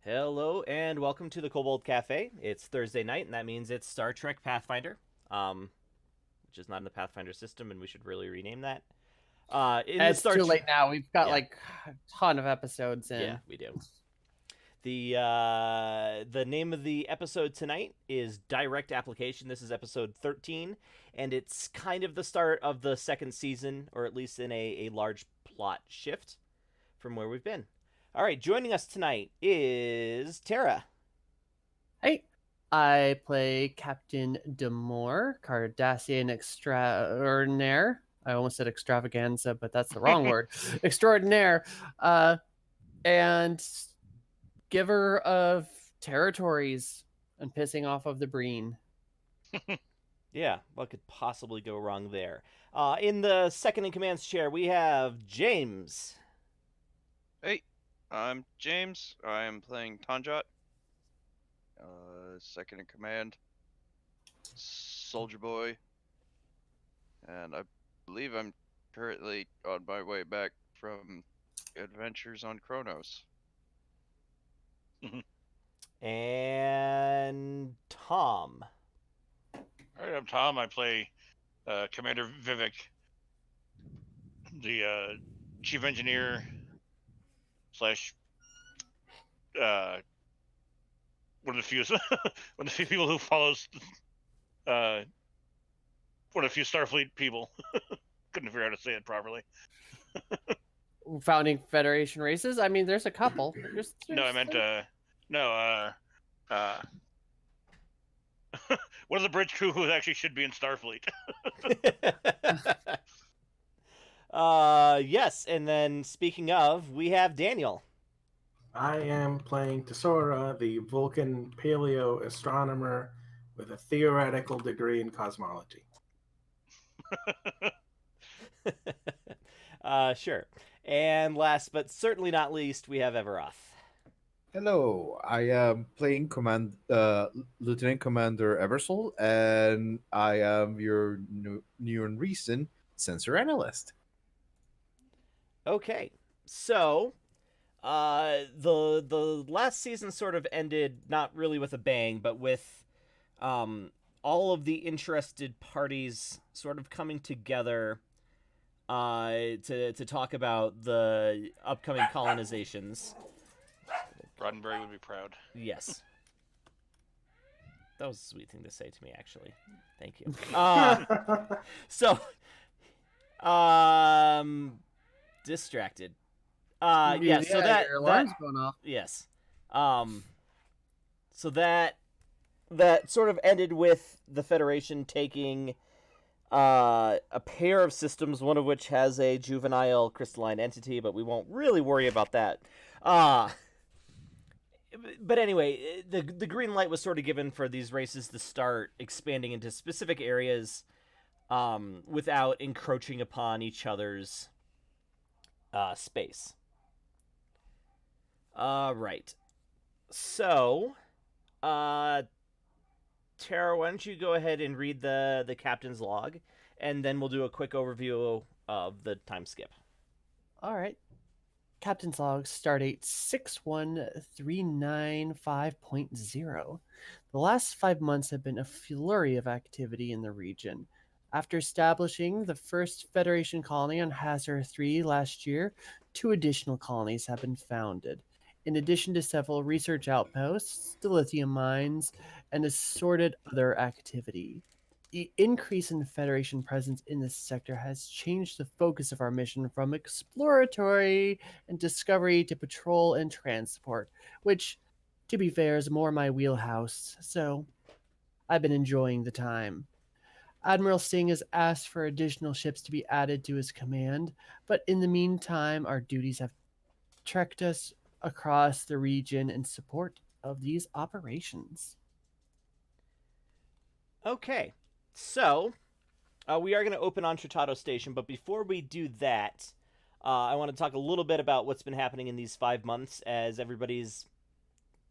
Hello and welcome to the Kobold Cafe. It's Thursday night, and that means it's Star Trek Pathfinder, which is not in the Pathfinder system, and we should really rename that. In the It's Star too Trek, late now. We've got yeah, like a ton of episodes yeah, in. we do. The name of the episode tonight is Direct Application. This is episode 13, and it's kind of the start of the second season, or at least in a large plot shift from where we've been. All right, joining us tonight is Tara. Hey, I play Captain Demore, Cardassian extraordinaire. I almost said extravaganza, but that's the wrong word. Extraordinaire, and giver of territories and pissing off of the Breen. Yeah, what could possibly go wrong there? In the second in command's chair, we have James. Hey, I'm James. I am playing Tanjot, second in command, soldier boy, and I believe I'm currently on my way back from adventures on Kronos. And Tom. All right, I'm Tom. I play Commander Vivek, the chief engineer slash one of the few one of the few people who follows one of the few Starfleet people. Couldn't figure out how to say it properly. Founding Federation races. I mean, there's a couple. No, I meant no. One of the bridge crew who actually should be in Starfleet. Yes, and then speaking of, we have Daniel. I am playing Tesora, the Vulcan paleo astronomer with a theoretical degree in cosmology. Sure. And last but certainly not least, we have Everoth. Hello, I am playing Lieutenant Commander Eversol, and I am your new and recent sensor analyst. Okay, so the last season sort of ended not really with a bang, but with all of the interested parties sort of coming together to talk about the upcoming colonizations. Roddenberry would be proud. Yes. That was a sweet thing to say to me, actually. Thank you. So, distracted. Yeah. So your alarm's going off. yes. So that sort of ended with the Federation taking a pair of systems, one of which has a juvenile crystalline entity, but we won't really worry about that. But anyway, the green light was sort of given for these races to start expanding into specific areas without encroaching upon each other's space. Right. So, Tara, why don't you go ahead and read the captain's log, and then we'll do a quick overview of the time skip. All right. Captain's log, stardate 61395.0. The last 5 months have been a flurry of activity in the region. After establishing the first Federation colony on Hazard 3 last year, 2 additional colonies have been founded. In addition to several research outposts, the lithium mines, and assorted other activity. The increase in Federation presence in this sector has changed the focus of our mission from exploratory and discovery to patrol and transport, which, to be fair, is more my wheelhouse, so I've been enjoying the time. Admiral Singh has asked for additional ships to be added to his command, but in the meantime, our duties have trekked us across the region in support of these operations. Okay. So, we are going to open on Tratado Station, but before we do that, I want to talk a little bit about what's been happening in these 5 months as everybody's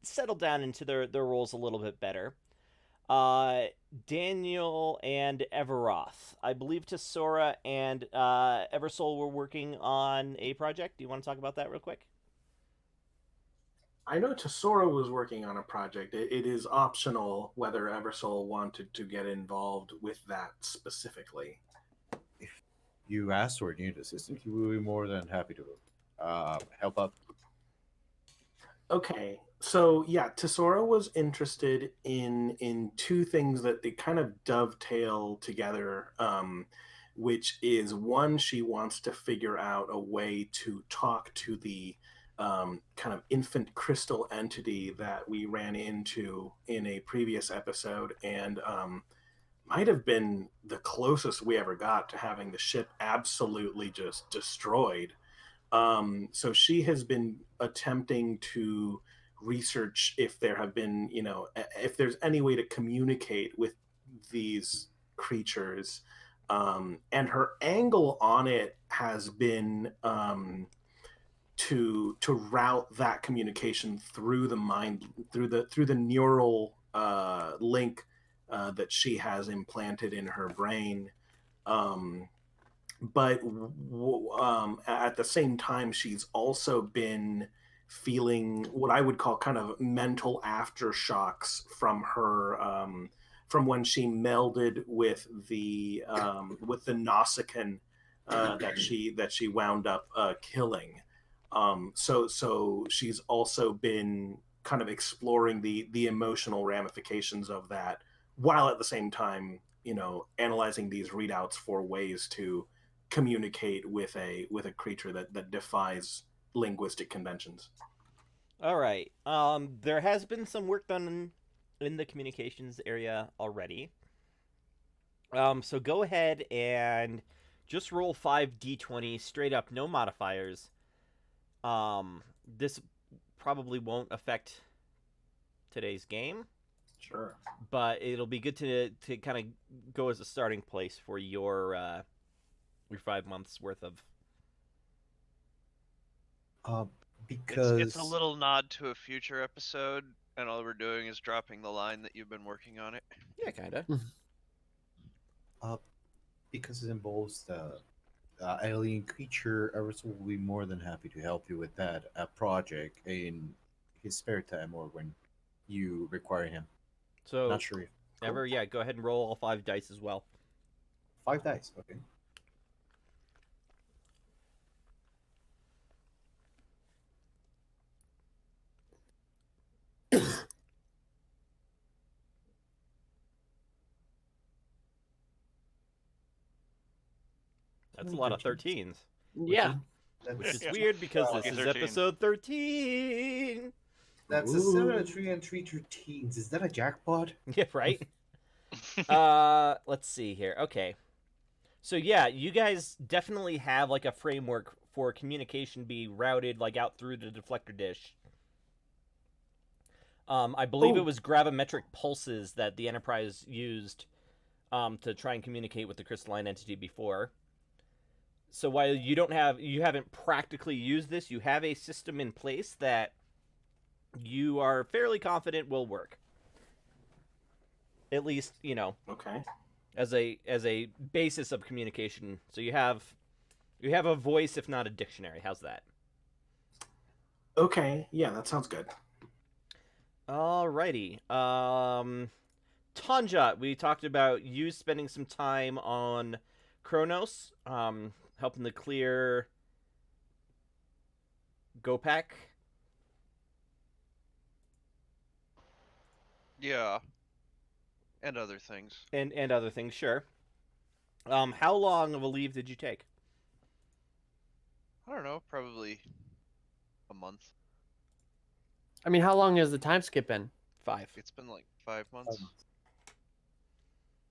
settled down into their roles a little bit better. Daniel and Everoth. I believe Tesora and Eversol were working on a project. Do you want to talk about that real quick? I know Tesoro was working on a project. It is optional whether Eversoul wanted to get involved with that specifically. If you asked or need assistance, we will be more than happy to help out. Okay, so yeah, Tesoro was interested in two things that they kind of dovetail together. Which is one, she wants to figure out a way to talk to the kind of infant crystal entity that we ran into in a previous episode, and might have been the closest we ever got to having the ship absolutely just destroyed. So she has been attempting to research if there have been, if there's any way to communicate with these creatures. And her angle on it has been to route that communication through the mind, through the neural link that she has implanted in her brain. Um, but at the same time, she's also been feeling what I would call kind of mental aftershocks from her from when she melded with the Nausicaan that she wound up killing. So she's also been kind of exploring the emotional ramifications of that, while at the same time, analyzing these readouts for ways to communicate with a creature that defies linguistic conventions. All right. There has been some work done in the communications area already. So go ahead and just roll 5d20 straight up, no modifiers. This probably won't affect today's game, Sure. but it'll be good to kind of go as a starting place for your 5 months worth of. Uh, It's because a little nod to a future episode, and all we're doing is dropping the line that you've been working on it. Yeah, kind of. uh, because it involves the alien creature, Everson will be more than happy to help you with that project in his spare time or when you require him. So Not sure if Ever, yeah, go ahead and roll all 5 dice as well. 5 dice. Okay. That's a lot of 13s. Yeah. Which is Yeah. weird because Lucky this is 13. episode 13. That's a Ooh. 7, a 3, and 3 13s. Is that a jackpot? Yeah, right? Let's see here. Okay. So yeah, you guys definitely have like a framework for communication be routed like out through the deflector dish. I believe Oh. it was gravimetric pulses that the Enterprise used to try and communicate with the crystalline entity before. So while you haven't practically used this, you have a system in place that you are fairly confident will work. At least, Okay. as a basis of communication. So you have a voice, if not a dictionary. How's that? Okay. Yeah, that sounds good. Alrighty. Tanja, we talked about you spending some time on Kronos, helping to clear Gopak. Yeah. And other things. And other things, sure. How long of a leave did you take? I don't know, probably a month. I mean, how long has the time skip been? 5. It's been like 5 months.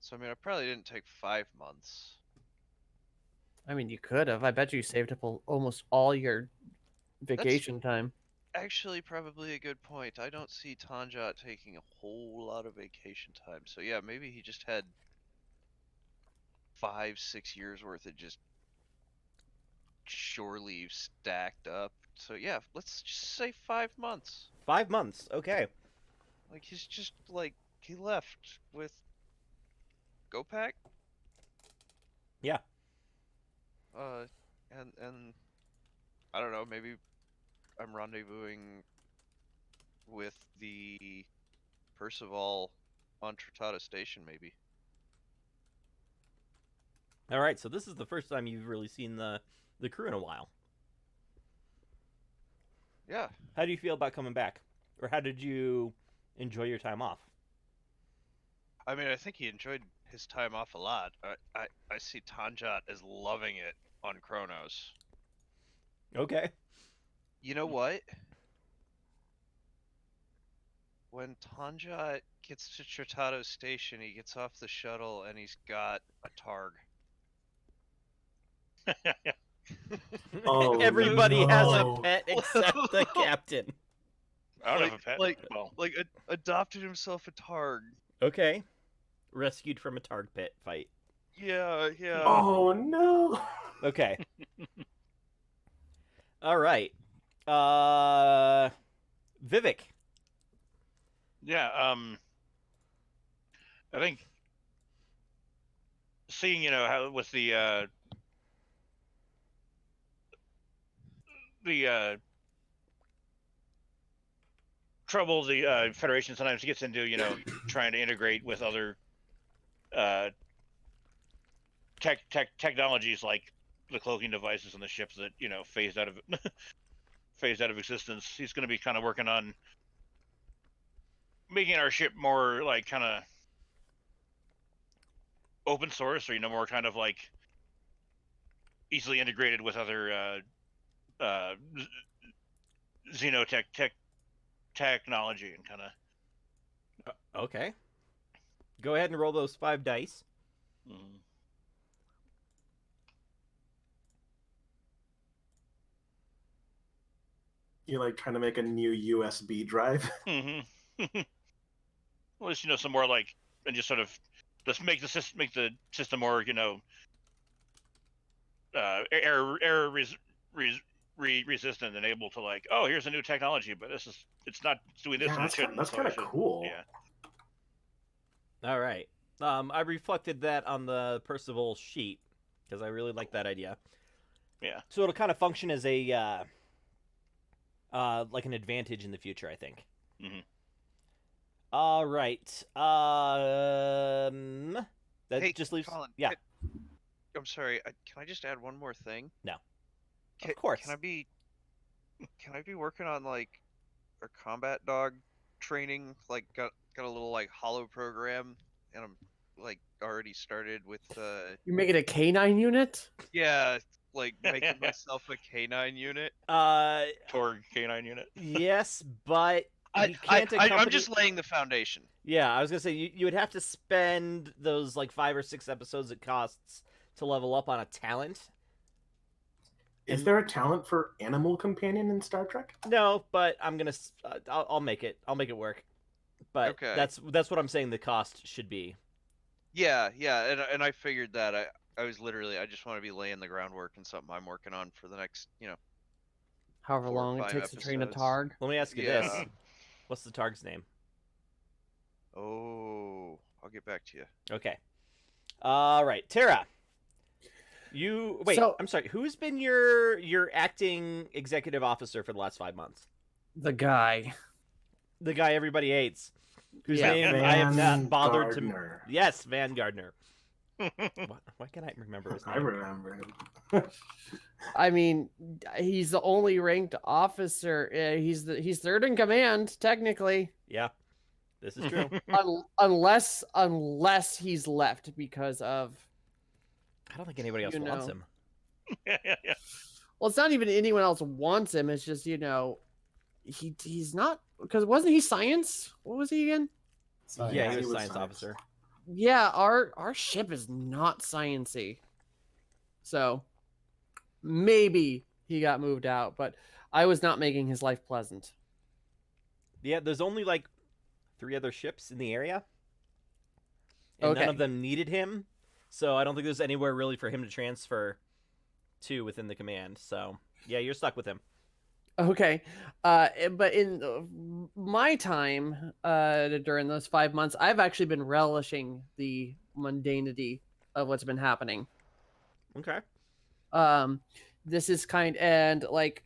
So I mean, I probably didn't take 5 months. I mean, you could have. I bet you saved up almost all your vacation time. Actually, probably a good point. I don't see Tanjat taking a whole lot of vacation time. So yeah, maybe he just had 5-6 years worth of just shore leave stacked up. So yeah, let's just say 5 months. 5 months. Okay. Like he's just like he left with Gopak. Yeah. And I don't know, maybe I'm rendezvousing with the Percival on Tratata Station, maybe. All right, so this is the first time you've really seen the crew in a while. Yeah. How do you feel about coming back, or how did you enjoy your time off? I mean, I think he enjoyed his time off a lot. I see Tanjat as loving it on Kronos. Okay. You know what? When Tanjat gets to Tratado Station, he gets off the shuttle and he's got a Targ. Oh, Everybody has a no. pet except the captain. I don't have a pet. Well, Adopted himself a Targ. Okay. Rescued from a targ pit fight. Yeah, yeah. Oh no. Okay. All right. Vivek. yeah. I think seeing how with the trouble the Federation sometimes gets into, trying to integrate with other uh, technologies like the cloaking devices on the ships that phased out of phased out of existence. He's going to be kind of working on making our ship more like kind of open source, or more kind of like easily integrated with other xenotech technology, and kind of. Okay. Go ahead and roll those 5 dice. Mm. You're like trying to make a new USB drive. Mm-hmm. Well, just some more like, and just sort of just make the system more error resistant and able to, like, oh, here's a new technology, but it's not doing this, Yeah, and it shouldn't. that's so kind I of should- cool. Yeah. All right. I reflected that on the Percival sheet because I really like that idea. Yeah. So it'll kind of function as a like an advantage in the future, I think. Mm-hmm. All right. That Hey, just leaves. Colin, Yeah. I'm sorry. Can I just add one more thing? No. Of course. Can I be working on like a combat dog training? Like got a little like hollow program, and I'm like already started with You make it a canine unit? yeah, like making myself a canine unit. Torg K9 unit. Yes, but I, he can't I'm accompany. just laying the foundation. Yeah, I was gonna say you would have to spend those like 5 or 6 episodes it costs to level up on a talent. Is there a talent for animal companion in Star Trek? No, but I'm gonna. I'll make it. I'll make it work. But Okay. that's what I'm saying. The cost should be. Yeah, and I figured that I was literally I just want to be laying the groundwork and something I'm working on for the next However 4 or long it 5 takes to train a episodes. targ. Let me ask you Yeah. this: what's the targ's name? Oh, I'll get back to you. Okay. All right, Tara. You wait. So- I'm sorry. Who's been your acting executive officer for the last 5 months? The guy. The guy everybody hates, whose Yeah, name I have not Van bothered Gardner. to. Yes, Van Gardner. Why can't I remember his name? I remember him. I mean, he's the only ranked officer. He's third in command technically, Yeah, this is true. unless he's left because of. I don't think anybody else You wants know. him. Yeah. Well, it's not even anyone else wants him. It's just he's not, because wasn't he science? What was he again? Yeah, he he was was science science. officer. Yeah, our ship is not sciency. So maybe he got moved out, but I was not making his life pleasant. Yeah, there's only like 3 other ships in the area, and none Okay. of them needed him. So I don't think there's anywhere really for him to transfer to within the command. So yeah, you're stuck with him. Okay, but in my time during those 5 months, I've actually been relishing the mundanity of what's been happening. Okay. This is and like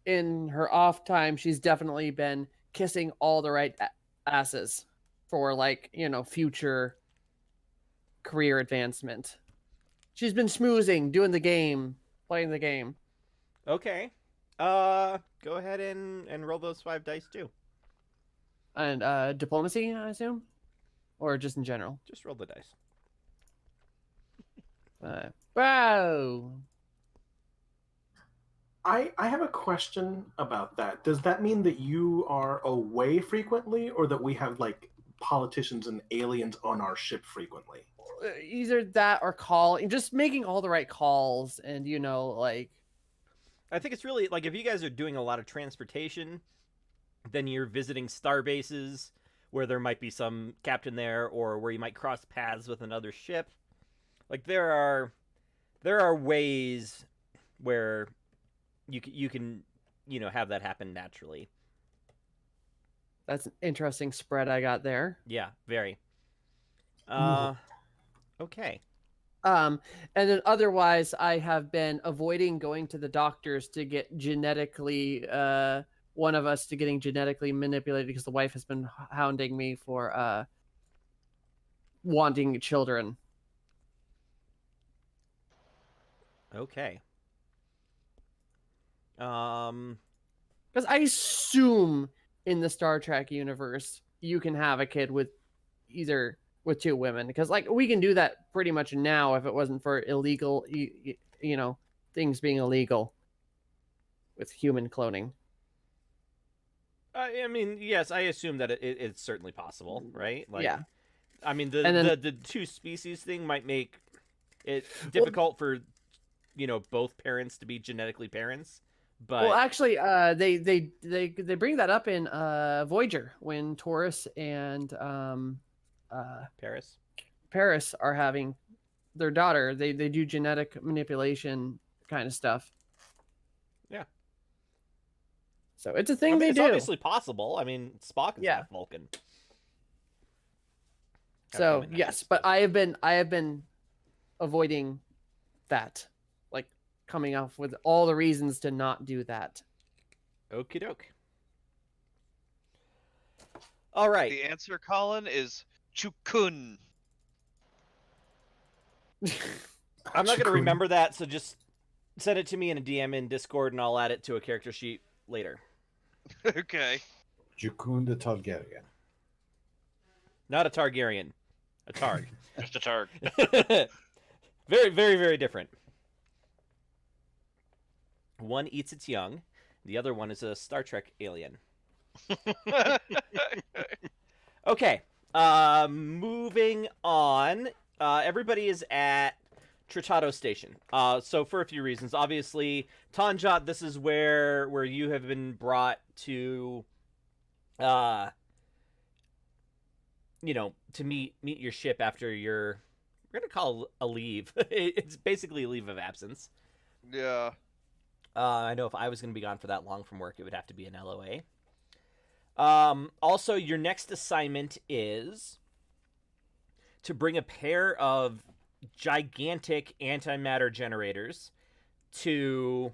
in her off time, she's definitely been kissing all the right asses for like, future career advancement. She's been schmoozing, doing the game, playing the game. Okay. Go ahead and roll those 5 dice too. And diplomacy, I assume? Or just in general? Just roll the dice. Wow. I have a question about that. Does that mean that you are away frequently, or that we have like politicians and aliens on our ship frequently? Either that or just making all the right calls, and like. I think it's really like if you guys are doing a lot of transportation, then you're visiting star bases where there might be some captain there, or where you might cross paths with another ship. Like there are ways where you can have that happen naturally. That's an interesting spread I got there. Yeah, very. Okay. And then otherwise, I have been avoiding going to the doctors to get genetically, one of us to getting genetically manipulated because the wife has been hounding me for wanting children. Okay. Because I assume in the Star Trek universe, you can have a kid with two women. Because like we can do that pretty much now if it wasn't for illegal, things being illegal with human cloning. I mean, yes, I assume that it's certainly possible, right? Like, Yeah. I mean, And then- the two species thing might make it difficult for both parents to be genetically parents. But Well, actually, they bring that up in Voyager when Taurus and Paris. are having their daughter. They do genetic manipulation kind of stuff. Yeah. So it's a thing I mean, they it's do. obviously possible. I mean, Spock is Yeah. half Vulcan. So Half yes, Romanized, but I have been avoiding that, like coming up with all the reasons to not do that. Okie doke. All right. The answer, Colin, is Chukun. I'm not going to Chikun. remember that, so just send it to me in a DM in Discord, and I'll add it to a character sheet later. Okay. Jukun the Targaryen. Not a Targaryen. A Targ. Just a targ. Very, very, very different. One eats its young. The other one is a Star Trek alien. Okay. Moving on. Everybody is at Tratado Station. So for a few reasons. Obviously, Tanjat, this is where you have been brought to to meet your ship after we're gonna call a leave. It's basically a leave of absence. Yeah. I know if I was gonna be gone for that long from work, it would have to be an LOA. Also, your next assignment is to bring a pair of gigantic antimatter generators to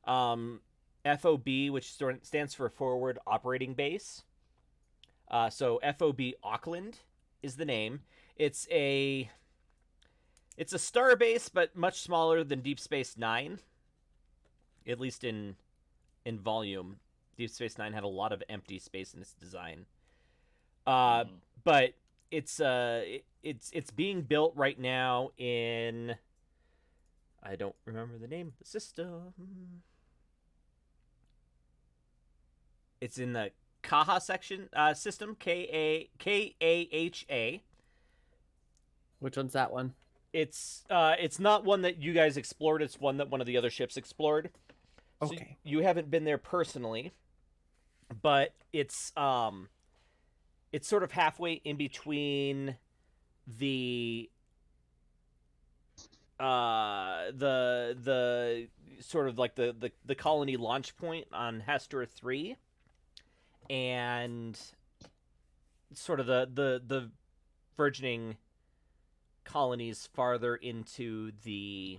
FOB, which stands for Forward Operating Base. So FOB Auckland is the name. It's a star base, but much smaller than Deep Space Nine, at least in volume. Deep Space Nine had a lot of empty space in its design. But it's being built right now in, I don't remember the name of the system. It's in the Kaha section system, Kaha. Which one's that one? It's not one that you guys explored. It's one that one of the other ships explored. So Okay. you haven't been there personally, but it's sort of halfway in between the sort of like the colony launch point on Hastur 3 and sort of the burgeoning colonies farther into the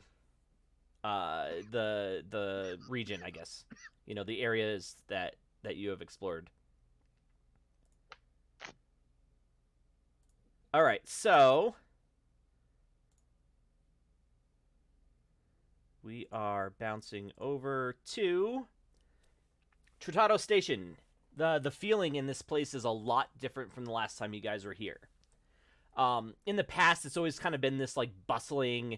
region, I guess. The areas that you have explored All right, so we are bouncing over to Trutato Station. The feeling in this place is a lot different from the last time you guys were here. In the past, it's always kind of been this like bustling,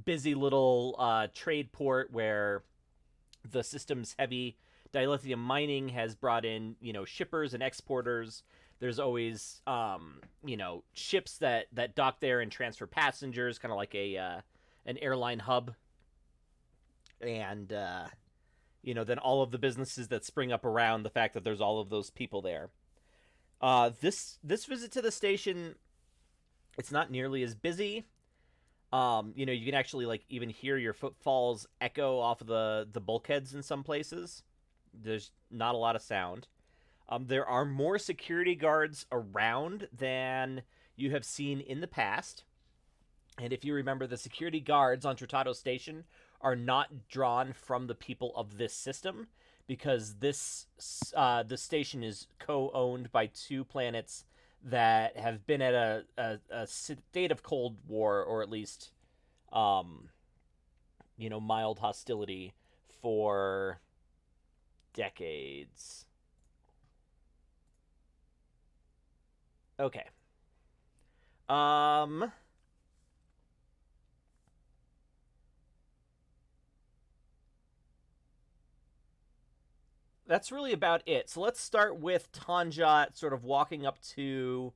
busy little trade port where the system's heavy dilithium mining has brought in, shippers and exporters. There's always, ships that dock there and transfer passengers, kind of like an airline hub. And then all of the businesses that spring up around the fact that there's all of those people there. This visit to the station, it's not nearly as busy. You can actually like even hear your footfalls echo off of the bulkheads in some places. There's not a lot of sound. There are more security guards around than you have seen in the past. And if you remember, the security guards on Trutato Station are not drawn from the people of this system, because the station is co-owned by two planets that have been at a state of Cold War, or at least, mild hostility for decades. Okay. That's really about it. So let's start with Tanjat sort of walking up to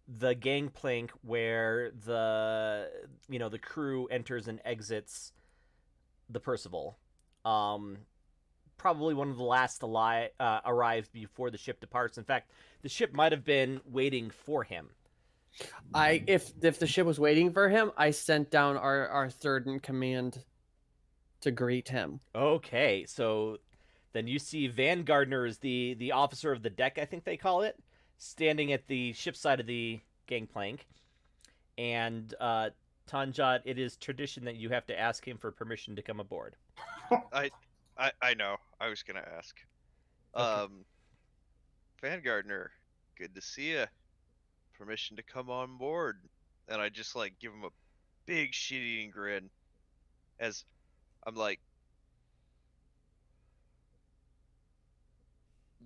the gangplank where the crew enters and exits the Percival. Probably one of the last to arrive before the ship departs. In fact, the ship might have been waiting for him. If the ship was waiting for him, I sent down our third in command to greet him. Okay, so then you see Van Gardner is the officer of the deck, I think they call it, standing at the ship side of the gangplank. And Tanjat, it is tradition that you have to ask him for permission to come aboard. I know. I was gonna ask. Okay. Van Gardner, good to see you. Permission to come on board. And I just like give him a big shit-eating grin as I'm like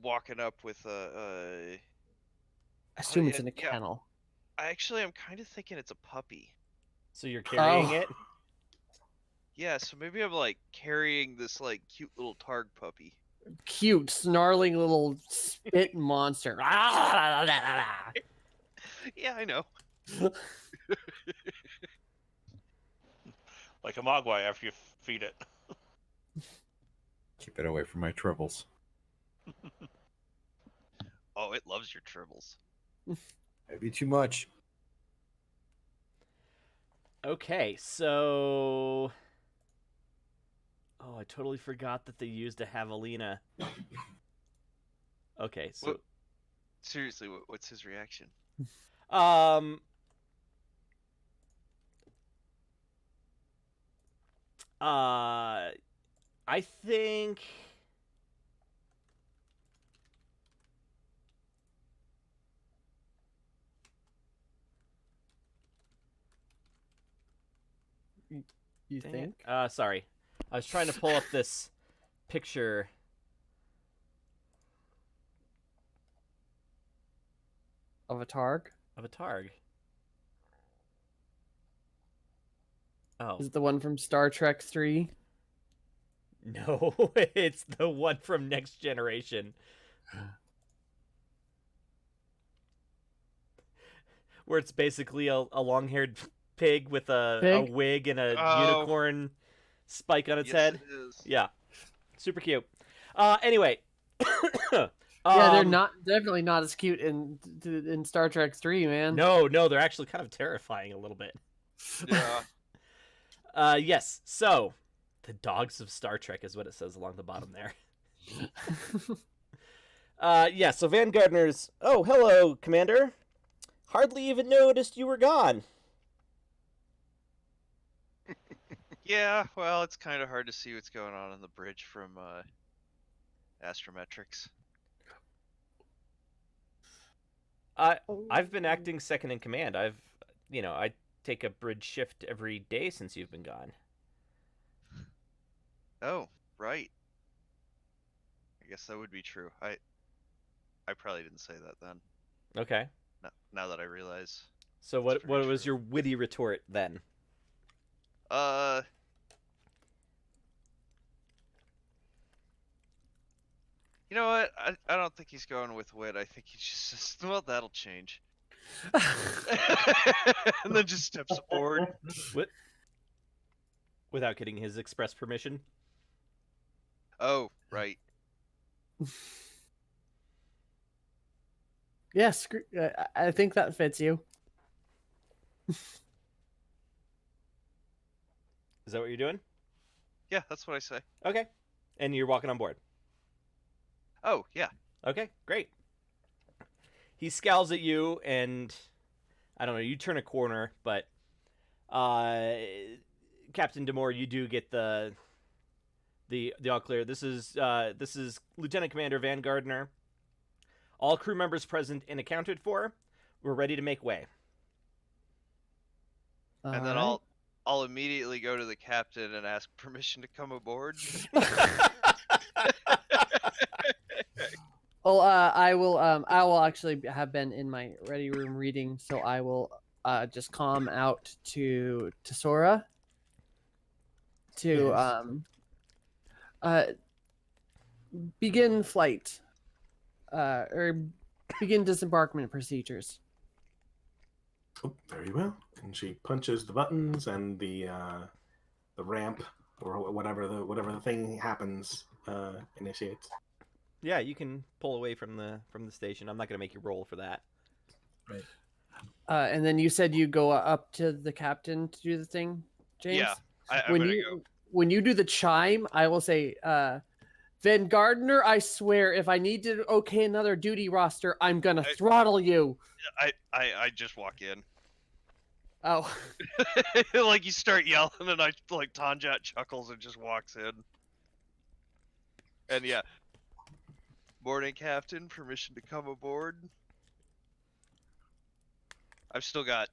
walking up with I assume it's in a yeah. kennel. I'm kind of thinking it's a puppy. So you're carrying Oh. it? Yeah, so maybe I'm like carrying this like cute little Targ puppy. Cute, snarling little spit monster. Yeah, I know. Like a mogwai after you feed it. Keep it away from my tribbles. Oh, it loves your tribbles. Maybe too much. Okay, so... Oh, I totally forgot that they used a javelina. Okay, so... Seriously, what's his reaction? I think... You Dang think? it. Sorry. I was trying to pull up this picture. Of a Targ? Of a Targ. Oh. Is it the one from Star Trek 3? No, it's the one from Next Generation. Where it's basically a long-haired pig with a wig and a unicorn spike on its head. It is. Yeah. Super cute. Anyway. Yeah, they're definitely not as cute in Star Trek 3, man. No, they're actually kind of terrifying a little bit. Yeah. Yes, so the dogs of Star Trek is what it says along the bottom there. Yeah, so Van Gardner's... Oh, hello, Commander. Hardly even noticed you were gone. Yeah, well, it's kind of hard to see what's going on the bridge from Astrometrics. I've been acting second in command. I've I take a bridge shift every day since you've been gone. Oh, right. I guess that would be true. I probably didn't say that then. Okay. Now that I realize. So That's what pretty was true. your witty retort then? Uh, you know what? I don't think he's going with wit. I think he just says, well, that'll change. And then just steps forward. What? Without getting his express permission? Oh, right. Yes, I think that fits you. Is that what you're doing? Yeah, that's what I say. Okay. And you're walking on board. Oh, yeah. Okay, great. He scowls at you, and I don't know. You turn a corner, but Captain Demore, you do get the all clear. This is Lieutenant Commander Van Gardner. All crew members present and accounted for. We're ready to make way. And then I'll immediately go to the captain and ask permission to come aboard. Well, I will actually have been in my ready room reading, so I will just calm out to Sora to Yes. begin flight or begin disembarkment procedures. Oh, very well. And she punches the buttons, and the ramp or whatever the thing happens initiates. Yeah, you can pull away from the station. I'm not going to make you roll for that. Right. And then you said you go up to the captain to do the thing, James? Yeah, I'm when gonna you go. when you do the chime, I will say, Van Gardner, I swear, if I need to okay another duty roster, I'm gonna throttle you. I just walk in. Oh. Like you start yelling, and I like Tanjat chuckles and just walks in. And yeah, morning, Captain. Permission to come aboard. I've still got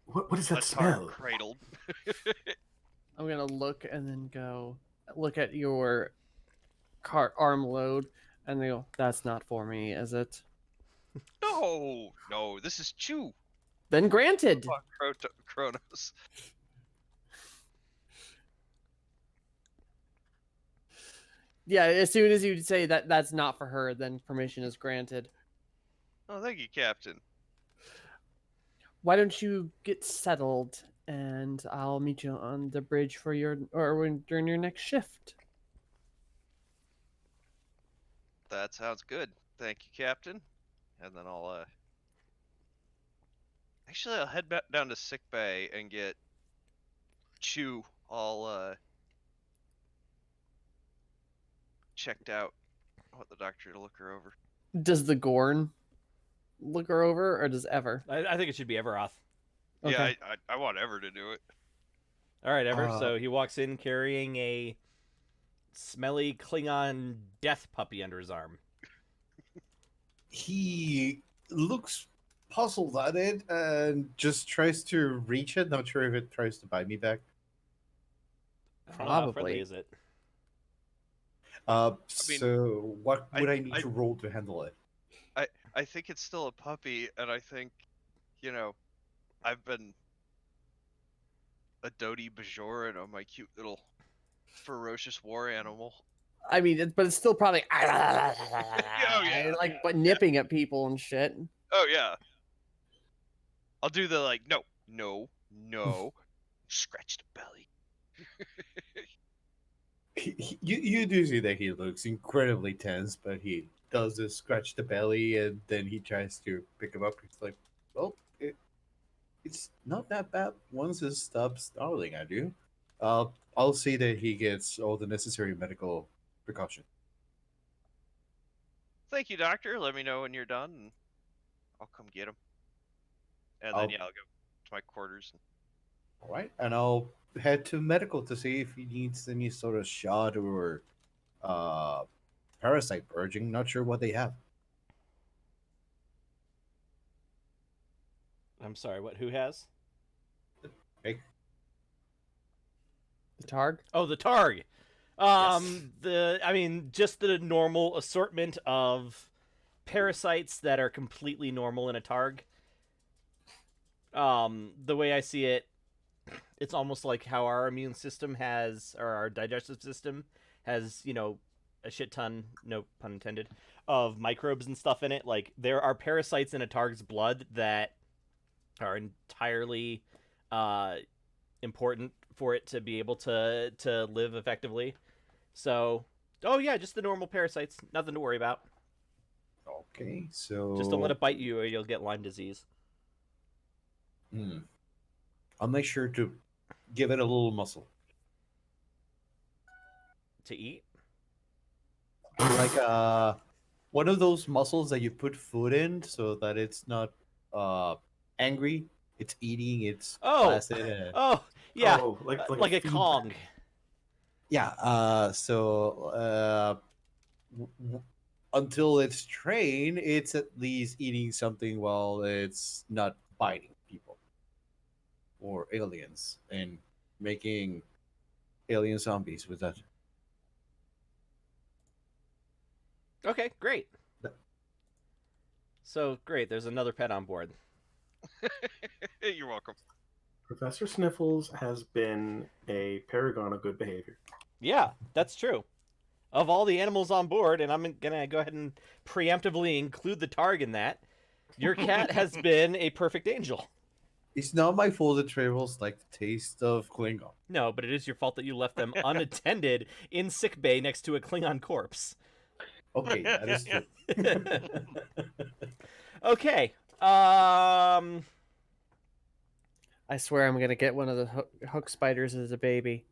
What is a that tarp smell? cradled. I'm gonna look and then go look at your cart arm load and they go, that's not for me, is it? No, this is Chew. Then granted. Kronos. Yeah, as soon as you say that that's not for her, then permission is granted. Oh, thank you, Captain. Why don't you get settled and I'll meet you on the bridge for during your next shift. That sounds good. Thank you, Captain. And then I'll actually I'll head back down to sick bay and get Chew all checked out. I want the doctor to look her over. Does the Gorn look her over, or does Ever? I think it should be Everoth. Yeah, Okay. I want Ever to do it. All right, Ever. So he walks in carrying a smelly Klingon death puppy under his arm. He looks puzzled at it and just tries to reach it. Not sure if it tries to bite me back. I don't know, how Probably. friendly is it? mean, So what would I need I- to roll to handle it? I think it's still a puppy, and I think, I've been a doty Bajoran on my cute little ferocious war animal. I mean, but it's still probably yeah. like but nipping at people and shit. Oh yeah. I'll do the like no, scratch the belly. You do see that he looks incredibly tense, but he does this scratch the belly, and then he tries to pick him up. He's like, well, it's not that bad once it stops snarling at you. I'll see that he gets all the necessary medical precaution. Thank you, doctor. Let me know when you're done, and I'll come get him. And I'll- then I'll go to my quarters. All right, and I'll head to medical to see if he needs any sort of shot or parasite purging. Not sure what they have. I'm sorry, what? Who has? Hey, The Targ? Oh, the Targ. Yes. I mean, just the normal assortment of parasites that are completely normal in a Targ. The way I see it, it's almost like how our immune system has, or our digestive system has, a shit ton, no pun intended, of microbes and stuff in it. Like, there are parasites in a Targ's blood that are entirely uh, important for it to be able to live effectively. So, oh yeah, just the normal parasites, nothing to worry about. Okay, Just don't let so it bite you, or you'll get Lyme disease. I'll make sure to give it a little muscle. To eat? Like one of those muscles that you put food in so that it's not angry, it's eating, it's Oh, placid. oh, yeah, Oh, like like a feedback. Kong. Yeah, until it's trained, it's at least eating something while it's not biting people or aliens and making alien zombies with that. Okay, great. So great, there's another pet on board. You're welcome. Professor Sniffles has been a paragon of good behavior. Yeah, that's true. Of all the animals on board, and I'm gonna go ahead and preemptively include the Targ in that, your cat has been a perfect angel. It's not my fault that travels like the taste of Klingon. No, but it is your fault that you left them unattended in sick bay next to a Klingon corpse. Okay, that is true. Okay. I swear I'm gonna get one of the hook spiders as a baby.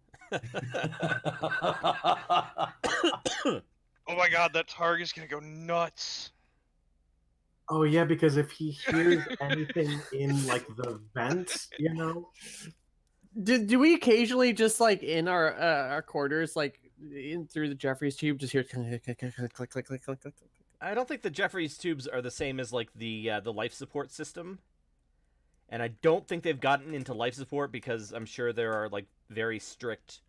Oh my god, that Targ is gonna go nuts. Oh yeah, because if he hears anything in like the vents, Do we occasionally just like in our quarters, like in through the Jeffries tube, just hear click click click click click click click click click? I don't think the Jeffries tubes are the same as like the life support system, and I don't think they've gotten into life support because I'm sure there are like very strict,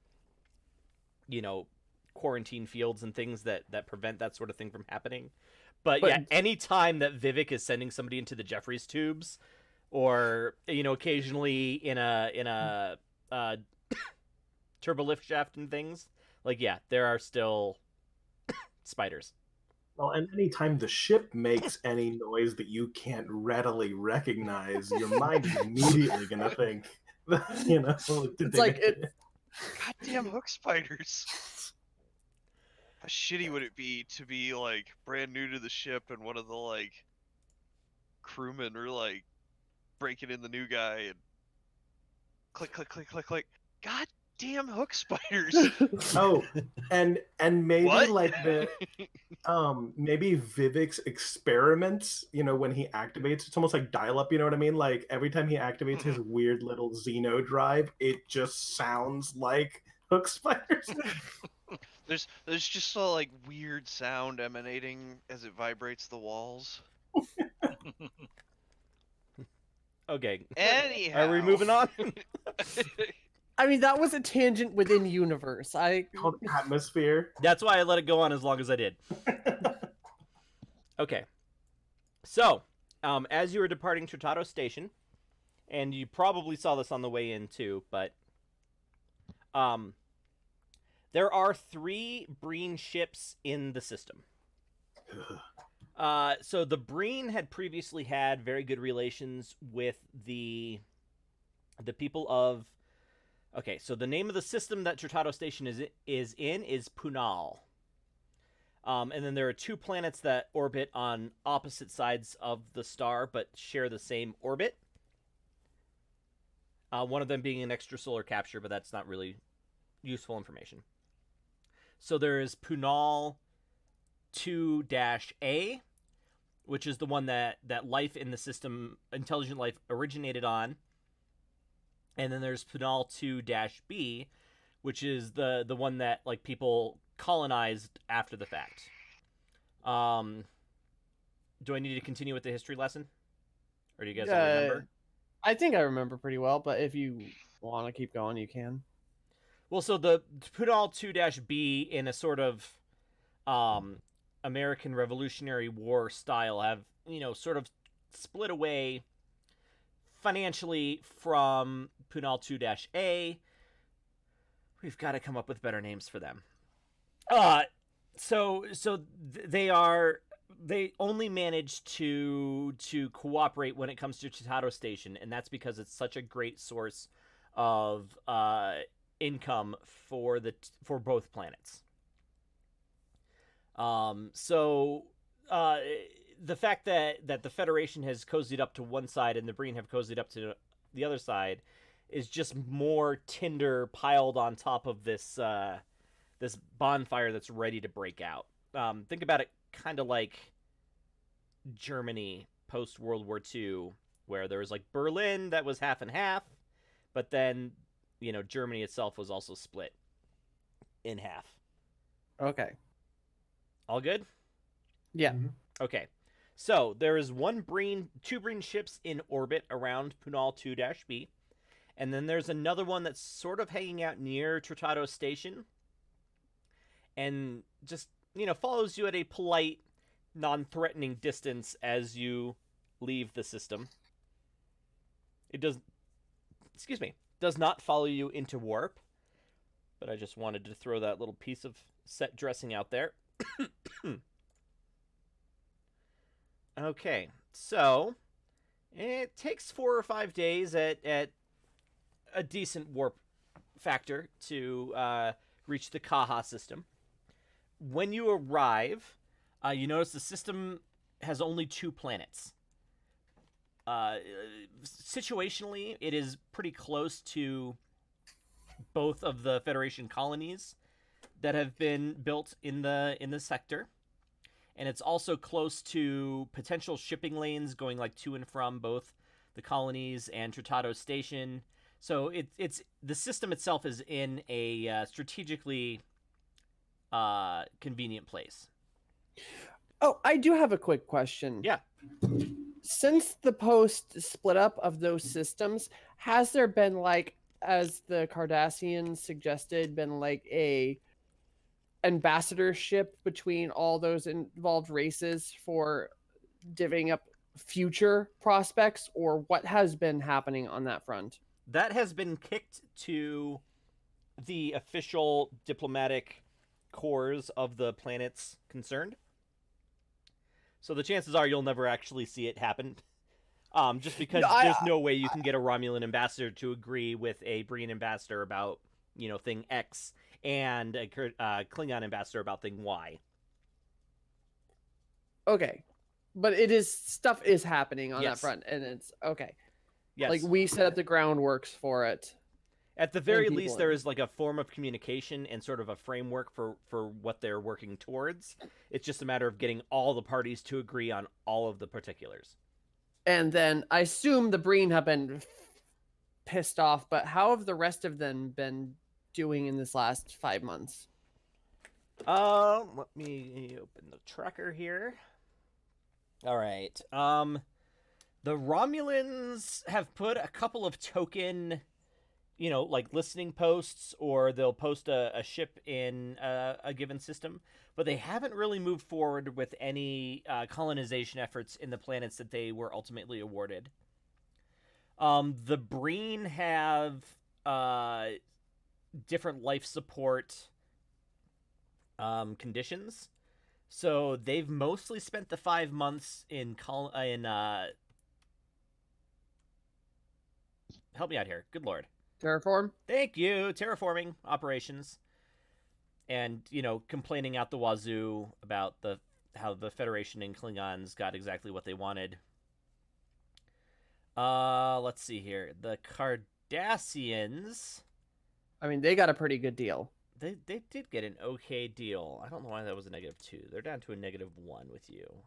quarantine fields and things that prevent that sort of thing from happening. But yeah, any time that Vivek is sending somebody into the Jeffries tubes, or occasionally in a turbo lift shaft and things, like yeah, there are still spiders. Well, and anytime the ship makes any noise that you can't readily recognize, your mind is immediately gonna think, It's like Goddamn hook spiders. How shitty would it be to be like brand new to the ship and one of the like crewmen are like breaking in the new guy and click click click click click. God damn hook spiders. Oh, and maybe What? like maybe Vivek's experiments, when he activates, it's almost like dial up, you know what I mean? Like every time he activates his weird little Xeno drive, it just sounds like hook spiders. There's just a like weird sound emanating as it vibrates the walls. Okay. Anyhow. Are we moving on? I mean, that was a tangent within universe. Called atmosphere. That's why I let it go on as long as I did. Okay. So, as you were departing Tratado Station, and you probably saw this on the way in too, but there are 3 Breen ships in the system. So the Breen had previously had very good relations with the people of. Okay, so the name of the system that Tratado Station is in is Punal. And then there are 2 planets that orbit on opposite sides of the star but share the same orbit. One of them being an extrasolar capture, but that's not really useful information. So there is Punal 2-A, which is the one that life in the system, intelligent life, originated on. And then there's Punal 2-B, which is the one that like people colonized after the fact. Do I need to continue with the history lesson, or do you guys all remember? I think I remember pretty well, but if you want to keep going, you can. Well, so the Punal 2-B in a sort of American Revolutionary War style have, sort of split away financially from Punal 2-A. We've got to come up with better names for them. They only manage to cooperate when it comes to Chitato Station, and that's because it's such a great source of income for both planets. The fact that the Federation has cozied up to one side and the Breen have cozied up to the other side is just more tinder piled on top of this this bonfire that's ready to break out. Think about it kind of like Germany post World War II, where there was like Berlin that was half and half, but then Germany itself was also split in half. Okay. All good? Yeah. Mhm. Okay. So there is two Breen ships in orbit around Punal 2-B, and then there's another one that's sort of hanging out near Tratado Station, and just follows you at a polite, non-threatening distance as you leave the system. It does not follow you into warp, but I just wanted to throw that little piece of set dressing out there. Okay, so it takes 4 or 5 days at a decent warp factor to reach the Kaha system. When you arrive, you notice the system has only 2 planets. Situationally, it is pretty close to both of the Federation colonies that have been built in the sector, and it's also close to potential shipping lanes going like to and from both the colonies and Tratado Station. So it's the system itself is in a strategically convenient place. Oh, I do have a quick question. Yeah. Since the post split up of those systems, has there been like, as the Cardassians suggested, been like a ambassadorship between all those involved races for divvying up future prospects, or what has been happening on that front? That has been kicked to the official diplomatic cores of the planets concerned. So the chances are you'll never actually see it happen. Just because there's no way you can get a Romulan ambassador to agree with a Breen ambassador about, thing X and a Klingon ambassador about thing Y. Okay. But stuff is happening on that front, and it's okay. Yes. Like, we set up the groundworks for it. At the very least, there is like a form of communication and sort of a framework for what they're working towards. It's just a matter of getting all the parties to agree on all of the particulars. And then I assume the Breen have been pissed off, but how have the rest of them been doing in this last 5 months? Let me open the tracker here. All right. The Romulans have put a couple of token, like listening posts, or they'll post a ship in a given system, but they haven't really moved forward with any colonization efforts in the planets that they were ultimately awarded. The Breen have different life support conditions. So they've mostly spent the 5 months in help me out here. Good Lord. Terraform? Thank you. Terraforming operations. And, complaining out the wazoo about how the Federation and Klingons got exactly what they wanted. Let's see here. The Cardassians, I mean, they got a pretty good deal. They did get an okay deal. I don't know why that was a -2. They're down to a -1 with you.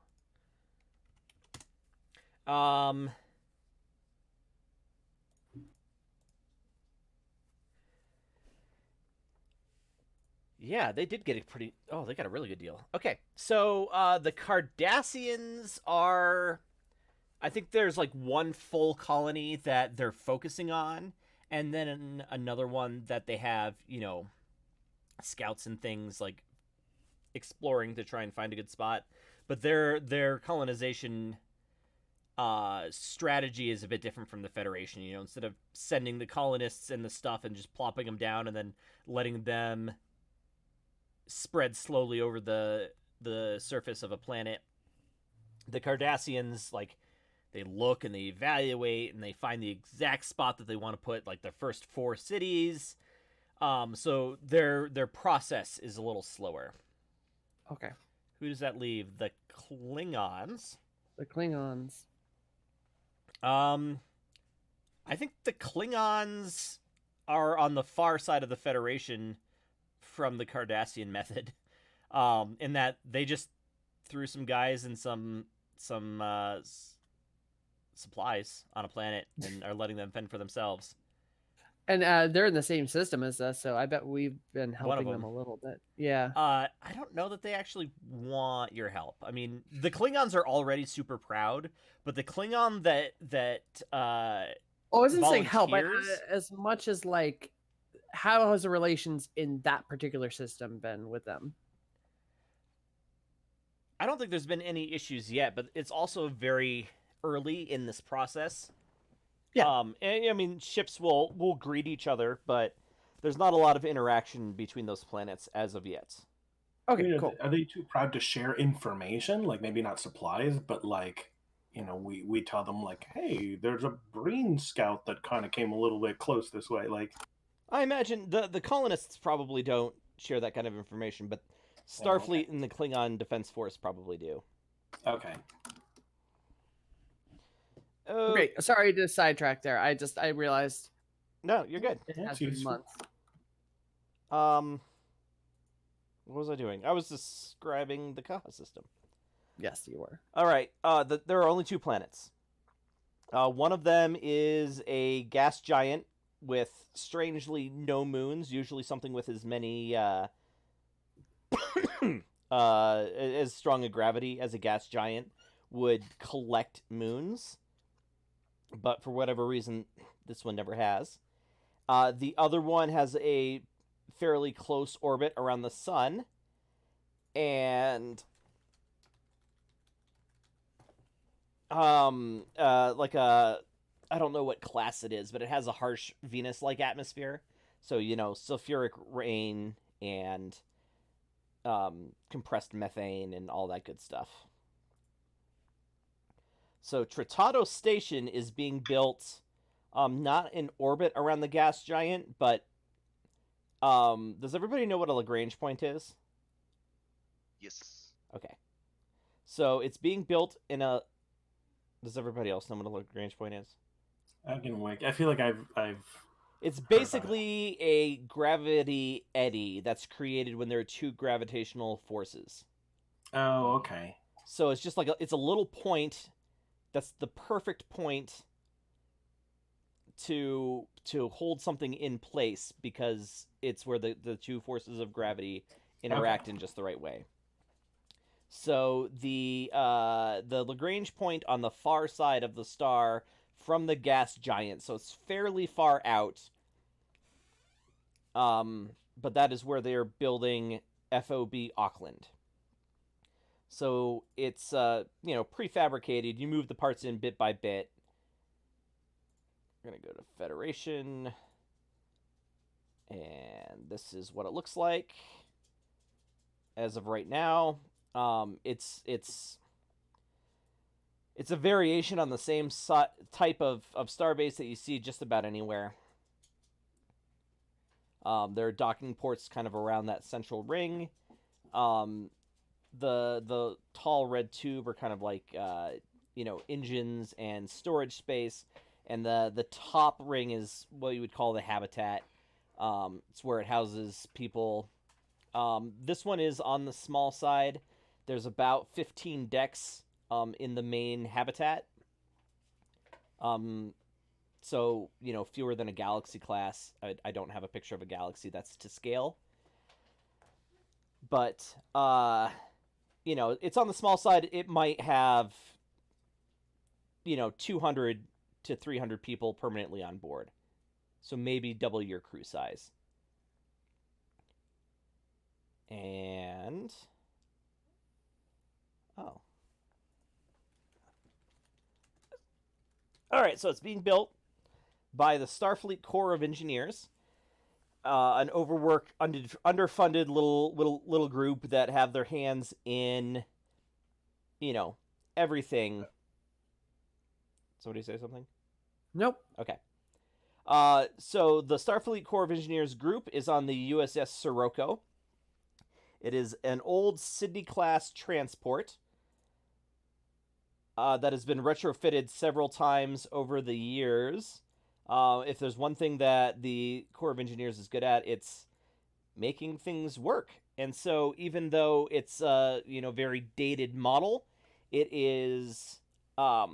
Yeah, they did get they got a really good deal. Okay, so the Cardassians are, I think there's like one full colony that they're focusing on, and then another one that they have, scouts and things like exploring to try and find a good spot. But their colonization strategy is a bit different from the Federation. Instead of sending the colonists and the stuff and just plopping them down and then letting them spread slowly over the surface of a planet, the Cardassians, like, they look and they evaluate and they find the exact spot that they want to put, like, their first 4 cities. So their process is a little slower. Okay. Who does that leave? The Klingons. The Klingons. I think the Klingons are on the far side of the Federation from the Cardassian method. In that they just threw some guys and some supplies on a planet and are letting them fend for themselves. And they're in the same system as us, so I bet we've been helping them a little bit. Yeah. I don't know that they actually want your help. I mean, the Klingons are already super proud, but the Klingon that I wasn't saying help, but volunteers- as much as like, how has the relations in that particular system been with them? I don't think there's been any issues yet, but it's also very early in this process. Yeah. And, I mean, ships will greet each other, but there's not a lot of interaction between those planets as of yet. Okay, cool. Are they too proud to share information? Like, maybe not supplies, but like, we tell them like, hey, there's a Breen scout that kind of came a little bit close this way. Like, I imagine the colonists probably don't share that kind of information, but Starfleet and the Klingon Defense Force probably do. okay. Great. Sorry to sidetrack there. I realized No, you're good. it Yeah, has it's been useful. months. What was I doing? I was describing the Kaha system. Yes, you were. All right. There are only 2 planets. One of them is a gas giant with strangely no moons, usually something with as many as strong a gravity as a gas giant would collect moons. But for whatever reason, this one never has. The other one has a fairly close orbit around the sun, and I don't know what class it is, but it has a harsh Venus-like atmosphere. So, sulfuric rain and compressed methane and all that good stuff. So Tratado Station is being built not in orbit around the gas giant, but does everybody know what a Lagrange point is? Yes. Okay. So it's being built in a... Does everybody else know what a Lagrange point is? I can wait. I feel like I've It's basically a gravity eddy that's created when there are 2 gravitational forces. Oh, okay. So it's just like it's a little point that's the perfect point to hold something in place because it's where the 2 forces of gravity interact in just the right way. So the Lagrange point on the far side of the star from the gas giant, so it's fairly far out. But that is where they are building FOB Auckland. So it's prefabricated. You move the parts in bit by bit. We're gonna go to Federation, and this is what it looks like as of right now. It's a variation on the same type of starbase that you see just about anywhere. There are docking ports kind of around that central ring. The tall red tube are kind of like engines and storage space, and the top ring is what you would call the habitat. It's where it houses people. This one is on the small side. There's about 15 decks in the main habitat. So, fewer than a Galaxy class. I don't have a picture of a Galaxy that's to scale. But, it's on the small side. It might have 200 to 300 people permanently on board. So maybe double your crew size. And oh. All right, so it's being built by the Starfleet Corps of Engineers, an overworked, underfunded little group that have their hands in, everything. Somebody say something? Nope. Okay. So the Starfleet Corps of Engineers group is on the USS Sirocco. It is an old Sydney-class transport that has been retrofitted several times over the years. If there's one thing that the Corps of Engineers is good at, it's making things work. And so even though it's a very dated model, it is a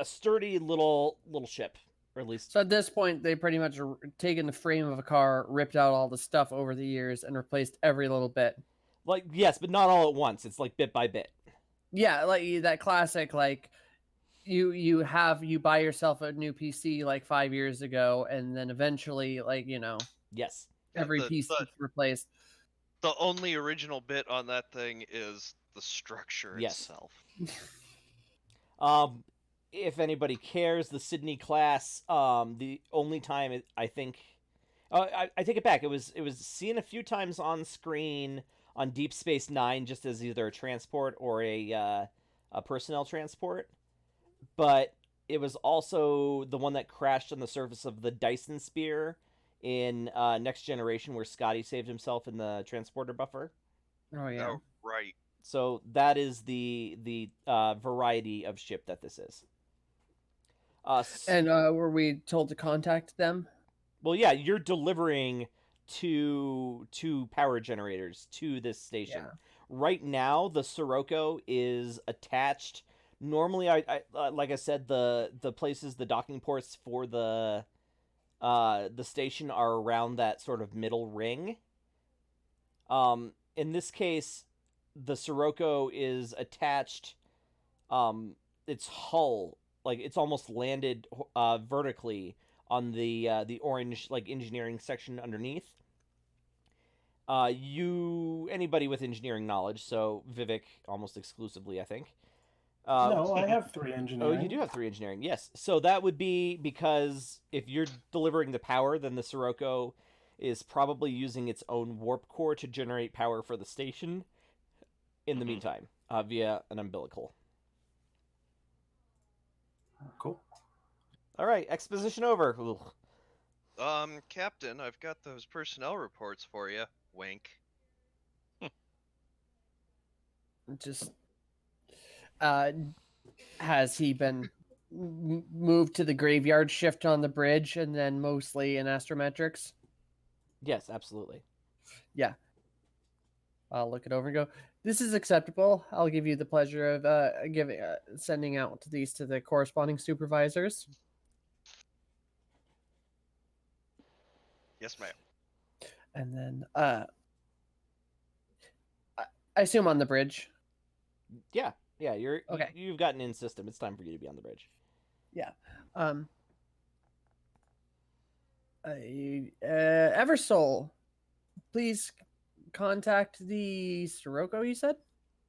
sturdy little ship, or at least So at this point, they pretty much taken the frame of a car, ripped out all the stuff over the years, and replaced every little bit. like, yes, but not all at once. It's like bit by bit. Yeah, like that classic, like you buy yourself a new PC like 5 years ago, and then eventually, like Yes. every the, piece the gets replaced. the only original bit on that thing is the structure Yes. itself. If anybody cares, the Sydney class, the only time I think, I take it back. It was seen a few times on screen on Deep Space Nine, just as either a transport or a personnel transport. But it was also the one that crashed on the surface of the Dyson Sphere in Next Generation, where Scotty saved himself in the transporter buffer. Oh yeah. Oh, right. So that is the variety of ship that this is. And were we told to contact them? Well, yeah, you're delivering two power generators to this station. Yeah. Right now, the Sirocco is attached. Normally, I like I said, the places, the docking ports for the station are around that sort of middle ring. In this case, the Sirocco is attached. Its hull, like it's almost landed vertically on the orange like engineering section underneath. Anybody with engineering knowledge, so Vivek almost exclusively, I think. No, I have 3 Oh, engineering. you do have 3 engineering, yes. So that would be because if you're delivering the power, then the Sirocco is probably using its own warp core to generate power for the station in the meantime, via an umbilical. Cool. All right, exposition over. Ugh. Captain, I've got those personnel reports for you. Wink. Just has he been moved to the graveyard shift on the bridge and then mostly in astrometrics? Yes, absolutely. Yeah. I'll look it over and go, this is acceptable. I'll give you the pleasure of sending out these to the corresponding supervisors. Yes, ma'am. And then I assume on the bridge. Yeah, you're Okay. you've gotten in system. It's time for you to be on the bridge. Yeah. Eversoul, please contact the Sirocco, you said?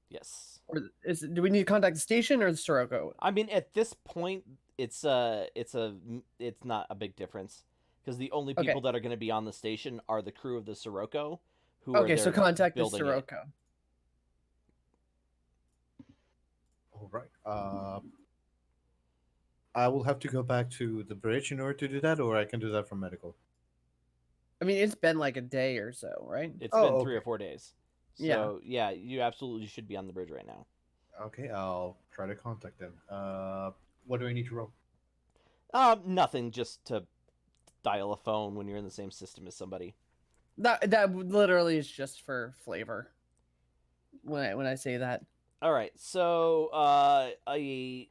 Yes. Or do we need to contact the station or the Sirocco? I mean, at this point, it's not a big difference because the only people that are going to be on the station are the crew of the Sirocco, who are Okay, so there contact the building it. Sirocco. All right. I will have to go back to the bridge in order to do that, or I can do that from medical. I mean, it's been like a day or so, right? It's been 3 okay. or 4 days. So, yeah, you absolutely should be on the bridge right now. Okay, I'll try to contact them. What do I need to roll? Nothing, just to dial a phone when you're in the same system as somebody. That literally is just for flavor. When I say that. All right, so a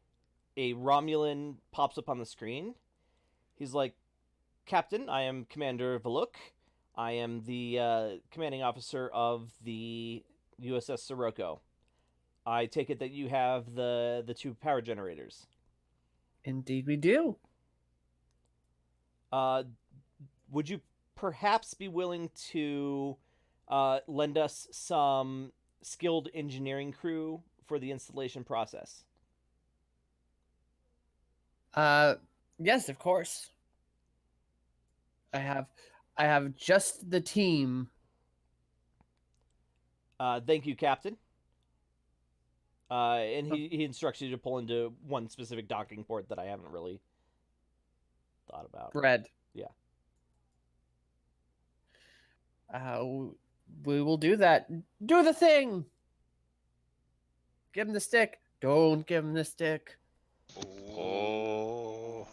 Romulan pops up on the screen. He's like, Captain, I am Commander Valuk. I am the commanding officer of the USS Sirocco. I take it that you have the 2 power generators. Indeed, we do. Would you perhaps be willing to lend us some skilled engineering crew for the installation process? Yes, of course. I have just the team. Thank you, Captain. And he instructs you to pull into one specific docking port that I haven't really thought about. Red. Yeah. We will do that. Do the thing. Give him the stick. Don't give him the stick. Oh.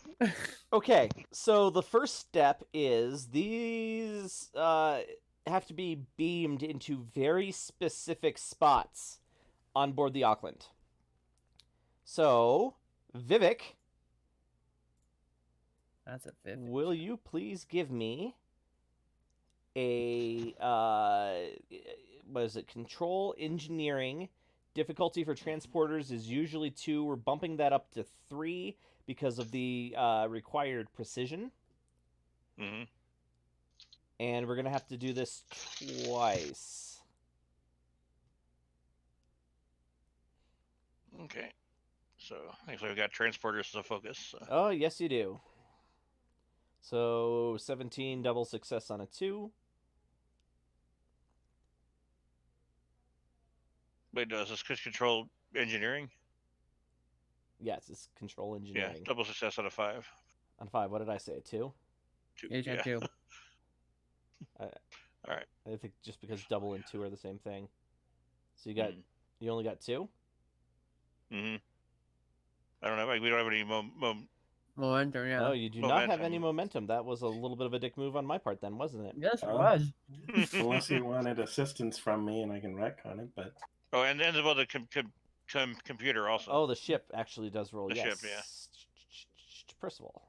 Okay, so the first step is these have to be beamed into very specific spots on board the Auckland. So, Vivek, That's a 50. will you please give me a what is it? Control engineering. Difficulty for transporters is usually 2. We're bumping that up to 3 because of the required precision. Mm-hmm. And we're going to have to do this twice. Okay. So, actually, we got transporters to focus. So. Oh, yes, you do. So, 17 double success on a 2. Wait, does this control engineering? Yes, it's control Yeah, engineering. double success on a 5. On 5, what did I say? 2? 2. You got two. All right. I think just because double and 2 are the same thing. So you only got 2? Mm-hmm. I don't know. We don't have any Momentum, yeah. Oh, you do not have any momentum. That was a little bit of a dick move on my part then, wasn't it? Yes, it Oh. was. Unless you wanted assistance from me and I can retcon it, but Oh, and about the computer also. Oh, the ship actually does roll. The yes. ship, yeah. Percival.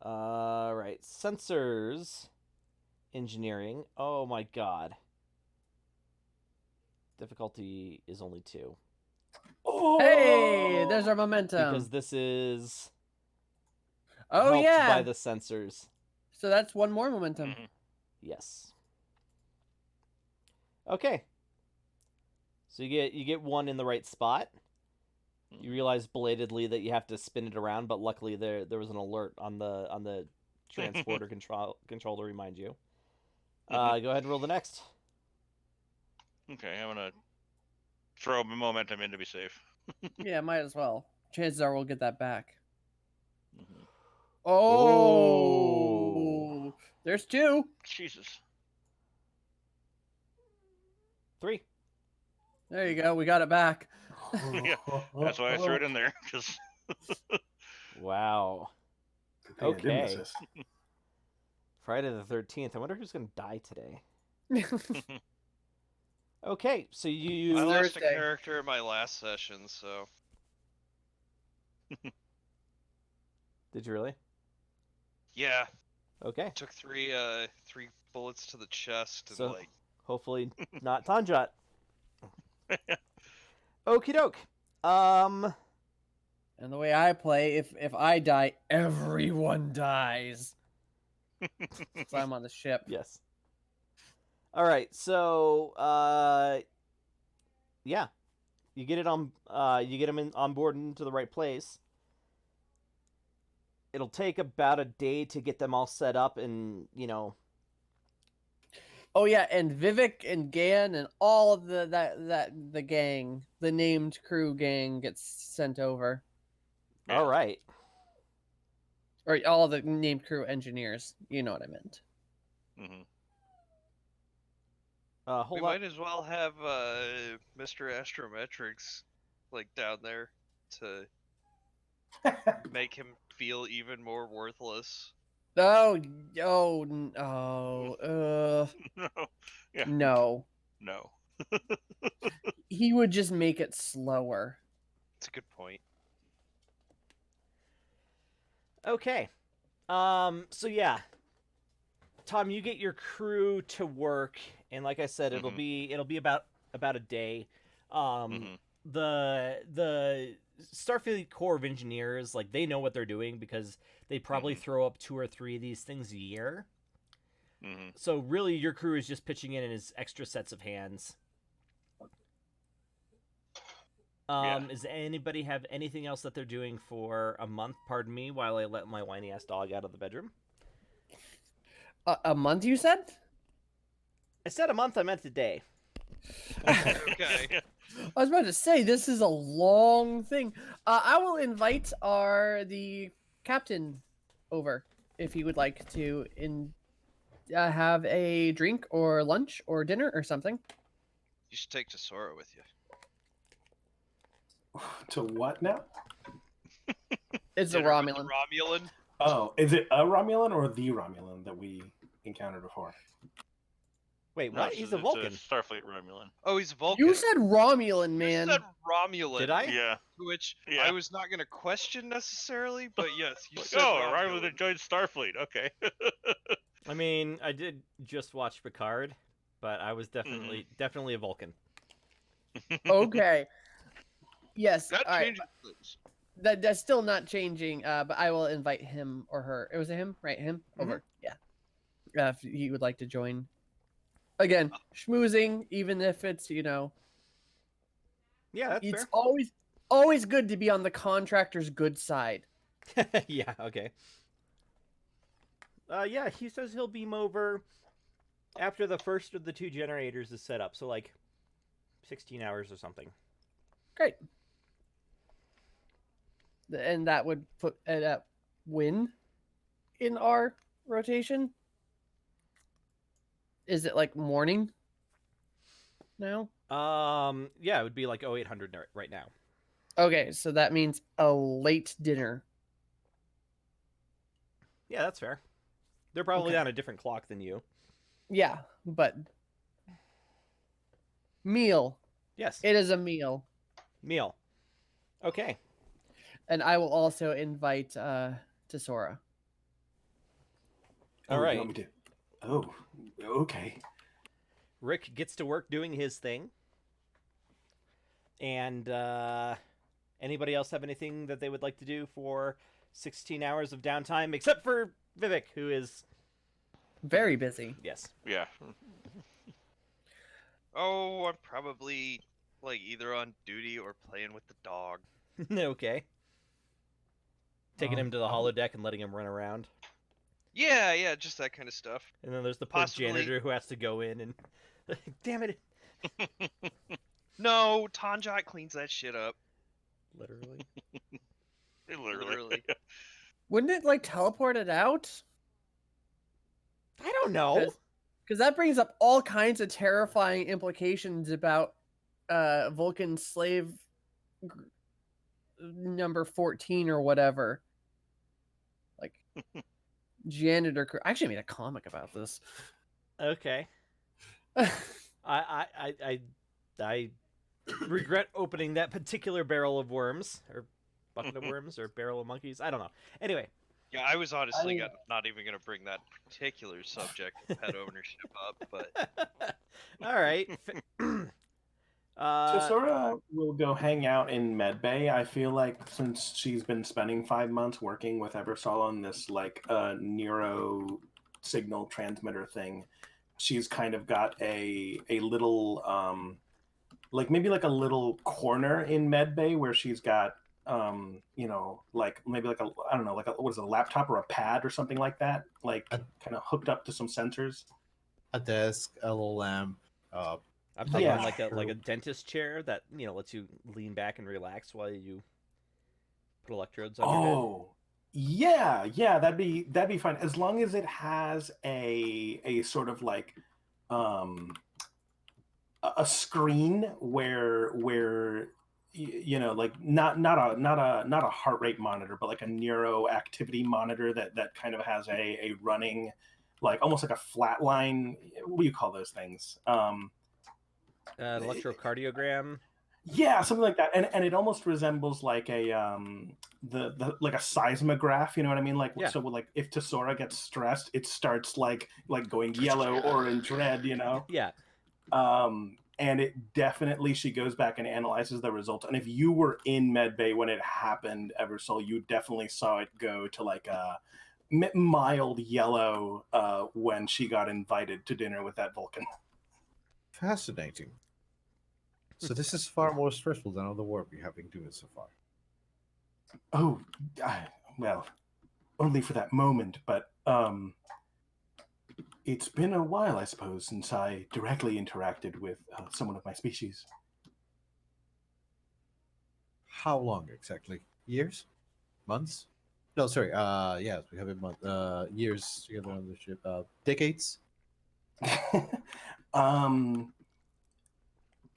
Right. Sensors engineering. Oh my god. Difficulty is only 2. Hey, there's our momentum. Because this is oh helped yeah. by the sensors. So that's one more momentum. Mhm. Yes. Okay. So you get 1 in the right spot. You realize belatedly that you have to spin it around, but luckily there was an alert on the transporter control to remind you. Go ahead and roll the next. Okay, I'm gonna throw momentum in to be safe. Yeah, might as well. Chances are we'll get that back. Mm-hmm. Oh, there's 2. Jesus. 3. There you go. We got it back. Yeah, that's why I threw it in there. Cause... Wow. Good thing I didn't Okay. assist. Friday the 13th. I wonder who's going to die today. Okay, so you I lost a Thursday. character in my last session, so Did you really? yeah, Okay. took 3 bullets to the chest and So- like Hopefully not Tanjat. Okie doke. And the way I play, if I die, everyone dies. So I'm on the ship. Yes. All right. So, yeah, you get it on. You get them on board into the right place. It'll take about a day to get them all set up, and Oh yeah, and Vivek and Gan and all of the gang, the named crew gang gets sent over. Yeah. All right. Or all the named crew engineers. You know what I meant. Mm-hmm. we Hold might on. as well have Mr. Astrometrics like down there to make him feel even more worthless. No. No. Yeah. No. No. He would just make it slower. It's a good point. Okay. So yeah, Tom, you get your crew to work, and like I said, it'll Mhm. be about a day. Mhm. The Starfleet Corps of Engineers, like, they know what they're doing because they probably throw up 2 or 3 of these things a year. Mm-hmm. So really, your crew is just pitching in as extra sets of hands. Does anybody have anything else that they're doing for a month? Pardon me, while I let my whiny ass dog out of the bedroom. A month, you said? I said a month. I meant a day. Okay. I was about to say this is a long thing. I will invite the captain over if he would like to have a drink or lunch or dinner or something. You should take Tesora with you. To what now? It's a Dinner with the Romulan. Romulan. Oh, is it a Romulan or the Romulan that we encountered before? Wait, No, what? He's a Vulcan. It's a Starfleet Romulan. Oh, he's a Vulcan. You said Romulan, man. You said Romulan. Did I? Yeah. Which Yeah. I was not going to question necessarily, but yes, you Like, said oh, Romulan. Romulan that joined Starfleet. Okay. I mean, I did just watch Picard, but I was definitely a Vulcan. Okay. Yes. That all right. changes things. That's still not changing. But I will invite him or her. It was a him, right? Him over. Yeah. If he would like to join. Again, schmoozing, even if it's Yeah, that's it's fair. always good to be on the contractor's good side. Yeah, okay. Yeah, he says he'll beam over after the first of the 2 generators is set up, so like 16 hours or something. Great. And that would put it at when in our rotation? Is it like morning now? Yeah, it would be like 0800 right now. Okay, so that means a late dinner. Yeah, that's fair. They're probably Okay. on a different clock than you. Yeah, but meal. Yes, It is a meal. meal. Okay. And I will also invite Tesora. All Oh, you right. want me to... Oh, okay. Rick gets to work doing his thing. And anybody else have anything that they would like to do for 16 hours of downtime, except for Vivek, who is Very busy. yes. Yeah. Oh, I'm probably like either on duty or playing with the dog. Okay. Taking him to the I'm- holodeck and letting him run around. Yeah, just that kind of stuff. And then there's the poor Possibly- janitor who has to go in and damn it. No, Tanjai cleans that shit up. Literally. Literally. Wouldn't it like teleport it out? I don't know. Because that brings up all kinds of terrifying implications about Vulcan slave number 14 or whatever. Like janitor crew. I actually made a comic about this. Okay. I regret opening that particular barrel of worms or bucket of worms or barrel of monkeys. I don't know. Anyway, Yeah, I was honestly not even going to bring that particular subject of pet ownership up, but all right. Tesora will go hang out in Medbay. I feel like since she's been spending 5 months working with Eversol on this like neuro signal transmitter thing, she's kind of got a little like maybe like a little corner in Medbay where she's got like maybe like a I don't know like what is it, a laptop or a pad or something like that, like kind of hooked up to some sensors. A desk, a little lamp. I'm thinking Yeah. like a dentist chair that lets you lean back and relax while you put electrodes on your head. Oh, yeah, that'd be fine as long as it has a sort of like a screen where like not a heart rate monitor, but like a neuro activity monitor that kind of has a running, like almost like a flat line. What do you call those things? An electrocardiogram. Yeah, something like that, and it almost resembles like a the like a seismograph. You know what I mean? Like Yeah. so, like if Tesora gets stressed, it starts like going yellow, orange, red. Yeah. and it definitely, she goes back and analyzes the results. And if you were in medbay when it happened, Eversole, you definitely saw it go to like a mild yellow when she got invited to dinner with that Vulcan. Fascinating. So this is far more stressful than all the work we have been doing so far. Oh, well, only for that moment, but it's been a while, I suppose, since I directly interacted with someone of my species. How long exactly? Years? Months? No, sorry. Yeah, we have a month. Years together on the ship. Decades. um,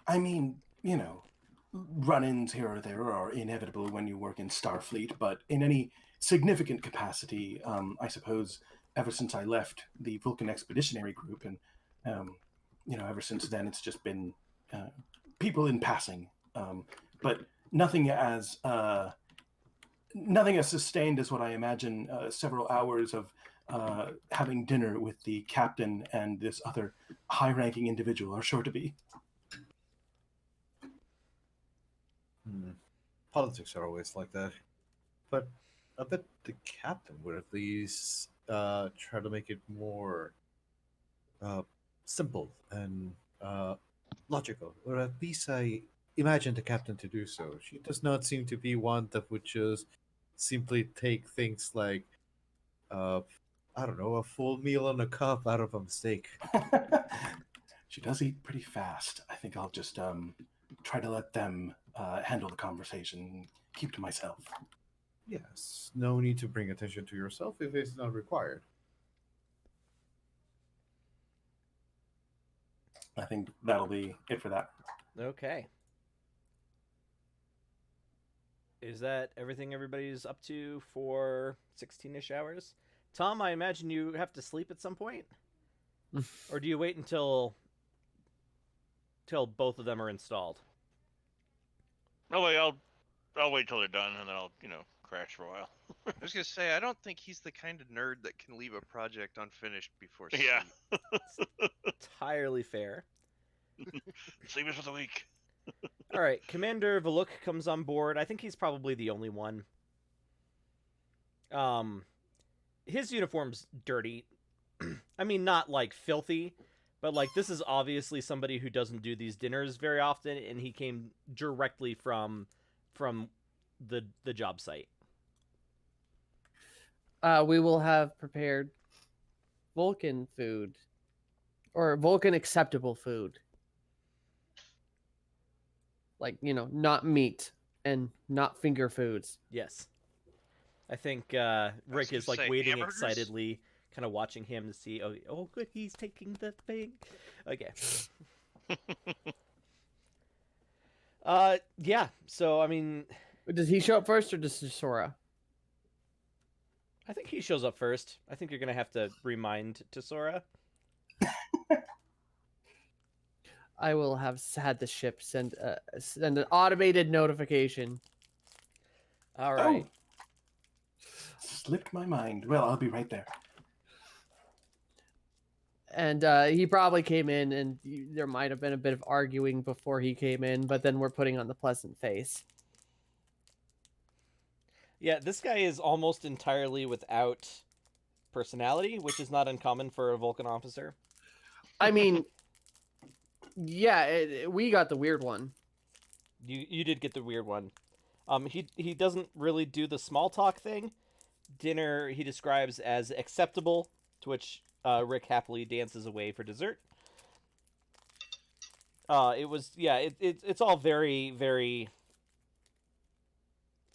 I mean, you know, run-ins here or there are inevitable when you work in Starfleet, but in any significant capacity, I suppose, ever since I left the Vulcan Expeditionary Group, and ever since then, it's just been people in passing, but nothing as sustained as what I imagine several hours of having dinner with the captain and this other high-ranking individual are sure to be. Politics are always like that. But I bet the captain would at least try to make it more simple and logical. Or at least I imagine the captain to do so. She does not seem to be one that would just simply take things like, I don't know, a full meal and a cup out of a mistake. She does eat pretty fast. I think I'll just try to let them handle the conversation and keep to myself. Yes, no need to bring attention to yourself if it's not required. I think that'll be it for that. Okay. Is that everything everybody's up to for 16-ish hours? Tom, I imagine you have to sleep at some point? Or do you wait until both of them are installed? No way, I'll wait till they're done and then I'll crash for a while. I was gonna say, I don't think he's the kind of nerd that can leave a project unfinished before sleep. Yeah. Entirely fair. Sleep is for the week. All right, Commander Valuk comes on board. I think he's probably the only one. His uniform's dirty. I mean, not like filthy, but like this is obviously somebody who doesn't do these dinners very often, and he came directly from the job site. We will have prepared Vulcan food, or Vulcan acceptable food. Like, not meat and not finger foods. Yes. I think Rick is like say waiting hamburgers? excitedly, kind of watching him to see, oh good, he's taking the thing. Okay. Yeah, so I mean, Does he show up first or does Sora? I think he shows up first. I think you're gonna have to remind Tesora. I will have had the ship send an automated notification. All right. Oh. Slipped my mind. Well, I'll be right there. And he probably came in, and there might have been a bit of arguing before he came in, but then we're putting on the pleasant face. Yeah, this guy is almost entirely without personality, which is not uncommon for a Vulcan officer. I mean, yeah, we got the weird one. You did get the weird one. He doesn't really do the small talk thing. Dinner he describes as acceptable, to which Rick happily dances away for dessert. It's all very, very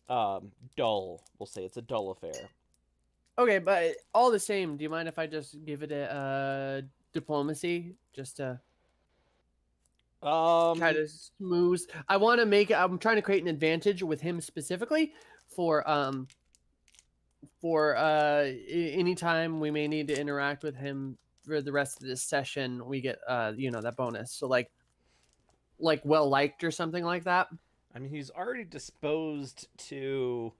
dull. We'll say it's a dull affair. Okay, but all the same, do you mind if I just give it a diplomacy, just to kind of smooth? I want to make it. I'm trying to create an advantage with him specifically for anytime we may need to interact with him for the rest of this session, we get that bonus. So like well liked or something like that. I mean, he's already disposed to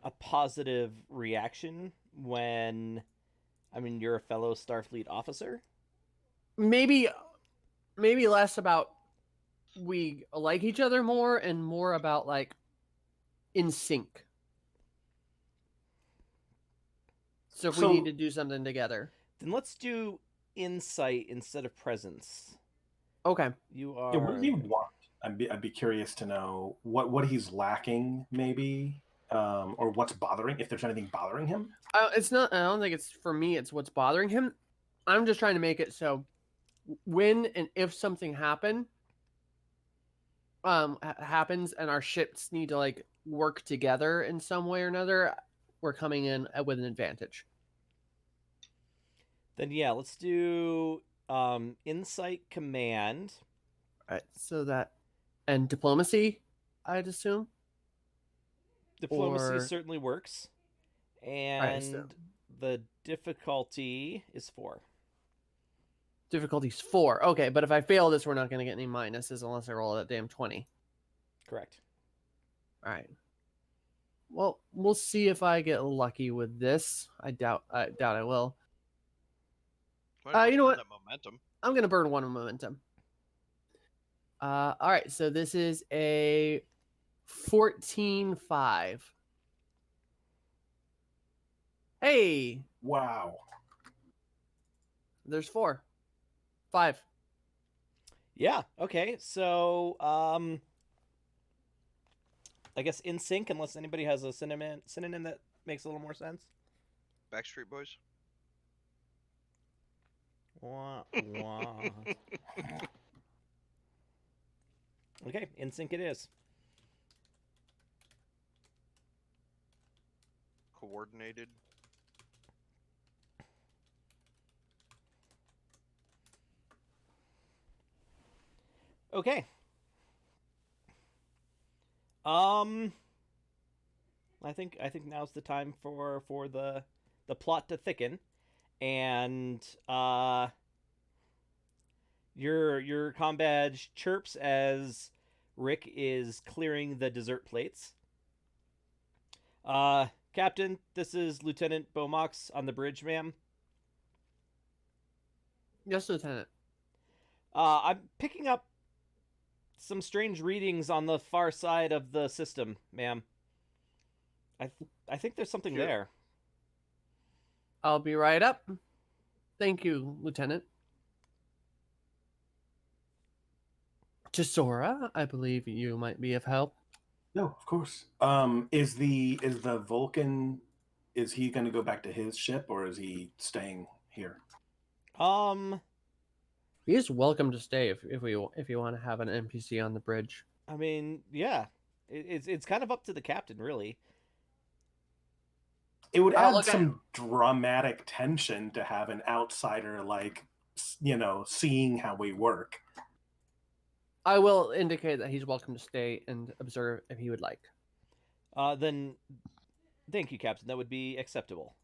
a positive reaction when, I mean, you're a fellow Starfleet officer. Maybe maybe less about we like each other more and more about like in sync. So if we need to do something together. Then let's do insight instead of presence. Okay. You Yeah, what does are. he want? I'd be curious to know what he's lacking, maybe, or what's bothering. If there's anything bothering him. It's not. I don't think it's for me. It's what's bothering him. I'm just trying to make it so when and if something happens and our ships need to like work together in some way or another, we're coming in with an advantage. Then yeah, let's do insight command. All right. So that and diplomacy, I'd assume. Diplomacy Or- certainly works. And Right, so- the difficulty is 4. Difficulty's 4. Okay, but if I fail this, we're not going to get any minuses unless I roll that damn 20. Correct. All right. Well, we'll see if I get lucky with this. I doubt I will. Might You know burn what? That momentum. I'm going to burn 1 momentum. All right, so this is a 14-5. Hey, Wow. there's 4. 5. Yeah. Okay. So I guess in sync, unless anybody has a synonym that makes a little more sense. Backstreet Boys. Wah, wah. Okay, in sync it is. Coordinated. Okay. I think now's the time for the plot to thicken, and your comm badge chirps as Rick is clearing the dessert plates. Captain, this is Lieutenant Bomox on the bridge, ma'am. Yes, Lieutenant. I'm picking up some strange readings on the far side of the system, ma'am. I think there's something Sure. there. I'll be right up. Thank you, Lieutenant. To Sora, I believe you might be of help. No, of course. Is the Vulcan? Is he going to go back to his ship, or is he staying here? He is welcome to stay if you want to have an NPC on the bridge. I mean, yeah, it's kind of up to the captain, really. It would I'll add look at- some dramatic tension to have an outsider, like, seeing how we work. I will indicate that he's welcome to stay and observe if he would like. Then, thank you, captain. That would be acceptable.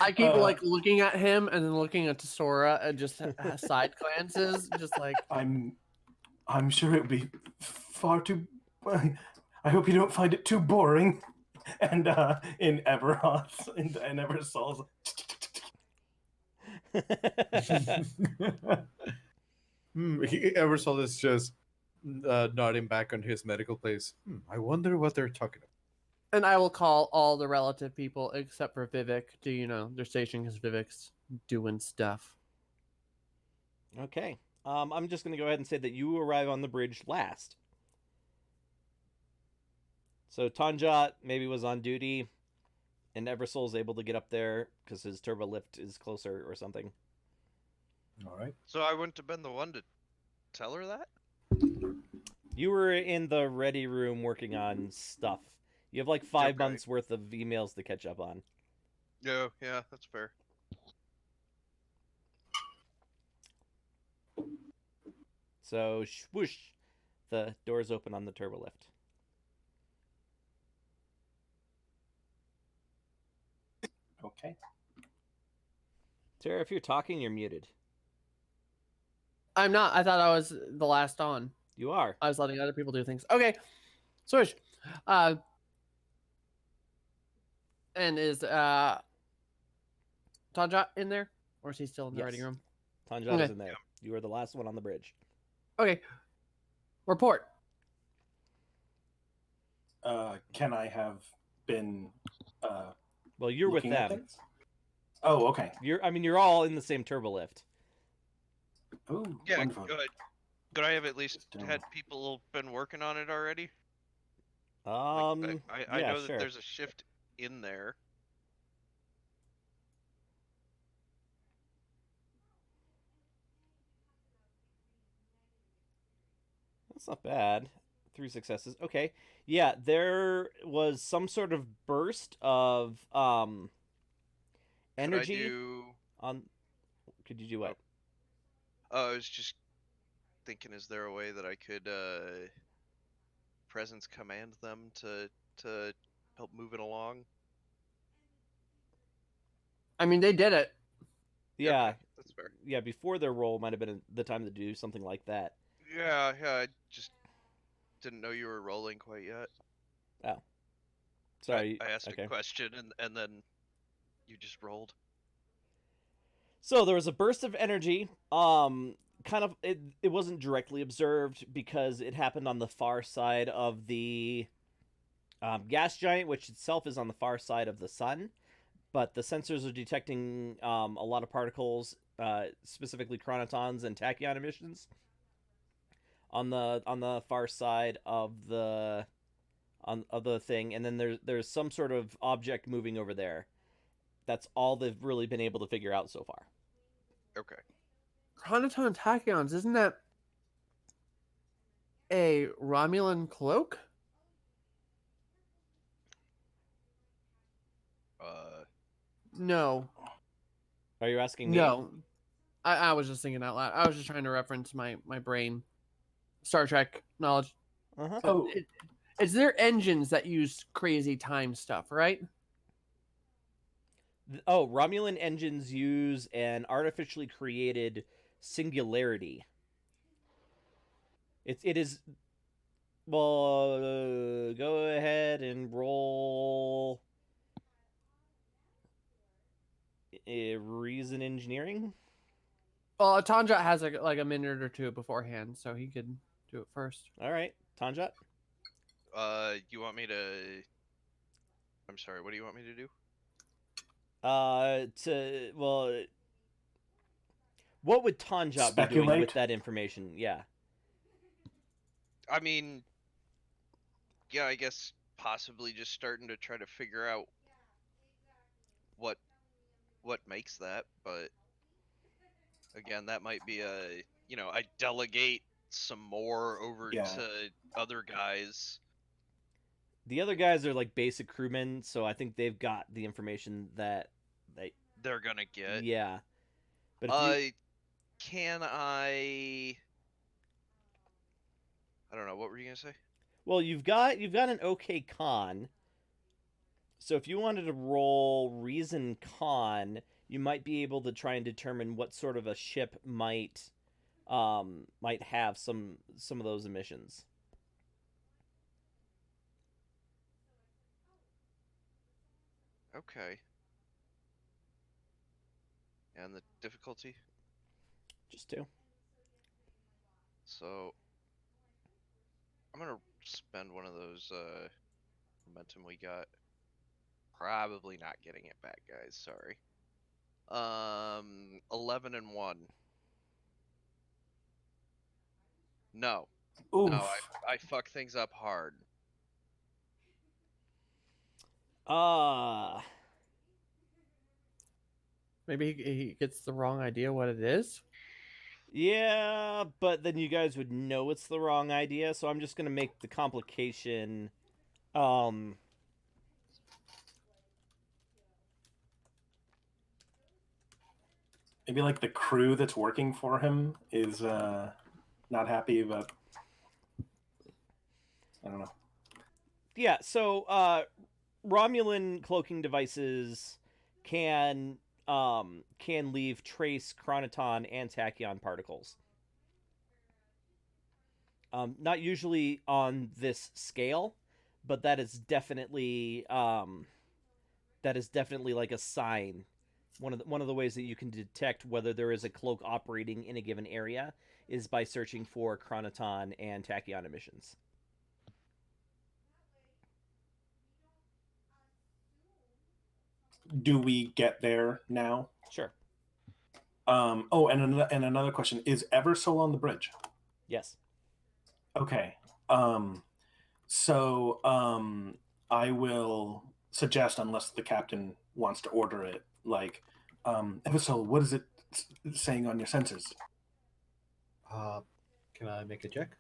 I keep like looking at him and then looking at Sora and just side glances, just like I'm sure it would be far too. I hope you don't find it too boring. And in Everoth, in Eversol's. Eversol is just nodding back on his medical place. I wonder what they're talking about. and I will call all the relative people except for Vivek to, their station because Vivek's doing stuff. Okay. I'm just gonna go ahead and say that you arrive on the bridge last. So Tanjat maybe was on duty, and Eversoul's able to get up there because his turbo lift is closer or something. All right. So I wouldn't have been the one to tell her that? You were in the ready room working on stuff. You have like 5 Okay. months worth of emails to catch up on. Yeah, that's fair. So whoosh, the doors open on the turbo lift. Okay. Tara, if you're talking, you're muted. I'm not. I thought I was the last on. You are. I was letting other people do things. Okay, Swish. And is Tanjat in there, or is he still in the ready Yes. room? Tanjat Okay. is in there. You are the last one on the bridge. Okay. Report. Can I have been Well, you're with looking at them. things? Oh, okay. You're all in the same turbo lift. Oh, Yeah, wonderful. could I have at least Just, had people been working on it already? I Yeah, know that sure. there's a shift in there. That's not bad. 3 successes. Okay. Yeah, there was some sort of burst of Could I energy do? on. Could you do what? I was just thinking, is there a way that I could presence command them to help move it along? I mean, they did it. Yeah, Okay, that's fair. yeah. Before their roll might have been the time to do something like that. Yeah, I just didn't know you were rolling quite yet. Oh, sorry. I asked Okay. a question and then you just rolled. So there was a burst of energy. Kind of it wasn't directly observed because it happened on the far side of the gas giant, which itself is on the far side of the sun. But the sensors are detecting a lot of particles, specifically chronotons and tachyon emissions, on the far side of the thing, and then there's some sort of object moving over there. That's all they've really been able to figure out so far. Okay. Chronoton tachyons, isn't that a Romulan cloak? Uh, No. Are you asking me? No. I was just thinking out loud. I was just trying to reference my brain. Star Trek knowledge. Uh-huh. So Oh. it's their engines that use crazy time stuff, right? Oh, Romulan engines use an artificially created singularity. It is. Well, go ahead and roll reason engineering. Well, Tanjat has like a minute or two beforehand, so he could do it first. All right, Tanjat. you want me to? I'm sorry. What do you want me to do? What would Tanjat be doing with Speculate? that information? Yeah. I mean, yeah, I guess possibly just starting to try to figure out what what makes that, but again, that might be I delegate some more over Yeah. to other guys. The other guys are like basic crewmen, so I think they've got the information that they. They're gonna get. Yeah. But if you, Can I? I don't know. What were you gonna say? well, you've got an okay con. So if you wanted to roll reason con, you might be able to try and determine what sort of a ship might have some of those emissions. Okay. And the difficulty? Just two. So I'm gonna spend one of those momentum we got. Probably not getting it back, guys. Sorry. 11 and 1. No. Oof. No, I fuck things up hard. Ah. Maybe he gets the wrong idea what it is. Yeah, but then you guys would know it's the wrong idea, so I'm just gonna make the complication. Maybe like the crew that's working for him is not happy about. I don't know. Yeah, so Romulan cloaking devices can leave trace chronoton and tachyon particles. Not usually on this scale, but that is definitely like a sign One of the ways that you can detect whether there is a cloak operating in a given area is by searching for chronoton and tachyon emissions. Do we get there now? Sure. Oh, and another question: is Eversole on the bridge? Yes. Okay. So I will suggest, unless the captain wants to order it, like, Eversole, what is it saying on your sensors? Can I make a check?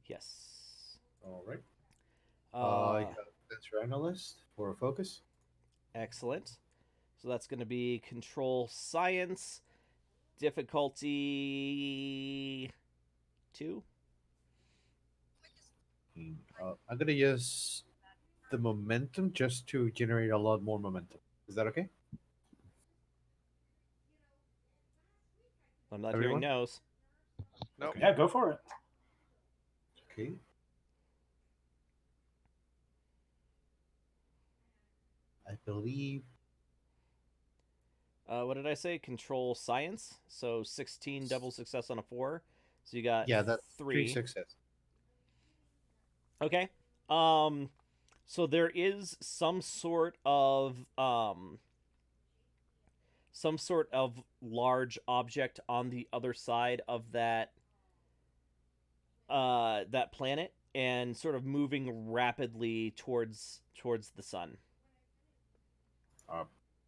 Yes. All right. I Uh, have sensor analyst for a focus. excellent. So that's going to be control science, difficulty 2. I'm gonna use the momentum just to generate a lot more momentum. Is that okay? I'm not Everyone? hearing no's. Nope. Okay. Yeah, go for it. Okay. I believe. What did I say? Control science. So 16 double success on a 4. So you got Yeah, that's 3 3. success. Okay. So there is some sort of large object on the other side of that planet and sort of moving rapidly towards the sun.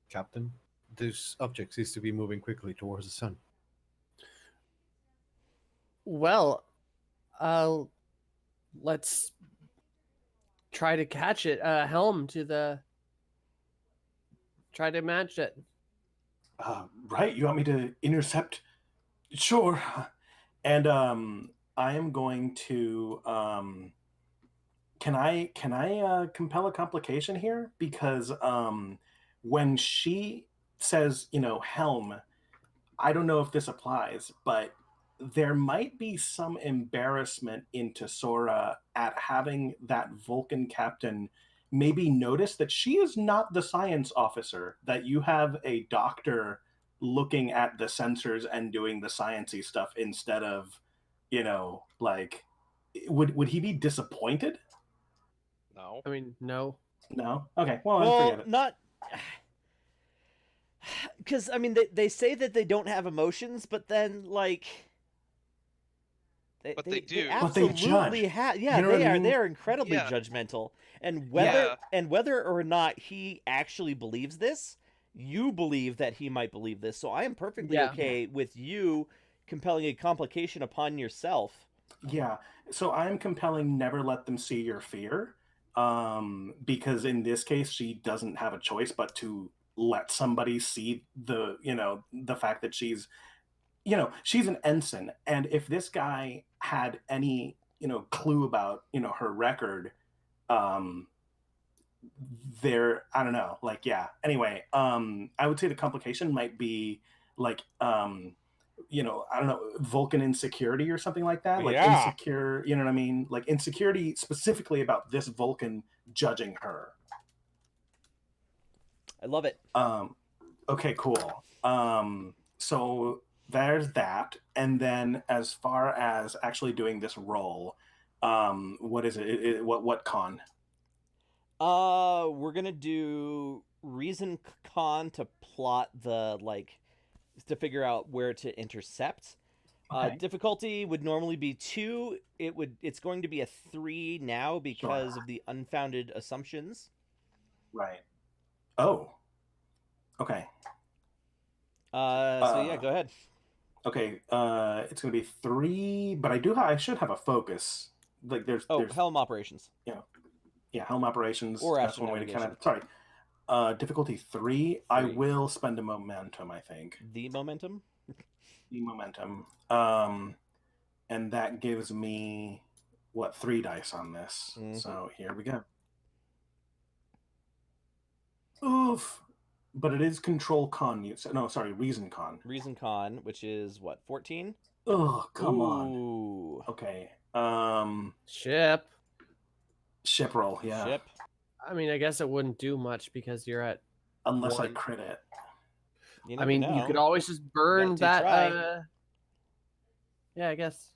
Captain, this object seems to be moving quickly towards the sun. Well, let's try to catch it. Helm to the. Try to match it. Right, you want me to intercept? Sure. And I am going to can I compel a complication here? Because when she says, helm, I don't know if this applies, but there might be some embarrassment into Sora at having that Vulcan captain maybe notice that she is not the science officer, that you have a doctor looking at the sensors and doing the sciencey stuff instead of, like, would he be disappointed? No. I mean, no. No? Okay, well, then Well, forget it. not because I mean they say that they don't have emotions, but then like But they they do. But they absolutely judge. have. Yeah, You know what I mean? they are incredibly Yeah. judgmental, and Yeah. whether or not he actually believes this, you believe that he might believe this. So I am perfectly Yeah. okay with you compelling a complication upon yourself. Yeah. So I'm compelling never let them see your fear. Because in this case, she doesn't have a choice but to let somebody see the fact that she's an ensign. And if this guy had any, clue about, her record, um, I don't know, like, yeah. Anyway, I would say the complication might be like, I don't know, Vulcan insecurity or something like that. Like Yeah, insecure, you know what I mean? Like insecurity specifically about this Vulcan judging her. I love it. Okay, cool. So there's that. And then as far as actually doing this role, what is it? What con? We're gonna do reason con to plot to figure out where to intercept. Okay. Difficulty would normally be 2. It's going to be a 3 now because Sure. of the unfounded assumptions. Right. Oh. Okay. So yeah, Uh, go ahead. okay. It's gonna be 3, but I should have a focus. Like Oh, there's helm operations yeah, helm operations. or That's one way to kind astronavigation. of sorry. Difficulty 3. I 3. will spend a momentum, I think. The momentum. The momentum. And that gives me what 3 dice on this. Mhm. So here we go. Oof. But it is control con. No, sorry, reason con. Reason con, which is what 14. Oh, come on. Ooh, Okay. Ship. Ship roll, yeah. ship. I mean, I guess it wouldn't do much because you're at Unless I 1. crit it. You I never mean, know. you could always just burn to that. try. Yeah, I guess.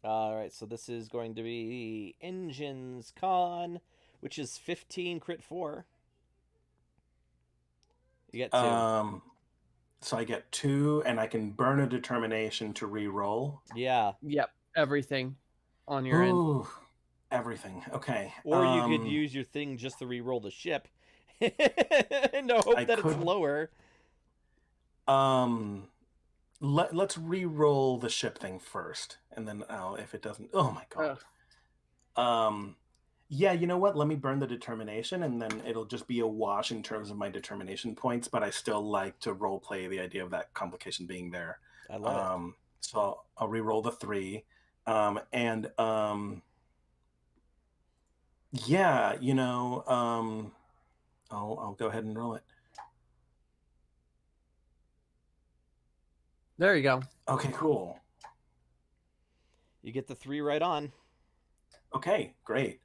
All right, so this is going to be Engines Con, which is 15 crit 4. You get 2. So I get 2, and I can burn a determination to re-roll. Yeah. Yep, everything on your end. Ooh, everything. Okay. Or you could use your thing just to re-roll the ship. No hope I that could- it's lower. Let's re-roll the ship thing first, and then if it doesn't. Oh my god. Yeah, you know what? Let me burn the determination, and then it'll just be a wash in terms of my determination points. But I still like to role play the idea of that complication being there. I love it. So I'll re-roll the 3, and yeah, I'll go ahead and roll it. There you go. Okay, cool. You get the 3 right on. Okay, great.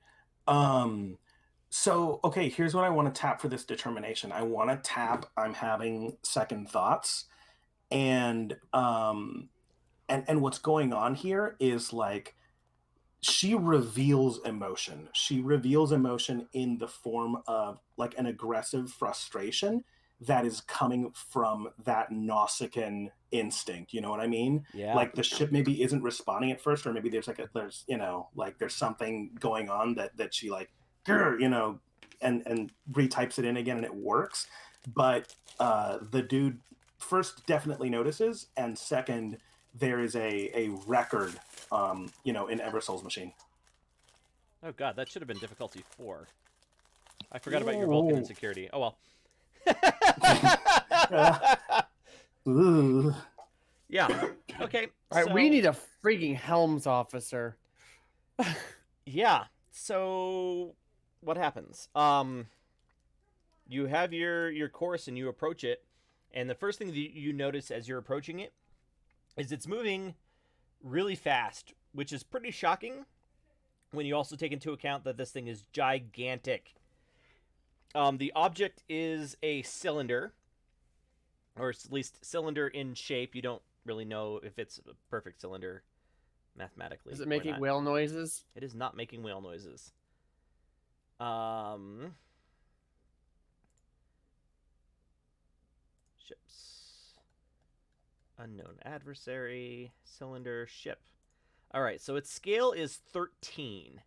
So okay, here's what I want to tap for this determination. I want to tap I'm having second thoughts, and what's going on here is like she reveals emotion. She reveals emotion in the form of like an aggressive frustration that is coming from that Nausicaan instinct. You know what I mean? Yeah. Like the ship maybe isn't responding at first, or maybe there's there's something going on that she like, and retypes it in again and it works. But the dude first definitely notices, and second, there is a record in Eversoul's machine. Oh god, that should have been difficulty 4. I forgot about your Vulcan insecurity. Oh well. Ooh. Yeah. Okay. All right, so, we need a freaking Helms officer. Yeah. So what happens? You have your course and you approach it, and the first thing that you notice as you're approaching it is it's moving really fast, which is pretty shocking when you also take into account that this thing is gigantic. The object is a cylinder, or at least cylinder in shape. You don't really know if it's a perfect cylinder mathematically. Is it or making not. whale noises? It is not making whale noises. Ships. Unknown adversary. Cylinder. Ship. Alright, so its scale is 13.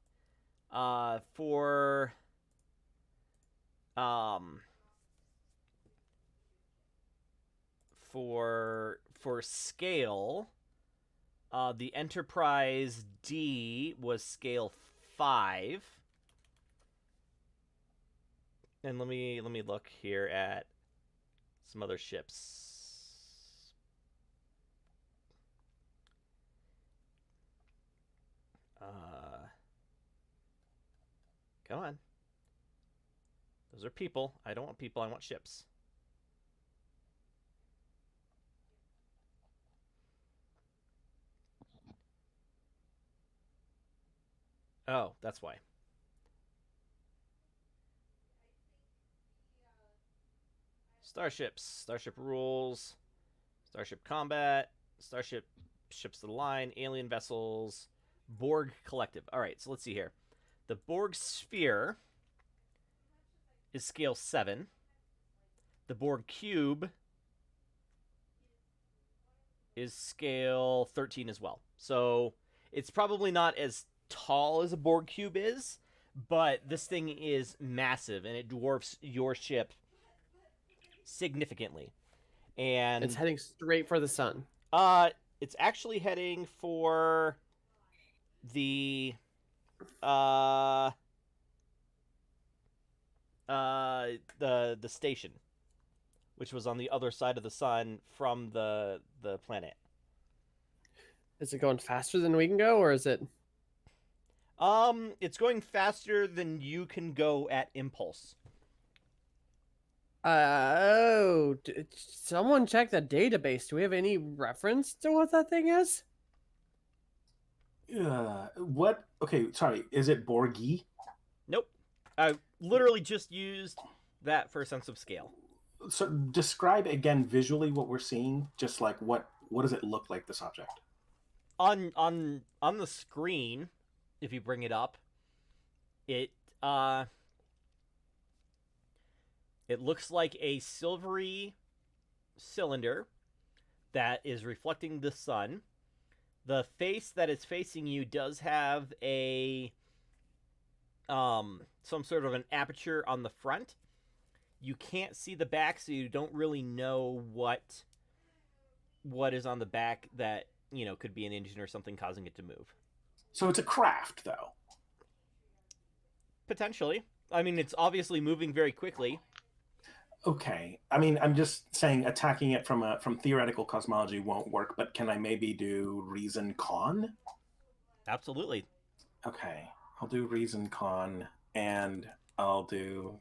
For scale, the Enterprise D was scale 5. And let me look here at some other ships. Come on. Those are people. I don't want people, I want ships. Oh, that's why. Starships. Starship rules. Starship combat. Starship ships of the line. Alien vessels. Borg collective. Alright, so let's see here. The Borg sphere is scale 7. The Borg cube is scale 13 as well. So it's probably not as tall as a Borg cube is, but this thing is massive and it dwarfs your ship significantly. And It's heading straight for the sun. It's actually heading for the the station, which was on the other side of the sun from the planet. Is it going faster than we can go, or is it? It's going faster than you can go at impulse. Someone check the database. Do we have any reference to what that thing is? What? Okay, sorry. Is it Borgie? Nope. I literally just used that for a sense of scale. So describe again visually what we're seeing. Just like what does it look like? This object. On the screen, if you bring it up, it uh it looks like a silvery cylinder that is reflecting the sun. The face that is facing you does have a some sort of an aperture on the front. You can't see the back, so you don't really know what is on the back that, could be an engine or something causing it to move. So it's a craft, though. Potentially. I mean, it's obviously moving very quickly. Okay. I mean, I'm just saying attacking it from theoretical cosmology won't work, but can I maybe do reason con? Absolutely. Okay. I'll do reason con, and I'll do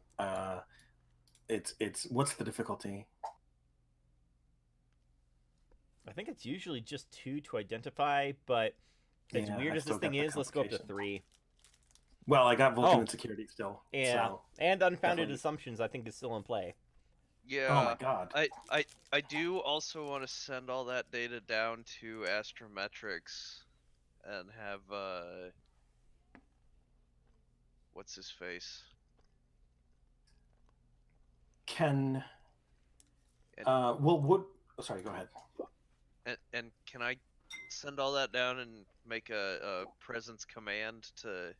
it's what's the difficulty? I think it's usually just 2 to identify, but as Yeah, weird I as this still thing got the is, let's go up to complication. 3. Well, I got Vulcan Oh. insecurity still. Yeah. So. And unfounded definitely. assumptions, I think, is still in play. Yeah. Oh my god. I do also want to send all that data down to Astrometrics and have what's his face? Can And, well what oh, sorry, go ahead. and can I send all that down and make a presence command to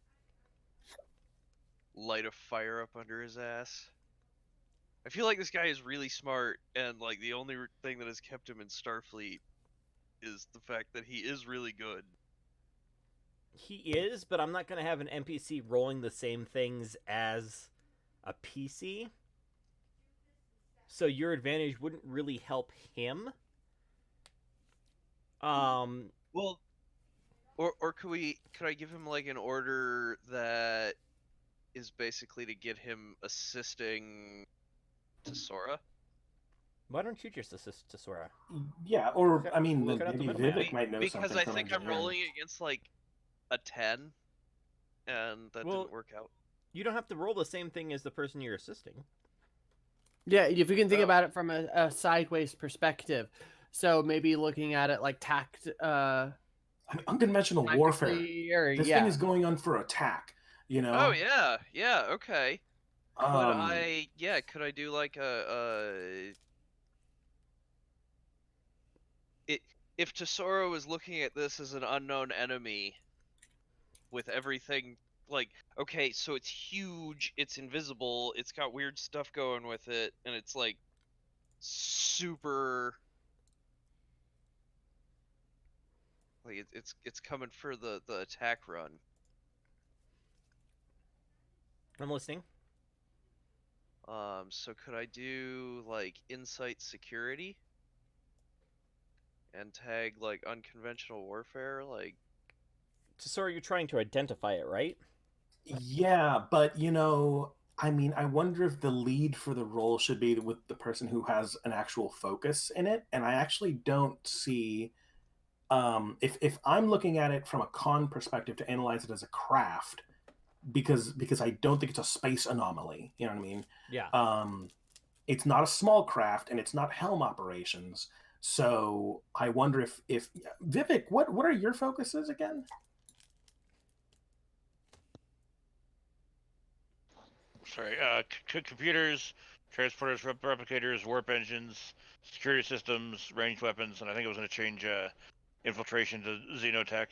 light a fire up under his ass? I feel like this guy is really smart, and like the only thing that has kept him in Starfleet is the fact that he is really good. He is, but I'm not going to have an NPC rolling the same things as a PC. So your advantage wouldn't really help him. Well, or could I give him like an order that is basically to get him assisting Tesora? Why don't you just assist Tesora? Yeah, or I mean, Look it up the maybe middleman. Vivek might know Because something I from think I'm engineering. rolling against like a 10, and that Well- didn't work out. You don't have to roll the same thing as the person you're assisting. Yeah, if you can think Oh. about it from a sideways perspective. So maybe looking at it like I mean, unconventional warfare. tactically, or This yeah. thing is going on for attack. You know. Oh yeah, okay. Could Um, could I do like if Tesoro was looking at this as an unknown enemy with everything like, okay, so it's huge, it's invisible, it's got weird stuff going with it, and it's like super like it's coming for the attack run. I'm listening. So could I do like insight security and tag like unconventional warfare? Like, Tesora, you're trying to identify it, right? yeah, but I mean, I wonder if the lead for the role should be with the person who has an actual focus in it, and I actually don't see. If I'm looking at it from a con perspective to analyze it as a craft, because I don't think it's a space anomaly. You know what I mean? Yeah. It's not a small craft, and it's not helm operations. So I wonder if Vivek, what are your focuses again? Sorry, computers, transporters, replicators, warp engines, security systems, ranged weapons, and I think it was going to change infiltration to xenotech.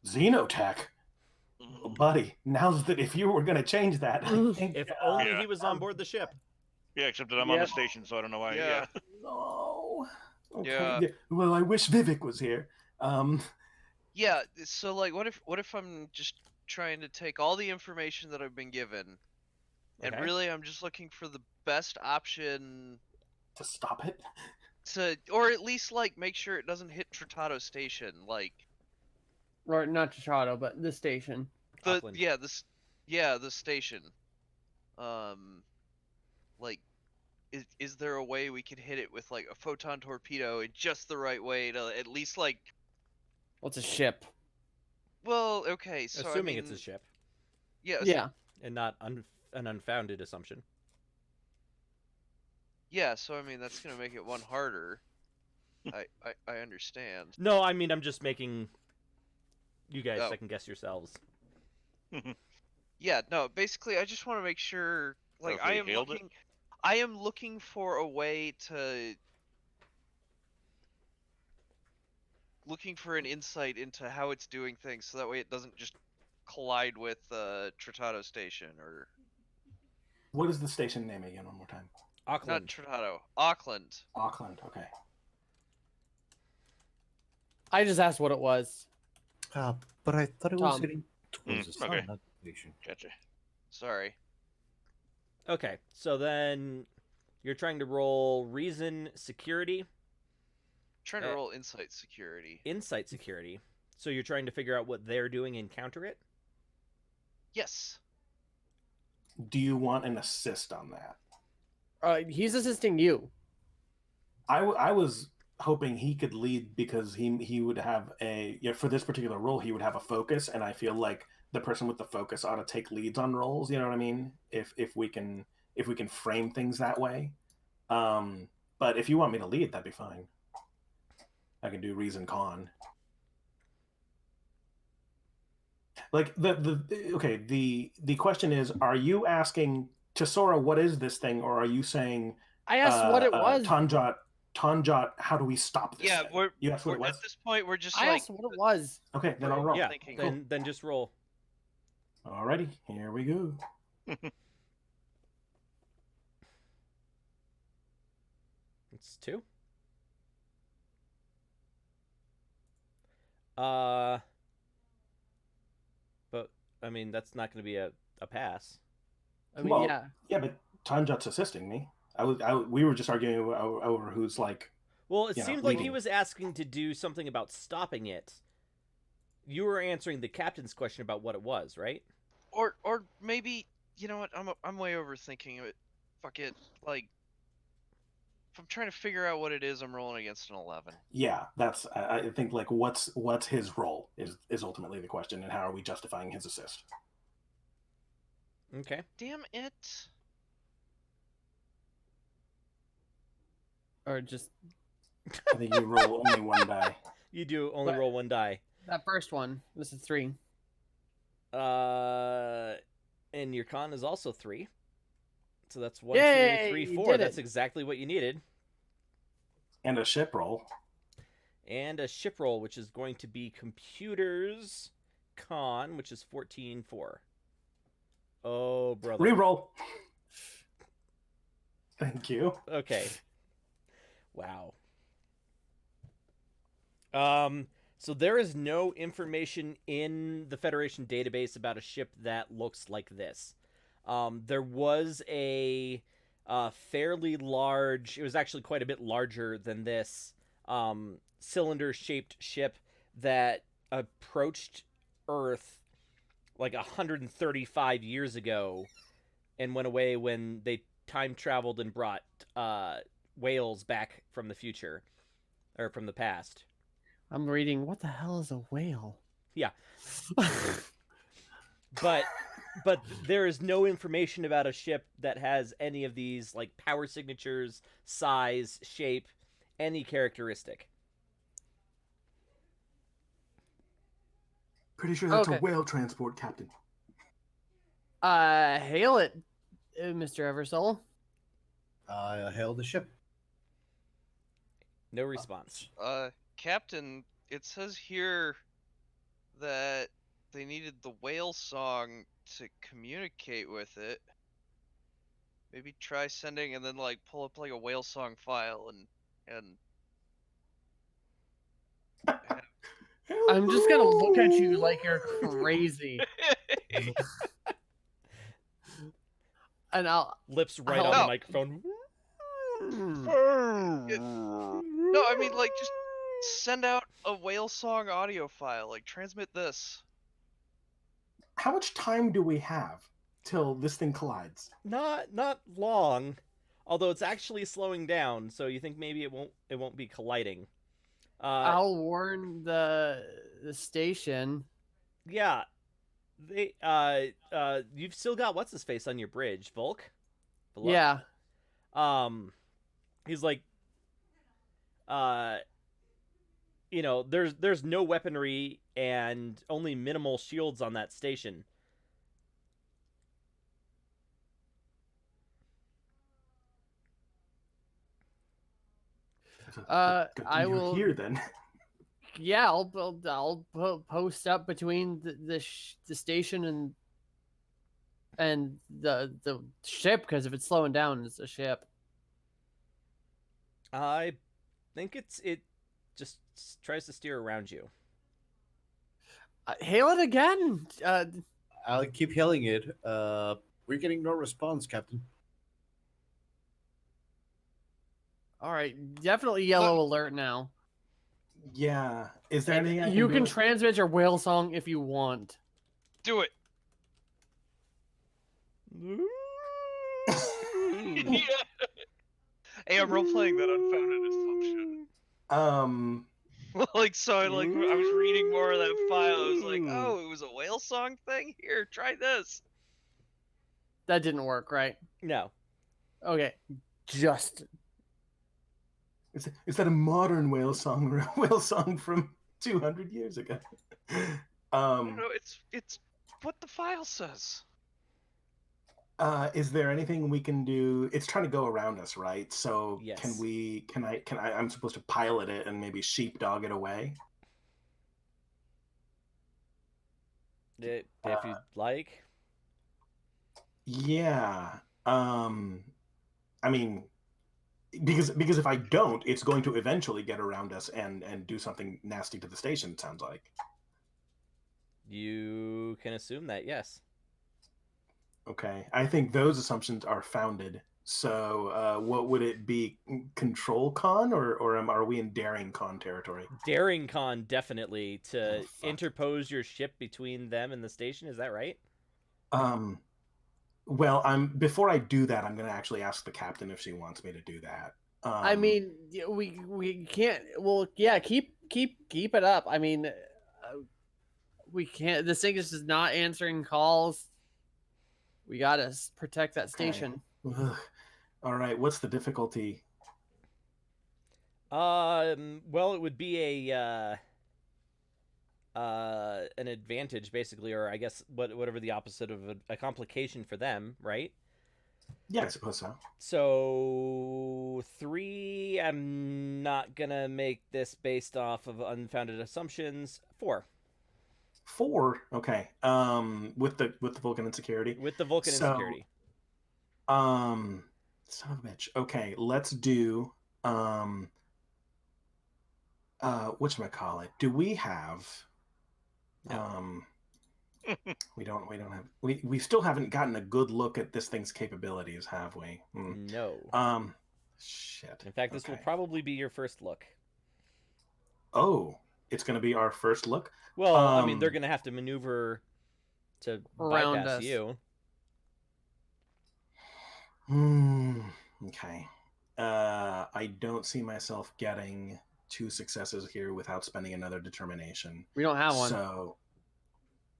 Xenotech? Buddy, now's that if you were going to change that, I think. If only Yeah. he was on board the ship. Yeah, except that I'm on the Yep. station, so I don't know why. Yeah. Yeah. No. Okay. Yeah. Well, I wish Vivek was here. yeah. So like, what if I'm just trying to take all the information that I've been given, and Okay. really I'm just looking for the best option To stop it. to, or at least like make sure it doesn't hit Tratado Station. Like Or not Chichado, but the station. the Auckland. the station. Like, is there a way we could hit it with like a photon torpedo in just the right way to at least like? What's a ship? Well, okay, so Assuming I mean, it's a ship Yeah. Yeah. and not an unfounded assumption. Yeah, so I mean that's gonna make it one harder. I understand. No, I mean I'm just making you guys Oh. second guess yourselves. Yeah, no, basically I just want to make sure like if we hailed it? I am looking for a way to looking for an insight into how it's doing things so that way it doesn't just collide with Tratado Station or What is the station name again? One more time. not Auckland. Tratado, Auckland. Auckland. Okay. I just asked what it was. But I thought it was Tom. heading towards the sun, okay. not the station. Gotcha. Sorry. Okay, so then you're trying to roll reason security, Trying to roll insight security. insight security. So you're trying to figure out what they're doing and counter it. Yes. Do you want an assist on that? He's assisting you. I was hoping he could lead because he would have for this particular role he would have a focus, and I feel like the person with the focus ought to take leads on roles. You know what I mean? If we can frame things that way. But if you want me to lead, that'd be fine. I can do reason con. Like the question is, are you asking Tesora what is this thing, or are you saying I asked what it was. Tanjot, how do we stop this? Yeah, thing? You asked what it at was? this point we're just I like asked what it was. Okay, then I'll roll. Yeah, thinking. then just roll. Alrighty, here we go. It's 2. But I mean that's not going to be a pass. I mean, Well, yeah. Yeah, but Tanjot's assisting me. We were just arguing over who's like. Well, it You know, seemed like he leading. was asking to do something about stopping it. You were answering the captain's question about what it was, right? Or maybe you know what? I'm way overthinking it. Fuck it. Like if I'm trying to figure out what it is, I'm rolling against an 11. Yeah, that's. I think like what's his role is ultimately the question, and how are we justifying his assist? Okay. Damn it. Or just I think you roll only one die. You do only What? roll 1 die. that first one. This is 3. And your con is also 3. So that's 1, Yay, 2, 3, you 4. did That's it. exactly what you needed. And a ship roll. And a ship roll, which is going to be computers con, which is 14-4. Oh, brother. Reroll. Thank you. Okay. Wow. So there is no information in the Federation database about a ship that looks like this. There was a fairly large, it was actually quite a bit larger than this, cylinder-shaped ship that approached Earth like 135 years ago and went away when they time traveled and brought whales back from the future, or from the past. I'm reading. What the hell is a whale? Yeah. But there is no information about a ship that has any of these like power signatures, size, shape, any characteristic. Pretty sure that's Okay. a whale transport, Captain. Hail it, Mr. Eversoul. I hailed the ship. No response. Captain, it says here that they needed the whale song to communicate with it. Maybe try sending and then like pull up like a whale song file and I'm just gonna look at you like you're crazy, and I'll. Lips right Oh. on No. the microphone. No, I mean like just send out a whale song audio file, like transmit this. How much time do we have till this thing collides? Not long, although it's actually slowing down. So you think maybe it won't be colliding. I'll warn the station. Yeah, they you've still got what's his face on your bridge, Volk. Volk? Yeah. He's like, uh, there's no weaponry and only minimal shields on that station. Good thing I you're will. here then. Yeah, I'll post up between the station and the ship, because if it's slowing down, it's a ship. I think it just tries to steer around you. Hail it again. I'll keep yelling it. We're getting no response, Captain. All right, definitely yellow alert now. Yeah. Is there And anything I can you do? can transmit your whale song if you want. Do it. Yeah. Hey, I'm role playing that unfounded assumption. Like, so I was reading more of that file. I was like, oh, it was a whale song thing. Here, try this. That didn't work, right? No. Okay, just Is that a modern whale song or a whale song from 200 years ago? No, it's what the file says. Is there anything we can do? It's trying to go around us, right? So Yes. I'm supposed to pilot it and maybe sheepdog it away? If you'd like. Yeah. I mean, because if I don't, it's going to eventually get around us and do something nasty to the station, it sounds like. You can assume that, yes. Okay. I think those assumptions are founded. So what would it be? Control con or are we in daring con territory? Daring con, definitely, to Oh, fuck. interpose your ship between them and the station. Is that right? Well, before I do that, I'm going to actually ask the captain if she wants me to do that. I mean, we can't. Well, yeah, keep it up. I mean, we can't. This thing is just not answering calls. We gotta protect that station. Ugh. All right. What's the difficulty? Well, it would be an advantage, basically, or I guess whatever the opposite of a complication for them, right? Yeah, I suppose so. So 3. I'm not gonna make this based off of unfounded assumptions. 4. 4. Okay. With the Vulcan insecurity. With the Vulcan insecurity. Son of a bitch. Okay, let's do whatchamacallit? Do we have No. we don't have we still haven't gotten a good look at this thing's capabilities, have we? No. Shit. In fact, this will probably be your first look. Oh, it's going to be our first look? Well, I mean, they're going to have to maneuver to Around bypass us. you. Okay. I don't see myself getting 2 successes here without spending another determination. We don't have one. So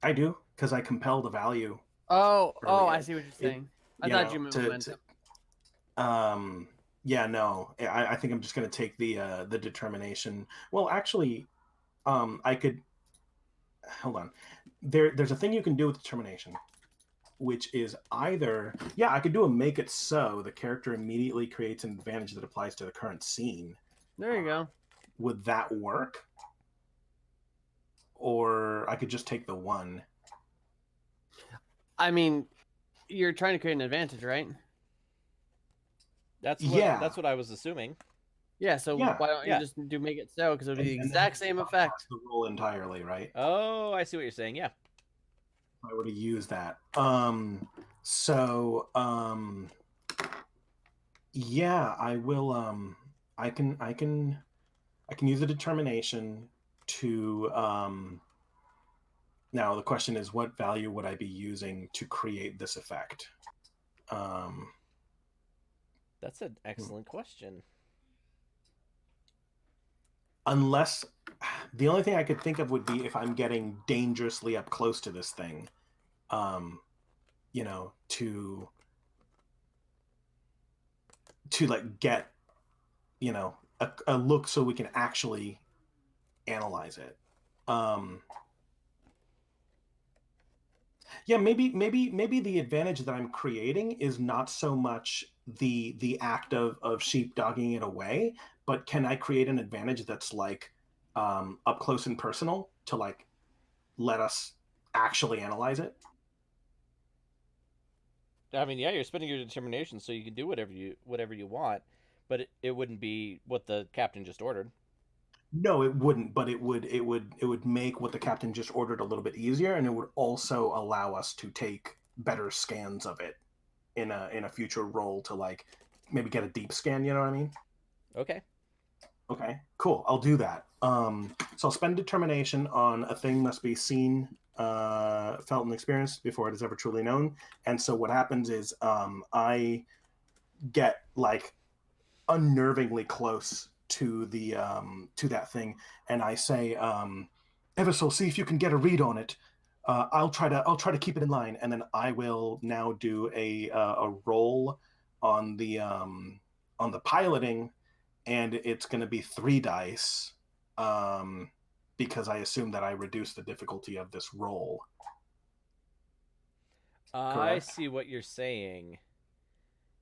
I do, because I compelled a value. Oh, earlier. I see what you're saying. I thought you meant momentum. Yeah, no. I think I'm just going to take the determination. Well, actually, I could. Hold on. There's a thing you can do with determination, which is either, I could do a make it so the character immediately creates an advantage that applies to the current scene. There you go. Would that work? Or I could just take the 1. I mean, you're trying to create an advantage, right? That's what I was assuming. Yeah, so why don't you just do make it so? Because it would be the exact same effect. The roll entirely, right? Oh, I see what you're saying. Yeah. I would have used that. Yeah, I will. I can use the determination to. Now the question is, what value would I be using to create this effect? That's an excellent question. Unless the only thing I could think of would be if I'm getting dangerously up close to this thing, to like get a look so we can actually analyze it. Yeah, maybe the advantage that I'm creating is not so much the act of sheepdogging it away, but can I create an advantage that's like up close and personal to like let us actually analyze it? I mean, yeah, you're spending your determination, so you can do whatever you want, but it wouldn't be what the captain just ordered. No, it wouldn't, but it would make what the captain just ordered a little bit easier, and it would also allow us to take better scans of it in a future role to like maybe get a deep scan. You know what I mean? Okay. Okay, cool. I'll do that. So I'll spend determination on a thing must be seen, felt, and experienced before it is ever truly known. And so what happens is I get like unnervingly close to that thing, and I say, Eversol, see if you can get a read on it. I'll try to keep it in line, and then I will now do a roll on the piloting, and it's going to be 3 dice, because I assume that I reduce the difficulty of this roll. I Correct? see what you're saying.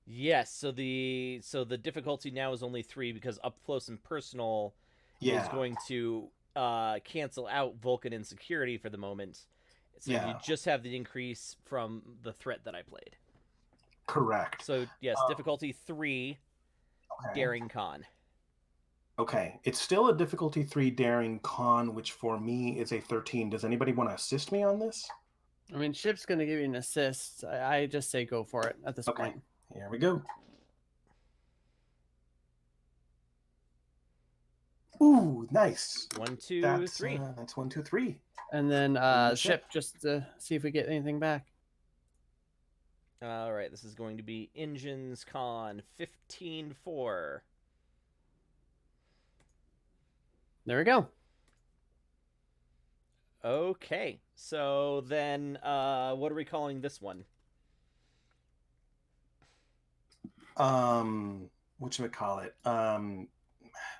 Yes, so the difficulty now is only 3 because up close and personal is Yeah, going to cancel out Vulcan insecurity for the moment. So you yeah, just have the increase from the threat that I played. correct. So yes, Um, difficulty 3, okay. daring con. Okay, it's still a difficulty 3 daring con, which for me is a 13. Does anybody want to assist me on this? I mean, Ship's going to give you an assist. I just say go for it at this Okay, point. here we go. Ooh, nice. 1, 2, That's 3. that's 1, 2, 3. And then the Ship, ship. just to see if we get anything back. All right, this is going to be engines con 15-4. There we go. Okay, so then what are we calling this one? Whatchamacallit?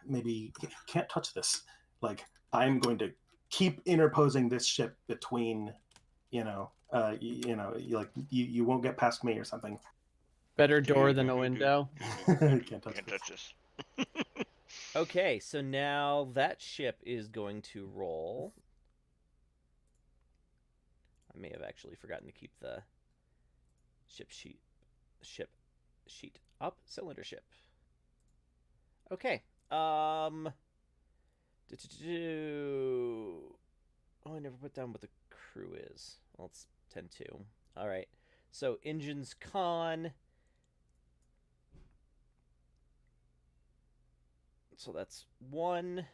Maybe can't touch this. Like I'm going to keep interposing this ship between, you won't get past me or something. Better door than a window. Can't touch Can't this. touch this. Okay, so now that ship is going to roll. I may have actually forgotten to keep the ship sheet up. Cylinder ship. Okay. Oh, I never put down what the crew is. Well, it's 10-2. All right. So engines con. So that's 1.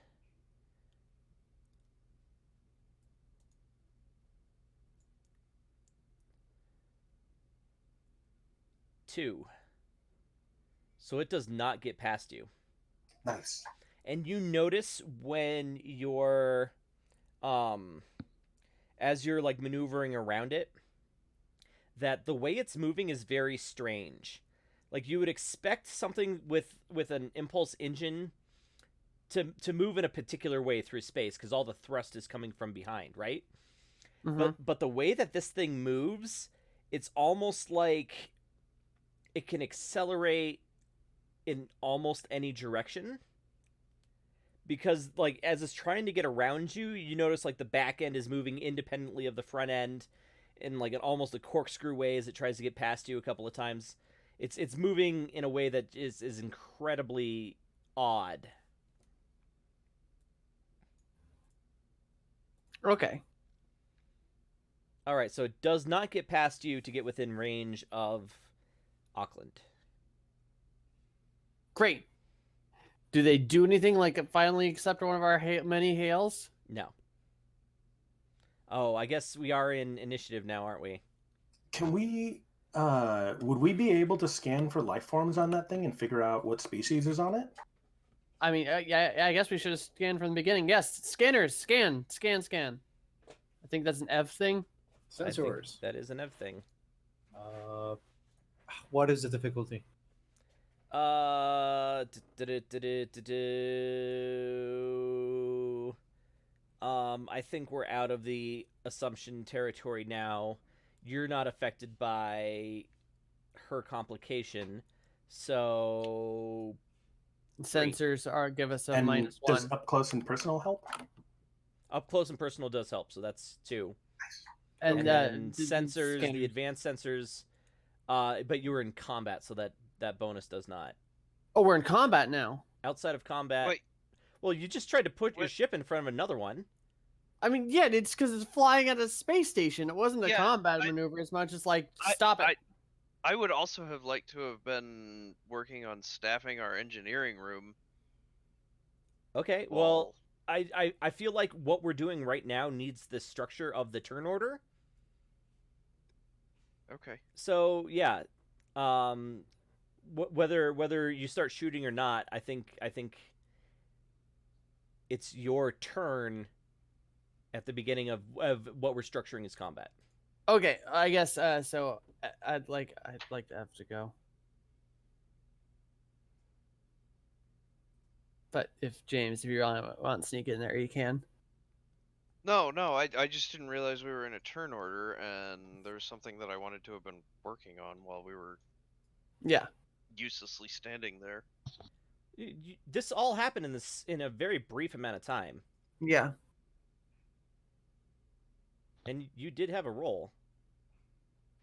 2. So it does not get past you. Nice. And you notice when you're as you're like maneuvering around it that the way it's moving is very strange. Like you would expect something with an impulse engine to move in a particular way through space because all the thrust is coming from behind, right? Mm-hmm. But the way that this thing moves, it's almost like it can accelerate in almost any direction. Because like as it's trying to get around you, you notice like the back end is moving independently of the front end in like an almost a corkscrew way as it tries to get past you a couple of times. It's moving in a way that is incredibly odd. Okay. All right, so it does not get past you to get within range of Auckland. Great. Do they do anything like finally accept one of our many hails? No. Oh, I guess we are in initiative now, aren't we? Can we? Would we be able to scan for life forms on that thing and figure out what species is on it? I mean, yeah, I guess we should have scanned from the beginning. Yes, scanners, scan. I think that's an Ev thing. I think Sensors. that is an Ev thing. What is the difficulty? I think we're out of the assumption territory now. You're not affected by her complication, so Sensors are give us a And minus does one, up close and personal help? up close and personal does help, so that's 2. and And then sensors, the scanners. advanced sensors, but you were in combat, so that bonus does not. Oh, we're in combat now. Outside of combat, Wait. well, you just tried to put your Wait. ship in front of another one. I mean, yeah, it's because it's flying at a space station. It wasn't a Yeah, combat maneuver as much as like stop it. I would also have liked to have been working on staffing our engineering room. Okay, well, I feel like what we're doing right now needs the structure of the turn order. Okay. So yeah, whether you start shooting or not, I think it's your turn at the beginning of what we're structuring as combat. Okay, I guess so. I'd like to have to go. But if James, if you want to sneak in there, you can. No, I just didn't realize we were in a turn order, and there was something that I wanted to have been working on while we were Yeah. uselessly standing there. This all happened in a very brief amount of time, Yeah. and you did have a roll.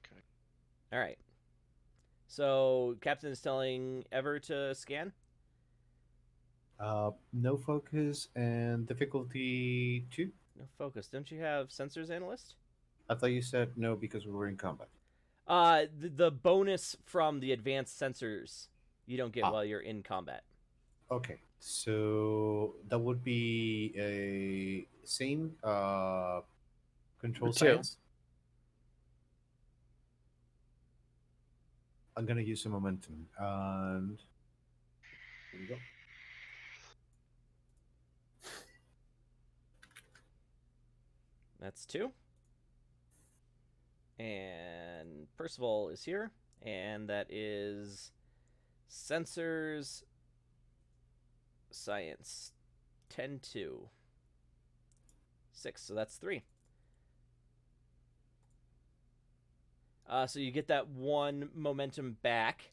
Okay. All right. So Captain is telling Ever to scan. No focus and difficulty 2. No focus. Don't you have sensors analyst? I thought you said no because we were in combat. The bonus from the advanced sensors you don't get Ah. while you're in combat. Okay, so that would be a same control 2. science. I'm gonna use some momentum, and here we go. That's 2. And Percival is here, and that is sensors science 10-2. 6, so that's 3. So you get that 1 momentum back.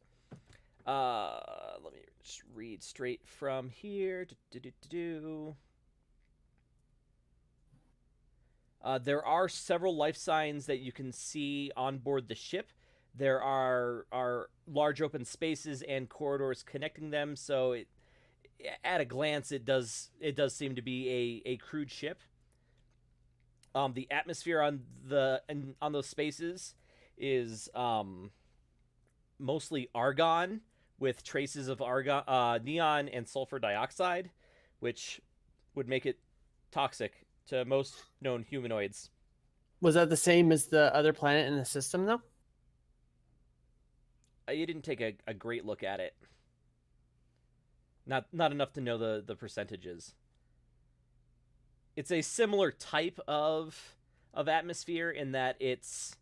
Let me just read straight from here. There are several life signs that you can see on board the ship. There are large open spaces and corridors connecting them, so at a glance it does seem to be a crewed ship. The atmosphere on those spaces is mostly argon with traces of neon and sulfur dioxide, which would make it toxic to most known humanoids. Was that the same as the other planet in the system, though? You didn't take a great look at it. Not enough to know the percentages. It's a similar type of atmosphere in that it's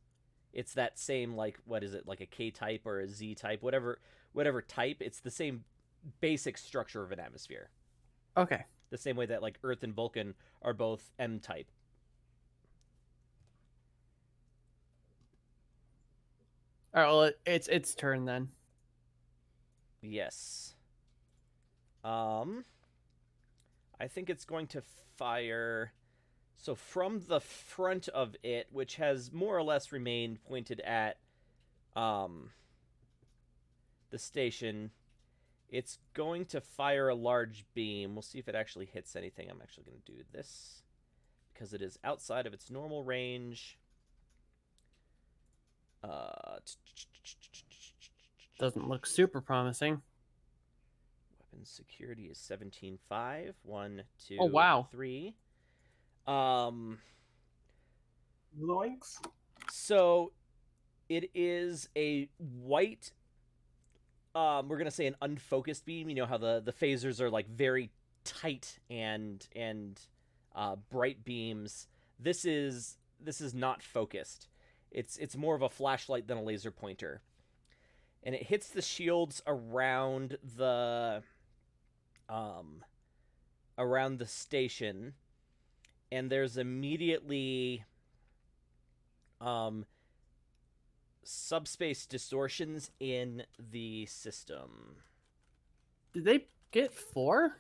that same, like, what is it, like a K type or a Z type, whatever type. It's the same basic structure of an atmosphere. Okay. The same way that like Earth and Vulcan are both M type. All right. Well, it's turn then. Yes. I think it's going to fire. So from the front of it, which has more or less remained pointed at the station, it's going to fire a large beam. We'll see if it actually hits anything. I'm actually going to do this because it is outside of its normal range. Doesn't look super promising. Weapon security is 17.5. 1, 2, Oh, wow. 3. Loinks. So it is a white, we're gonna say an unfocused beam. You know how the phasers are like very tight and bright beams. This is not focused. It's more of a flashlight than a laser pointer. and it hits the shields um around the station, and there's immediately um subspace distortions in the system. Did they get 4?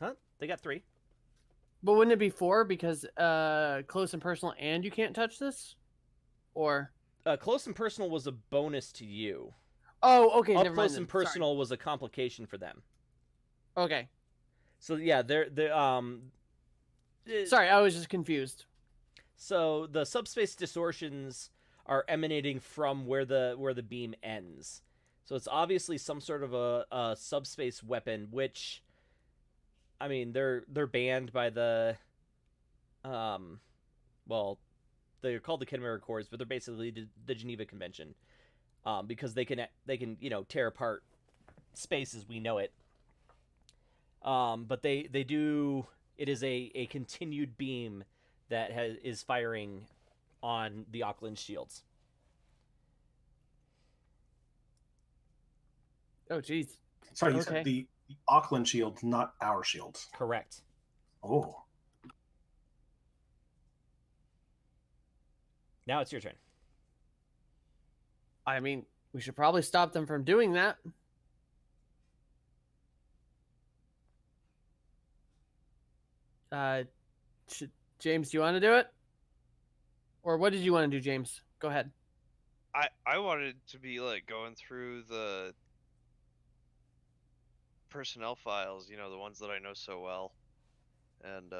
Huh? They got 3. But wouldn't it be 4 because close and personal and you can't touch this? Or Close and personal was a bonus to you. oh, okay, Up never mind. close Then. and personal was a complication for them. Sorry. Okay. So yeah, Sorry, I was just confused. So the subspace distortions are emanating from where the beam ends. So it's obviously some sort of a subspace weapon, which, I mean, they're banned by the well, they're called the Kenmare Accords, but they're basically the Geneva Convention, because they can tear apart space as we know it. But they do. It is a continued beam that is firing on the Auckland shields. Oh, jeez. Sorry, you Okay. said the Auckland shields, not our shields. Correct. Oh. Now it's your turn. I mean, we should probably stop them from doing that. James, do you want to do it? Or what did you want to do, James? Go ahead. I wanted to be like going through the personnel files, you know, the ones that I know so well, and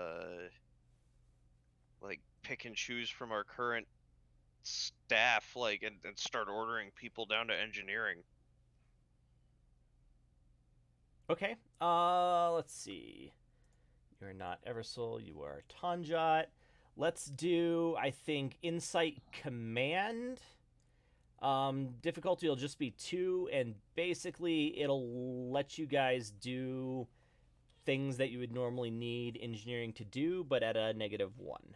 like pick and choose from our current staff, like, and start ordering people down to engineering. Okay. Let's see. You're not Eversoul. You are Tanjot. Let's do, I think, Insight Command. Difficulty will just be 2, and basically it'll let you guys do things that you would normally need engineering to do, but at a -1.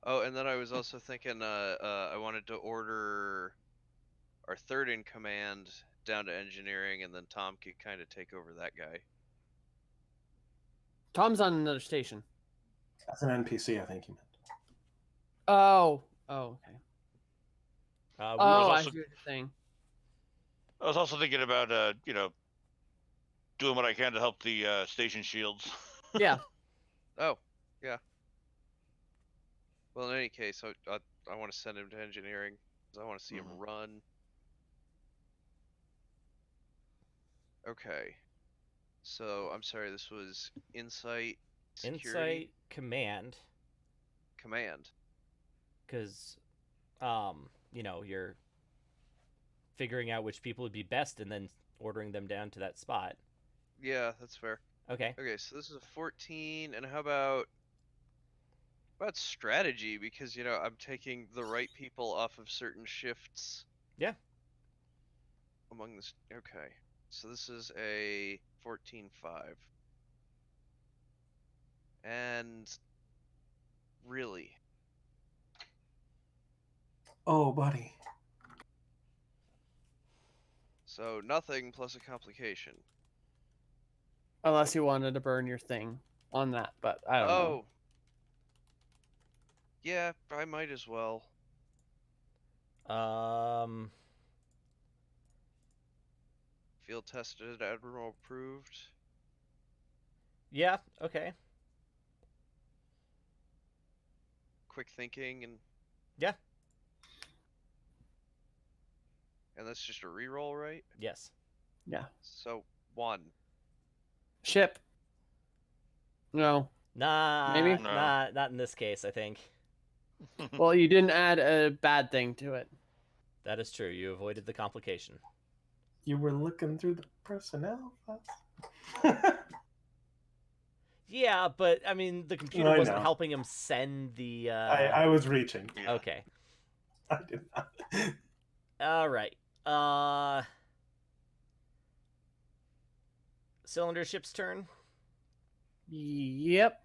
Oh, and then I was also thinking, I wanted to order our third in command down to engineering, and then Tom could kind of take over that guy. Tom's on another station. That's an NPC, I think you meant. Oh. Oh, okay. We Oh, I also- see what you're saying. I was also thinking about doing what I can to help the station shields. Yeah. Oh, yeah. Well, in any case, I want to send him to engineering because I want to see him run. Okay. So I'm sorry. This was Insight, Security, Insight Command, Command. because you're figuring out which people would be best and then ordering them down to that spot. Yeah, that's fair. Okay. Okay, so this is a 14, and how about strategy? Because I'm taking the right people off of certain shifts. Yeah. Among this, okay. So this is a 14-5. And really, Oh, buddy. so nothing plus a complication. Unless you wanted to burn your thing on that, but I don't know. Oh. Yeah, I might as well. Field tested, Admiral approved. Yeah. Okay. Quick thinking and Yeah. and that's just a reroll, right? Yes. Yeah. So 1. Ship. No. Nah. Maybe? No. Not in this case. I think Well, you didn't add a bad thing to it. that is true. You avoided the complication. You were looking through the personnel files. Yeah, but I mean, the computer I wasn't know. helping him send the. I was reaching. Yeah. Okay. I did not. All right. Cylinder ship's turn. Yep.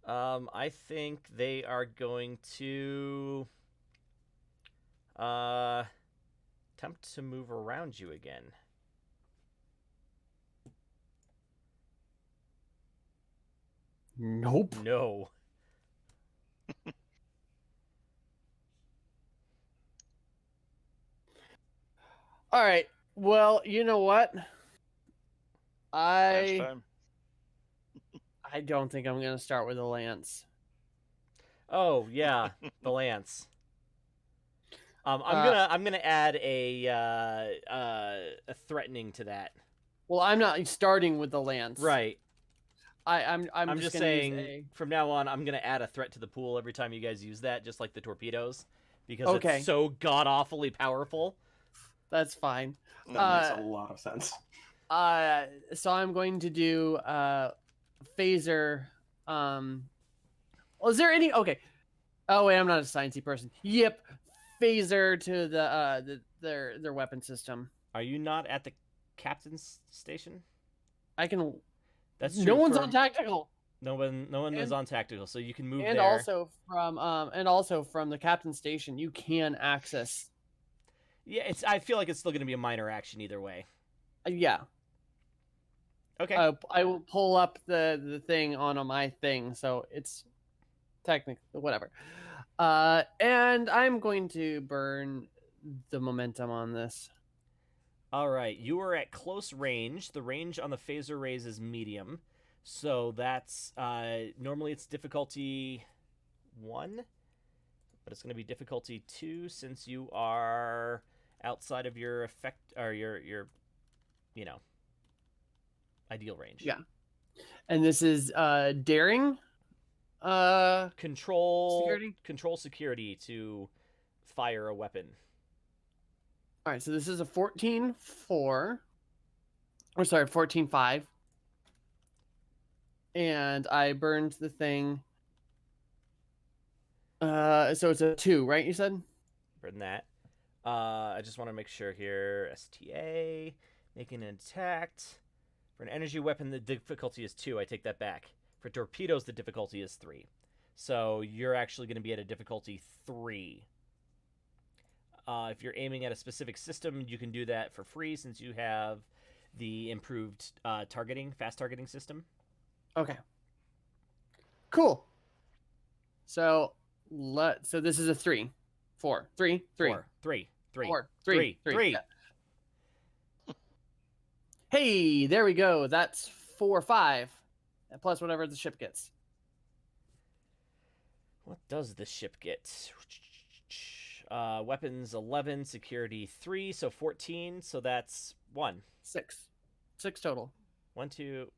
I think they are going to attempt to move around you again. Nope. No. All right. Well, you know what? Last I time. don't think I'm gonna start with a lance. Oh yeah, the lance. I'm Uh, gonna add a threatening to that. Well, I'm not starting with the lance. Right. I'm I'm just just gonna saying. use a. From now on, I'm gonna add a threat to the pool every time you guys use that, just like the torpedoes, because Okay. it's so god awfully powerful. That's fine. That makes a lot of sense. So I'm going to do phaser. Is there any? Okay. Oh wait, I'm not a sciencey person. Yep, phaser to their weapon system. Are you not at the captain's station? I can. That's No true. one's on tactical. No one is And- on tactical, so you can move And there. also from the captain's station, you can access. Yeah, I feel like it's still going to be a minor action either way. Yeah. Okay. I will pull up the thing on my thing, so it's technically whatever. And I'm going to burn the momentum on this. All right, you are at close range. The range on the phaser rays is medium, so that's normally it's difficulty 1, but it's going to be difficulty 2 since you are outside of your effect or your ideal range. Yeah. And this is daring. Control Security? security to fire a weapon. All right, so this is a 14-4. Or sorry, 14-5. And I burned the thing. So it's a 2, right? You said? Burn that. I just want to make sure here. STA, making an attack. For an energy weapon, the difficulty is 2. I take that back. For torpedoes, the difficulty is 3. So you're actually going to be at a difficulty 3. If you're aiming at a specific system, you can do that for free since you have the improved fast targeting system. Okay. Cool. So so this is a 3. 4. 3. 3. 4, 3, 3, 4. 3, 3. 3. Yeah. Hey, there we go. That's 4, 5. Plus whatever the ship gets. What does the ship get? Weapons 11, security 3, so 14. So that's 1. 6. 6 total. 1, 2,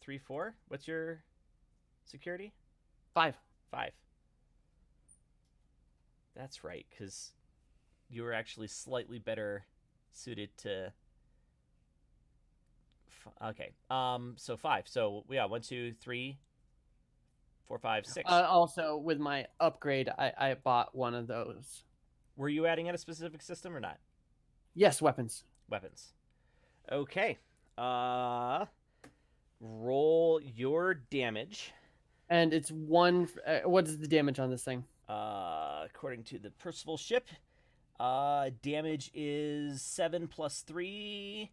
3, 4. What's your security? 5. 5. That's right, because you were actually slightly better suited to. Okay. So 5. So yeah, 1, 2, 3, 4, 5, 6. Also, with my upgrade, I bought one of those. Were you adding at a specific system or not? Yes, weapons. Weapons. Okay. Roll your damage. And it's 1. What is the damage on this thing? According to the Percival ship, damage is 7 plus 3.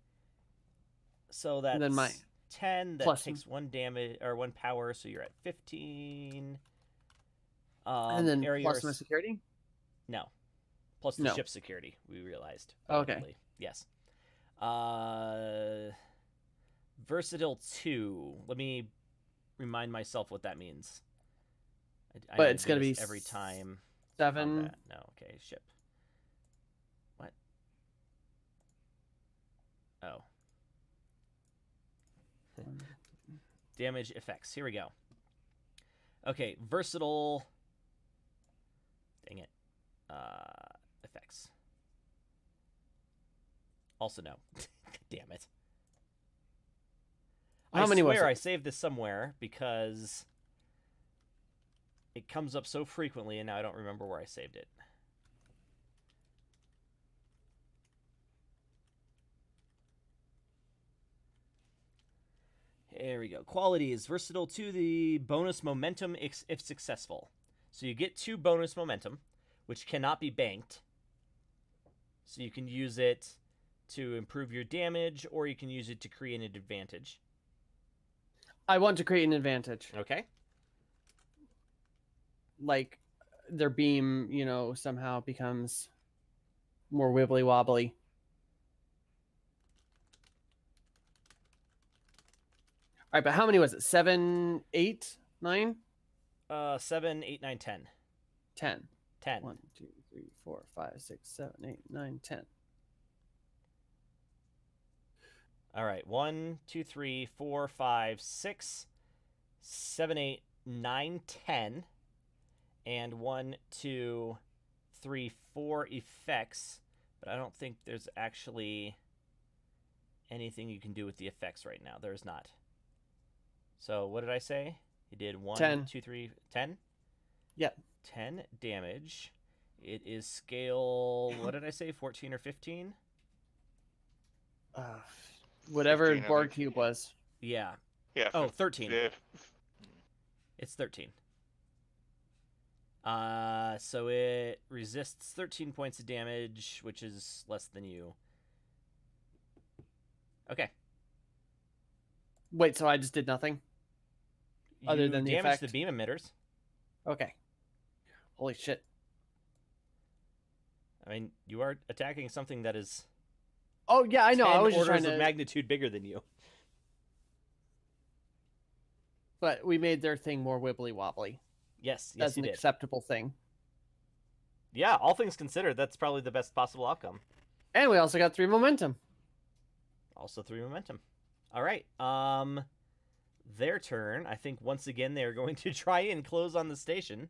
So that's And then my 10. That plus takes 1 damage or 1 power, so you're at 15. and then area plus my security? No. Plus the No. ship security, we realized. Okay. Ultimately. Yes. Versatile 2. Let me remind myself what that means. I But need it's to do gonna be this every time. 7. Combat. No, okay, ship. What? Oh. Damage effects. Here we go. Okay, versatile. Dang it. Effects. Also no. Damn it. How many was swear it? I saved this somewhere because it comes up so frequently and now I don't remember where I saved it. There we go. Quality is versatile to the bonus momentum if successful. So you get 2 bonus momentum, which cannot be banked. So you can use it to improve your damage, or you can use it to create an advantage. I want to create an advantage. Okay. Like their beam, somehow becomes more wibbly wobbly. All right, but how many was it? 7, 8, 9, 7, 8, 9, 10. 10. 10. 1, 2, 3, 4, 5, 6, 7, 8, 9, 10. All right. 1, 2, 3, 4, 5, 6, 7, 8, 9, 10. And 1, 2, 3, 4 effects. But I don't think there's actually anything you can do with the effects right now. There is not. So what did I say? You did 1, 10. 2, 3, 10? Yep. 10 damage. It is scale, what did I say, 14 or 15? Whatever 15, I Borg think. Cube was. Yeah. Yeah. Oh, 13. Yeah. It's 13. So it resists 13 points of damage, which is less than you. Okay. Wait, so I just did nothing? Other You than the damaged the effect? beam emitters. Okay. Holy shit. I mean, you are attacking something that is Oh, yeah, I know. 10 I was just orders trying of to... magnitude bigger than you. But we made their thing more wibbly wobbly. Yes, yes, That's you an did. acceptable thing. Yeah, all things considered, that's probably the best possible outcome. And we also got 3 momentum. Also 3 momentum. All right. Their turn. I think once again they are going to try and close on the station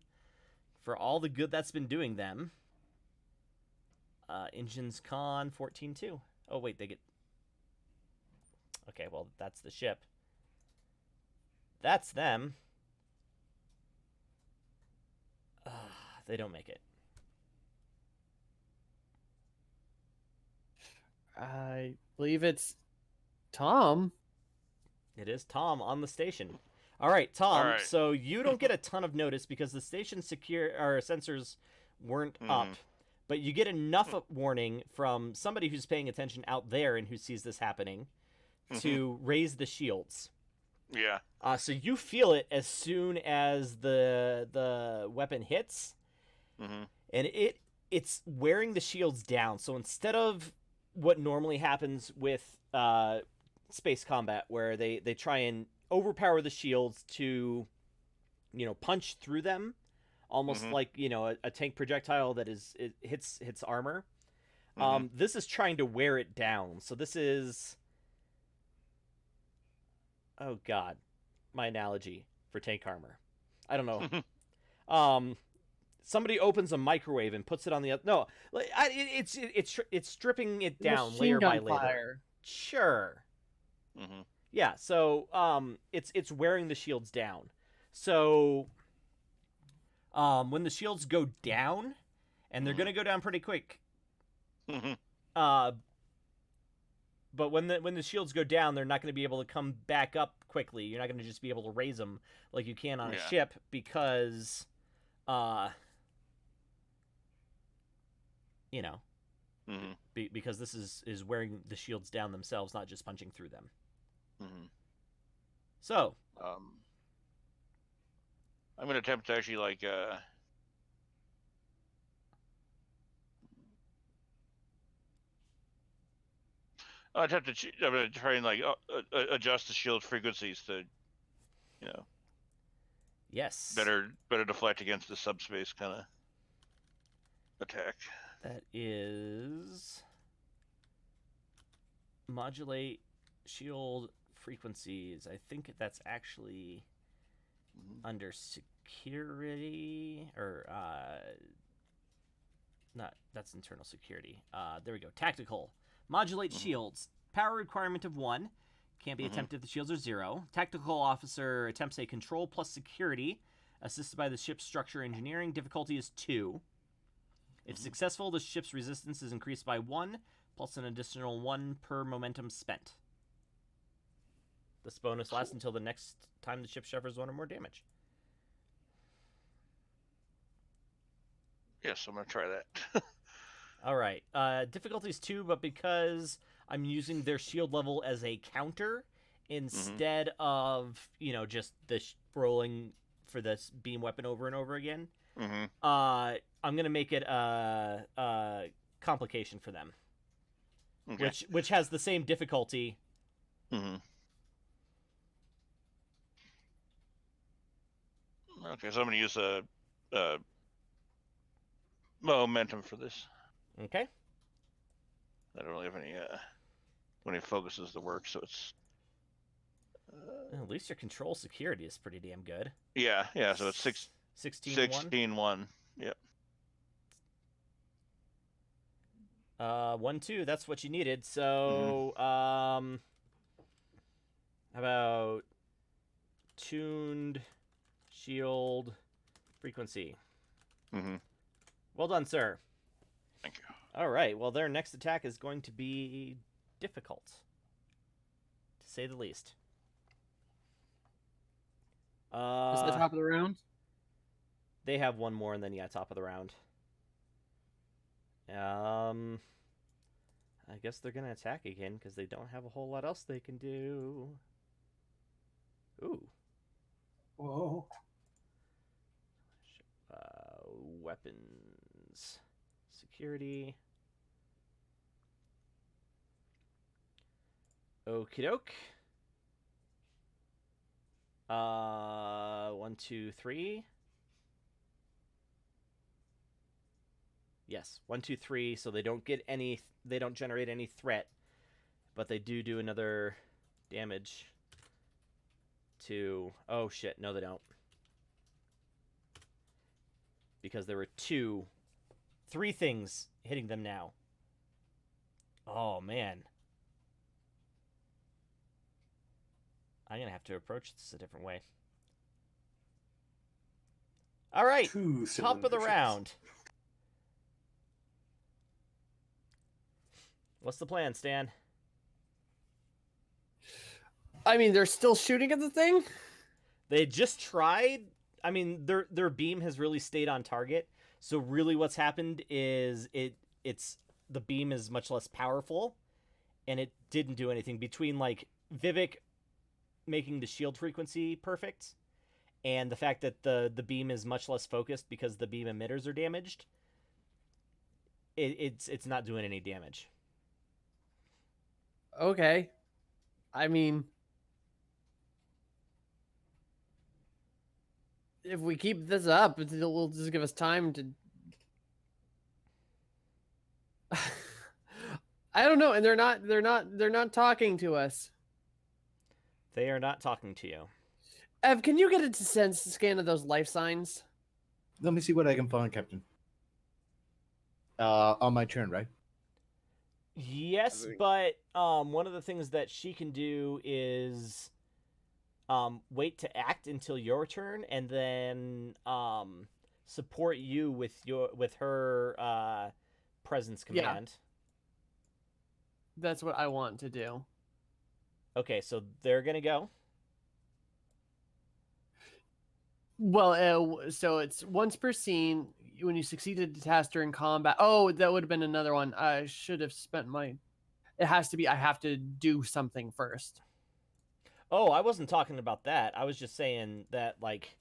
for all the good that's been doing them. Engines con 14-2. Oh wait, they get. Okay, well that's the ship. That's them. They don't make it. I believe it's Tom. It is Tom on the station. All right, Tom. All right. So you don't get a ton of notice because the station sensors weren't up, but you get enough warning from somebody who's paying attention out there and who sees this happening to raise the shields. Yeah. So you feel it as soon as the weapon hits, and it's wearing the shields down. So instead of what normally happens with space combat, where they try and overpower the shields to, punch through them, almost like a tank projectile that hits armor. This is trying to wear it down. So this is, oh god, my analogy for tank armor. I don't know. Somebody opens a microwave and puts it on the other. No, it's stripping it down Machine layer by gun layer. fire. Sure. Yeah. So it's wearing the shields down. So when the shields go down, and they're gonna go down pretty quick. But when the shields go down, they're not going to be able to come back up quickly. You're not going to just be able to raise them like you can on a ship because, because this is wearing the shields down themselves, not just punching through them. So, I'm going to attempt to actually I'm going to try and adjust the shield frequencies to, yes, better deflect against the subspace kind of attack. That is modulate shield frequencies. I think that's actually under security or not. That's internal security. There we go. Tactical. Modulate shields. Power requirement of 1. Can't be attempted if the shields are 0. Tactical officer attempts a control plus security, assisted by the ship's structure engineering. Difficulty is 2. If successful, the ship's resistance is increased by 1, plus an additional 1 per momentum spent. This bonus lasts until the next time the ship suffers 1 or more damage. Yes, I'm gonna try that. All right. Difficulty's 2, but because I'm using their shield level as a counter instead of, just the rolling for this beam weapon over and over again, Mm-hmm. I'm going to make it a complication for them, Okay. which has the same difficulty. Mm-hmm. Okay, so I'm gonna use a momentum for this. Okay. I don't really have any focuses to work, so it's. At least your control security is pretty damn good. Yeah. So it's 16-1. 16-1. Yep. 1-2. That's what you needed. So, how about tuned shield frequency? Mm-hmm. Well done, sir. Thank you. All right. Well, their next attack is going to be difficult, to say the least. Is it the top of the round? They have one more, and then top of the round. I guess they're gonna attack again because they don't have a whole lot else they can do. Ooh. Whoa. Weapons, security. Okie doke. 1, 2, 3. Yes, 1, 2, 3. So they don't get any. They don't generate any threat, but they do another damage. To oh shit, no they don't, because there were 3 things hitting them now. Oh man, I'm gonna have to approach this a different way. All right, top of the round. What's the plan, Stan? I mean, they're still shooting at the thing? They just tried. I mean, their beam has really stayed on target. So really what's happened is it's the beam is much less powerful, and it didn't do anything between like Vivek making the shield frequency perfect and the fact that the beam is much less focused because the beam emitters are damaged. It's not doing any damage. Okay. I mean, if we keep this up, it will just give us time to. I don't know, and they're not talking to us. They are not talking to you. Ev, can you get a sense scan of those life signs? Let me see what I can find, Captain. On my turn, right? Yes, but one of the things that she can do is wait to act until your turn, and then support you with her presence command. Yeah. That's what I want to do. Okay, so they're gonna go. Well, so it's once per scene when you succeeded a task during combat. Oh, that would have been another one. I should have spent my. It has to be. I have to do something first. Oh, I wasn't talking about that. I was just saying that, like,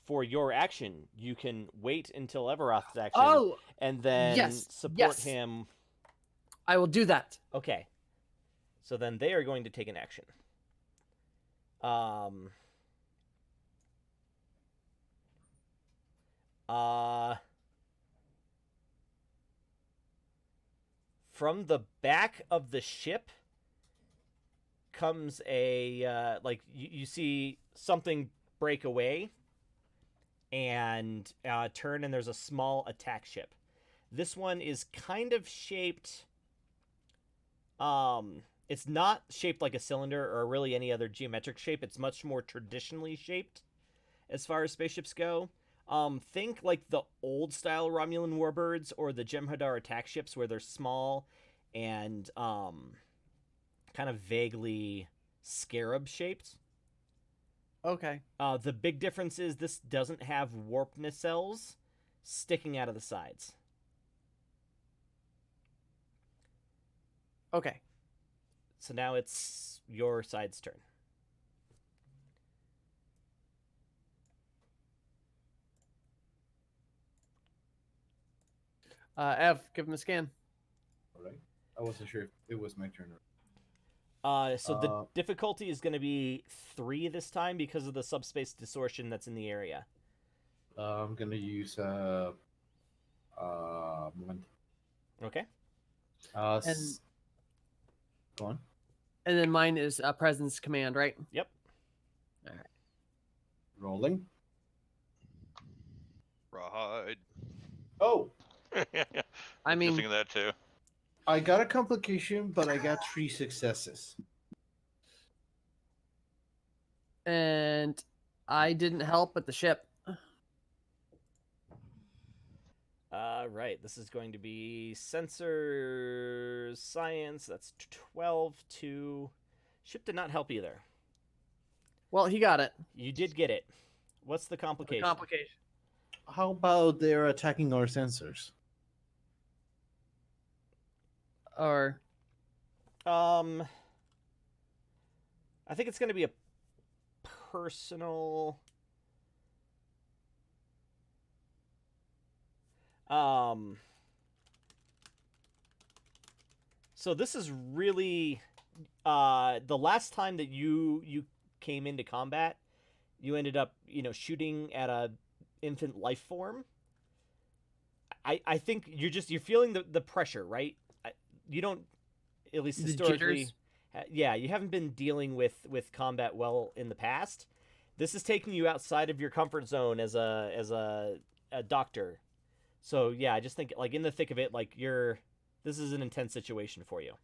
for your action, you can wait until Everoth's action, and then support him. I will do that. Okay. So then they are going to take an action. From the back of the ship comes a you see something break away and turn, and there's a small attack ship. This one is kind of shaped. It's not shaped like a cylinder or really any other geometric shape. It's much more traditionally shaped as far as spaceships go. Think like the old style Romulan warbirds or the Jem'Hadar attack ships, where they're small and kind of vaguely scarab shaped. Okay. The big difference is this doesn't have warp nacelles sticking out of the sides. Okay. So now it's your side's turn. Ev, give him a scan. All right. I wasn't sure if it was my turn. So the difficulty is going to be 3 this time because of the subspace distortion that's in the area. I'm gonna use moment. Okay. And- Go on. And then mine is presence command, right? Yep. Rolling. Rawhide. Oh, I mean- just thinking that too. I got a complication, but I got 3 successes. And I didn't help with the ship. Right. This is going to be sensors science. That's 12 to. Ship did not help either. Well, he got it. You did get it. What's the The complication? complication. How about they're attacking our sensors? Or I think it's going to be a personal. So this is really the last time that you came into combat, you ended up shooting at a infant life form. I think you're feeling the pressure, right? You don't, at least The historically. jitters? Yeah, you haven't been dealing with combat well in the past. This is taking you outside of your comfort zone as a doctor. So yeah, I just think like in the thick of it, like this is an intense situation for you.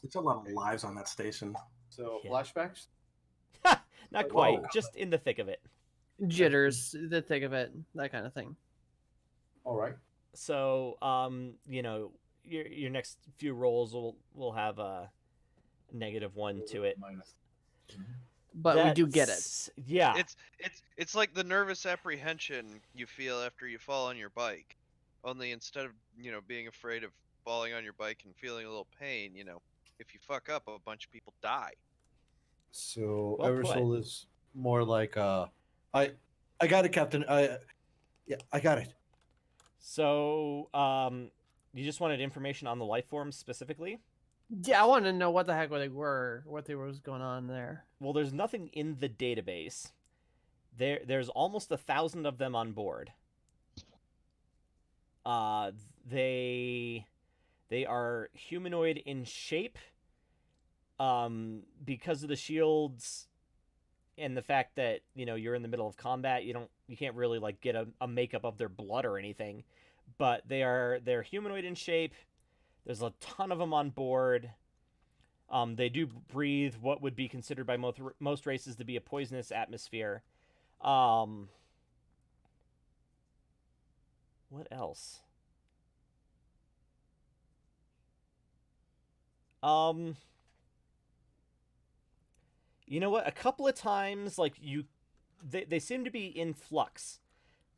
It's a lot of lives on that station. So Yeah. flashbacks. Not quite, Whoa. just in the thick of it. jitters, the thick of it, that kind of thing. All right. So your next few rolls will have a -1 to it. Minus. But we do get it. That's- Yeah. It's like the nervous apprehension you feel after you fall on your bike. Only instead of, being afraid of falling on your bike and feeling a little pain, if you fuck up, a bunch of people die. So Well Eversol is more like I got it, Captain. I got it. So you just wanted information on the life forms specifically? Yeah, I want to know what the heck they were, what was going on there. Well, there's nothing in the database. There's almost 1,000 of them on board. They are humanoid in shape. Because of the shields and the fact that you're in the middle of combat, you can't really like get a makeup of their blood or anything. But they're humanoid in shape. There's a ton of them on board. They do breathe what would be considered by most races to be a poisonous atmosphere. What else? You know what? A couple of times, like they seem to be in flux,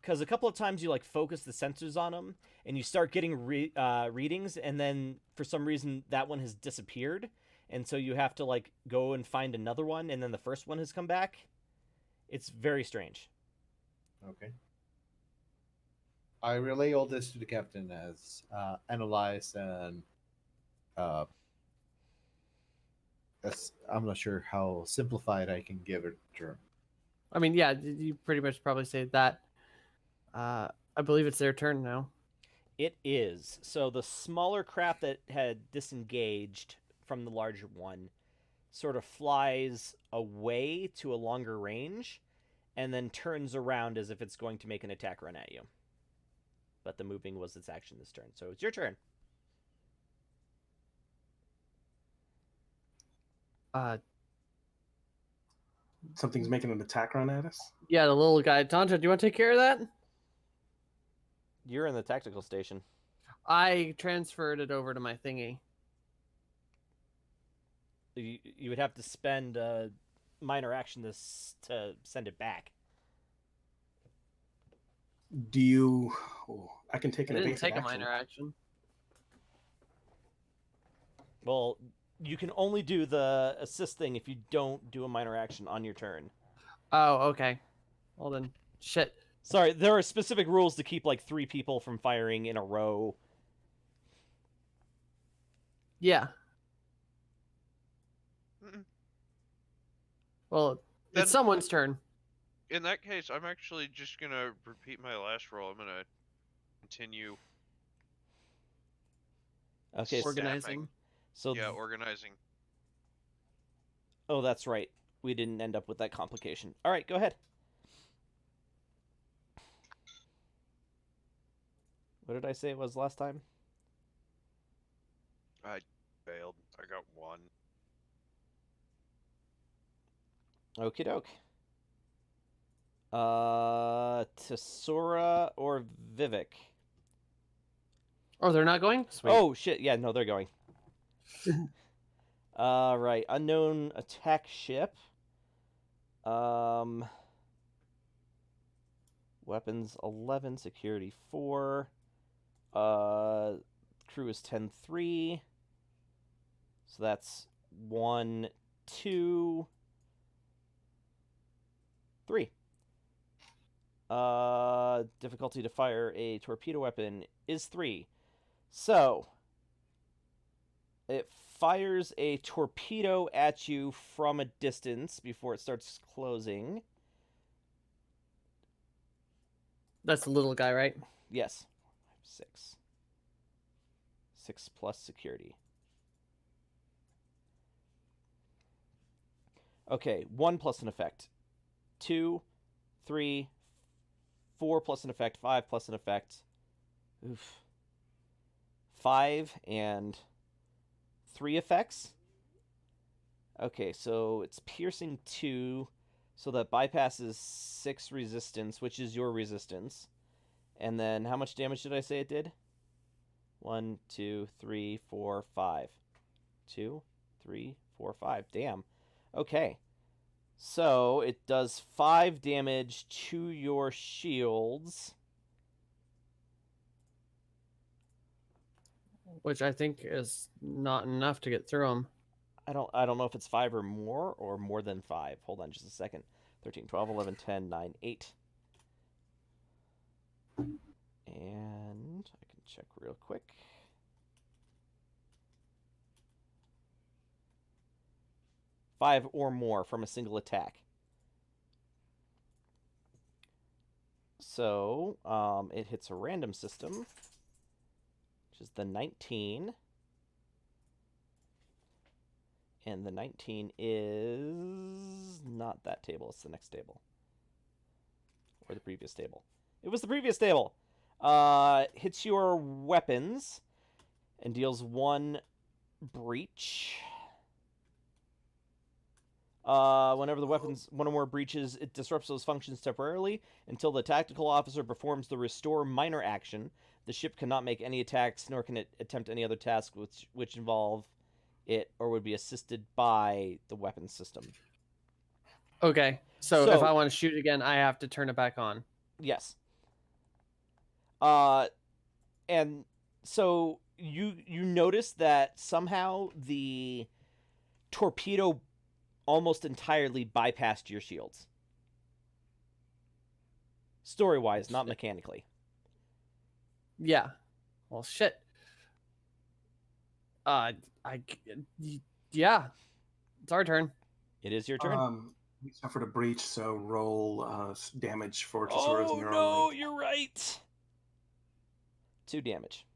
because a couple of times you like focus the sensors on them, and you start getting readings, and then for some reason that one has disappeared, and so you have to like go and find another one, and then the first one has come back. It's very strange. Okay. I relay all this to the captain as analyzed and as I'm not sure how simplified I can give it to her. I mean, yeah, you pretty much probably say that. I believe it's their turn now. It is. So the smaller craft that had disengaged from the larger one sort of flies away to a longer range and then turns around as if it's going to make an attack run at you. But the moving was its action this turn. So it's your turn. Something's making an attack run at us. Yeah, the little guy. Tantra, do you want to take care of that? You're in the tactical station. I transferred it over to my thingy. You would have to spend a minor action to send it back. Do you? Oh, I can take I an didn't evasive take a action. minor action. Well, you can only do the assist thing if you don't do a minor action on your turn. Oh, okay. Well then, shit. Sorry, there are specific rules to keep like 3 people from firing in a row. Yeah. Mm-mm. Well, Then- it's someone's turn. In that case, I'm actually just gonna repeat my last roll. I'm gonna continue Okay. Organizing. staffing. So Yeah, organizing. oh, that's right. We didn't end up with that complication. All right, go ahead. What did I say it was last time? I failed. I got 1. Okie doke. Tesora or Vivek? Oh, they're not going? Sweet. Oh shit! Yeah, no, they're going. Right. Unknown attack ship. Weapons 11, security 4. Crew is 10-3. So that's 1, 2, 3. Difficulty to fire a torpedo weapon is 3. So it fires a torpedo at you from a distance before it starts closing. That's the little guy, right? Yes. 6. 6 plus security. Okay, 1 plus an effect. 2, 3, 4 plus an effect. 5 plus an effect. Oof. 5 and 3 effects. Okay, so it's piercing 2, so that bypasses 6 resistance, which is your resistance. And then how much damage did I say it did? 1, 2, 3, 4, 5. 2, 3, 4, 5. Damn. Okay. So it does 5 damage to your shields. Which I think is not enough to get through them. I don't know if it's 5 or more than 5. Hold on just a second. 13, 12, 11, 10, 9, 8. And I can check real quick. Five or more from a single attack. So, it hits a random system, which is the 19. And the 19 is not that table, it's the next table. Or the previous table. It was the previous table! Hits your weapons and deals 1 breach. Whenever the weapon's 1 or more breaches, it disrupts those functions temporarily until the tactical officer performs the restore minor action. The ship cannot make any attacks, nor can it attempt any other task which involve it or would be assisted by the weapon system. Okay. So if So- I want to shoot again, I have to turn it back on. Yes. And so you notice that somehow the torpedo almost entirely bypassed your shields. Story-wise, not mechanically. Yeah. Well, shit. Yeah. It's our turn. It is your turn. We suffered a breach, so roll damage for Tesora's neural no, link. you're right. 2 damage.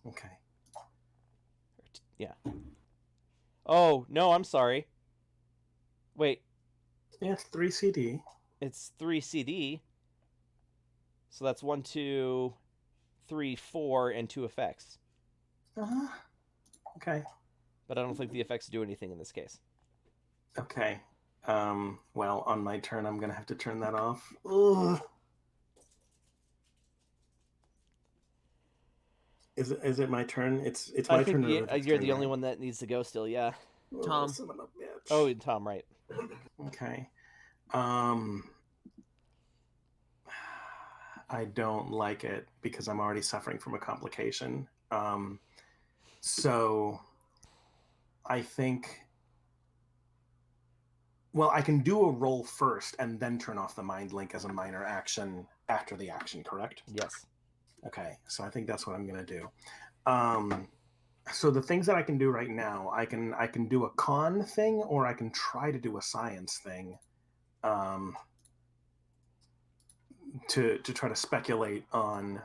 Okay. Yeah. Oh, no, I'm sorry. Wait, Yeah, it's 3 CD. it's 3 CD. So that's 1, 2, 3, 4, and 2 effects. Uh-huh. Okay. But I don't think the effects do anything in this case. Okay. Well, on my turn, I'm gonna have to turn that off. Ugh. Is it my turn? It's my I think turn. Or you're the only one that needs to go still, yeah. Tom. Son of a bitch. Oh, and Tom, right? Okay. I don't like it because I'm already suffering from a complication. So I think. Well, I can do a roll first and then turn off the mind link as a minor action after the action, correct? Yes. Okay, so I think that's what I'm gonna do. So the things that I can do right now, I can do a con thing, or I can try to do a science thing, to try to speculate on.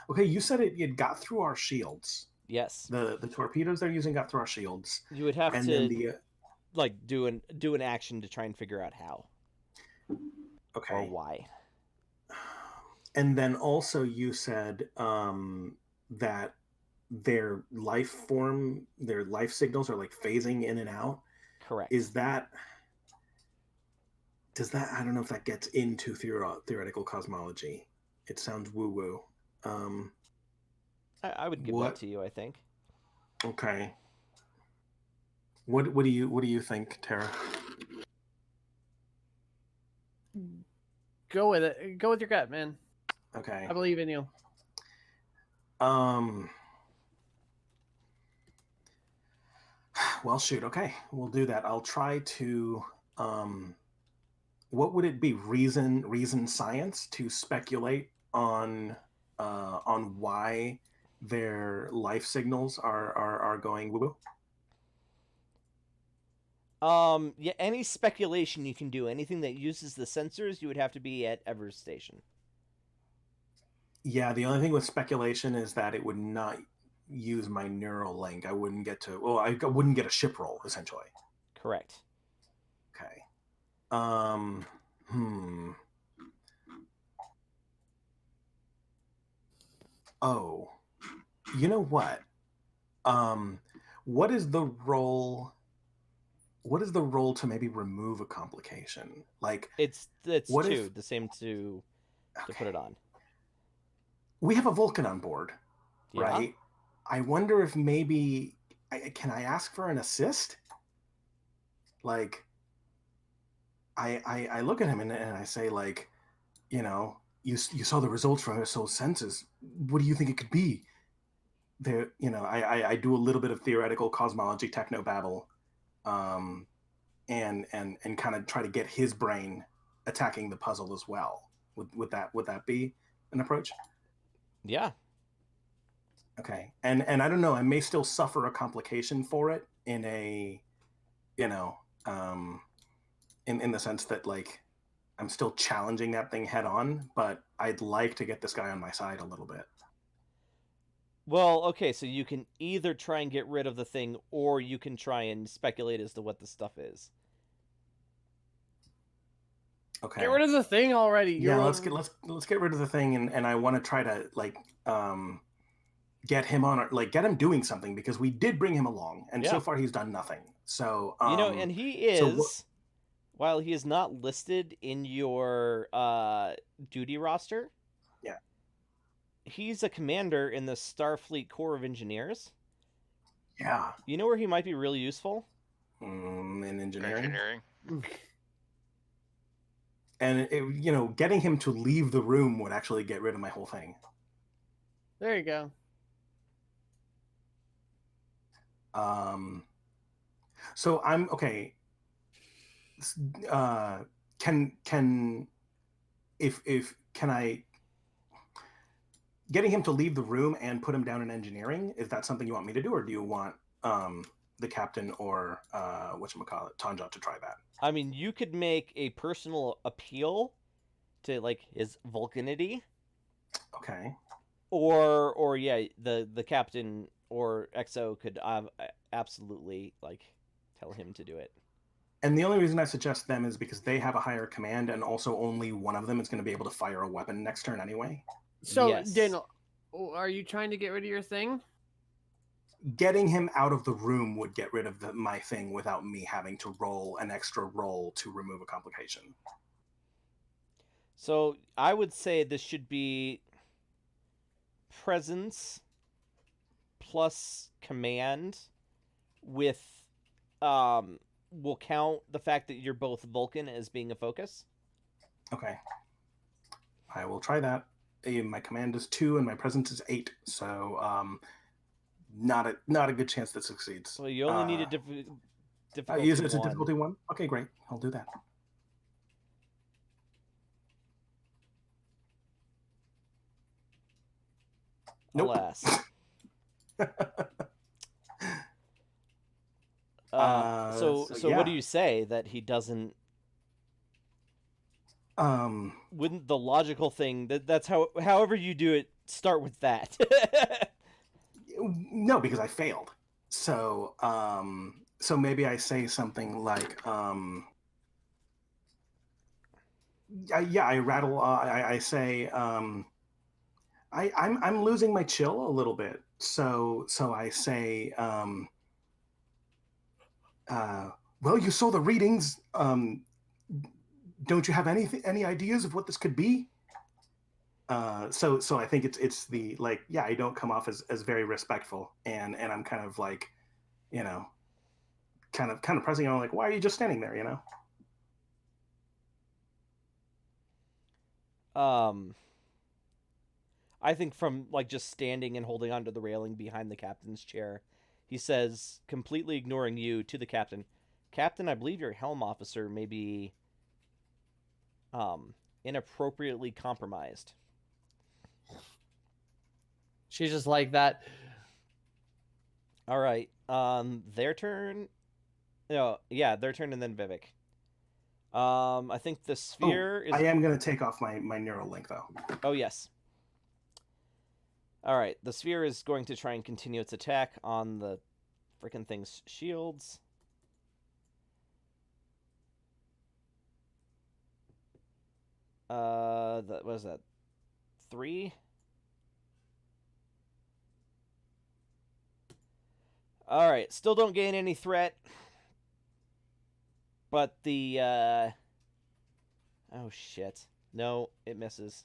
Okay, you said it got through our shields. Yes. The torpedoes they're using got through our shields, You would have and to then the like do an action to try and figure out how or okay, why. and then also you said that their their life signals are like phasing in and out. Correct. Is that does that I don't know if that gets into theoretical cosmology. It sounds woo woo. I would give that What? to you, I think. Okay. What do you think, Tara? Go with it. Go with your gut, man. Okay. I believe in you. Well, shoot. Okay, we'll do that. I'll try to. What would it be? Reason science to speculate on why their life signals are going woo woo. Yeah, any speculation you can do, anything that uses the sensors, you would have to be at Evers Station. Yeah, the only thing with speculation is that it would not use my neural link. I wouldn't get to. Well, I wouldn't get a ship roll essentially. Correct. Okay. Hmm. Oh, you know what? Um, what is the role? What is the role to maybe remove a complication? Like, It's what two, if the same to put it on. we have a Vulcan on board, Yeah. right? I wonder if maybe can I ask for an assist? Like, I look at him and I say like, you know, you saw the results from her soul senses. What do you think it could be? There, you know, I do a little bit of theoretical cosmology techno babble, and kind of try to get his brain attacking the puzzle as well. Would that be an approach? Yeah. Okay, and I don't know. I may still suffer a complication for it in a, you know, in the sense that like I'm still challenging that thing head on, but I'd like to get this guy on my side a little bit. Well, okay, so you can either try and get rid of the thing, or you can try and speculate as to what the stuff is. Okay. Get rid of the thing already. Yeah, let's get rid of the thing, and I want to try to like get him on, like get him doing something, because we did bring him along, and Yeah. so far he's done nothing. So You know, and he is, so while he is not listed in your duty roster, yeah, he's a commander in the Starfleet Corps of Engineers. yeah, You know where he might be really useful? in engineering. Engineering. And you know, getting him to leave the room would actually get rid of my whole thing. There you go. So I'm okay. Can if can I getting him to leave the room and put him down in engineering? Is that something you want me to do, or do you want the captain or whatchamacallit, Tanja, to try that? I mean, you could make a personal appeal to like his vulcanity, Okay. or yeah, the captain or XO could absolutely like tell him to do it. And the only reason I suggest them is because they have a higher command, and also only one of them is going to be able to fire a weapon next turn anyway. So, Yes. Daniel, are you trying to get rid of your thing? Getting him out of the room would get rid of my thing without me having to roll an extra roll to remove a complication. So I would say this should be presence plus command with will count the fact that you're both Vulcan as being a focus. Okay. I will try that. My command is 2 and my presence is 8, so not a good chance that succeeds. Well, you only need a difficulty It's a 1. difficulty 1. Okay, great. I'll do that. Nope. Alas. So yeah. what do you say that he doesn't? Wouldn't the logical thing that's however you do it start with that? No, because I failed. So so maybe I say something like I rattle. I say I'm losing my chill a little bit. So I say well, you saw the readings. Don't you have any ideas of what this could be? So I think it's the like, yeah, I don't come off as very respectful, and I'm kind of like, you know, kind of pressing on, like, why are you just standing there, you know? I think from like just standing and holding onto the railing behind the captain's chair, he says, completely ignoring you, to the captain, "Captain, I believe your helm officer may be inappropriately compromised." She's just like that. All right. Their turn. No, yeah, their turn, and then Vivek. I think the sphere is. I am going to take off my neural link though. Oh yes. All right, the sphere is going to try and continue its attack on the freaking thing's shields. That was that 3. All right, still don't gain any threat, but the oh shit, no, it misses.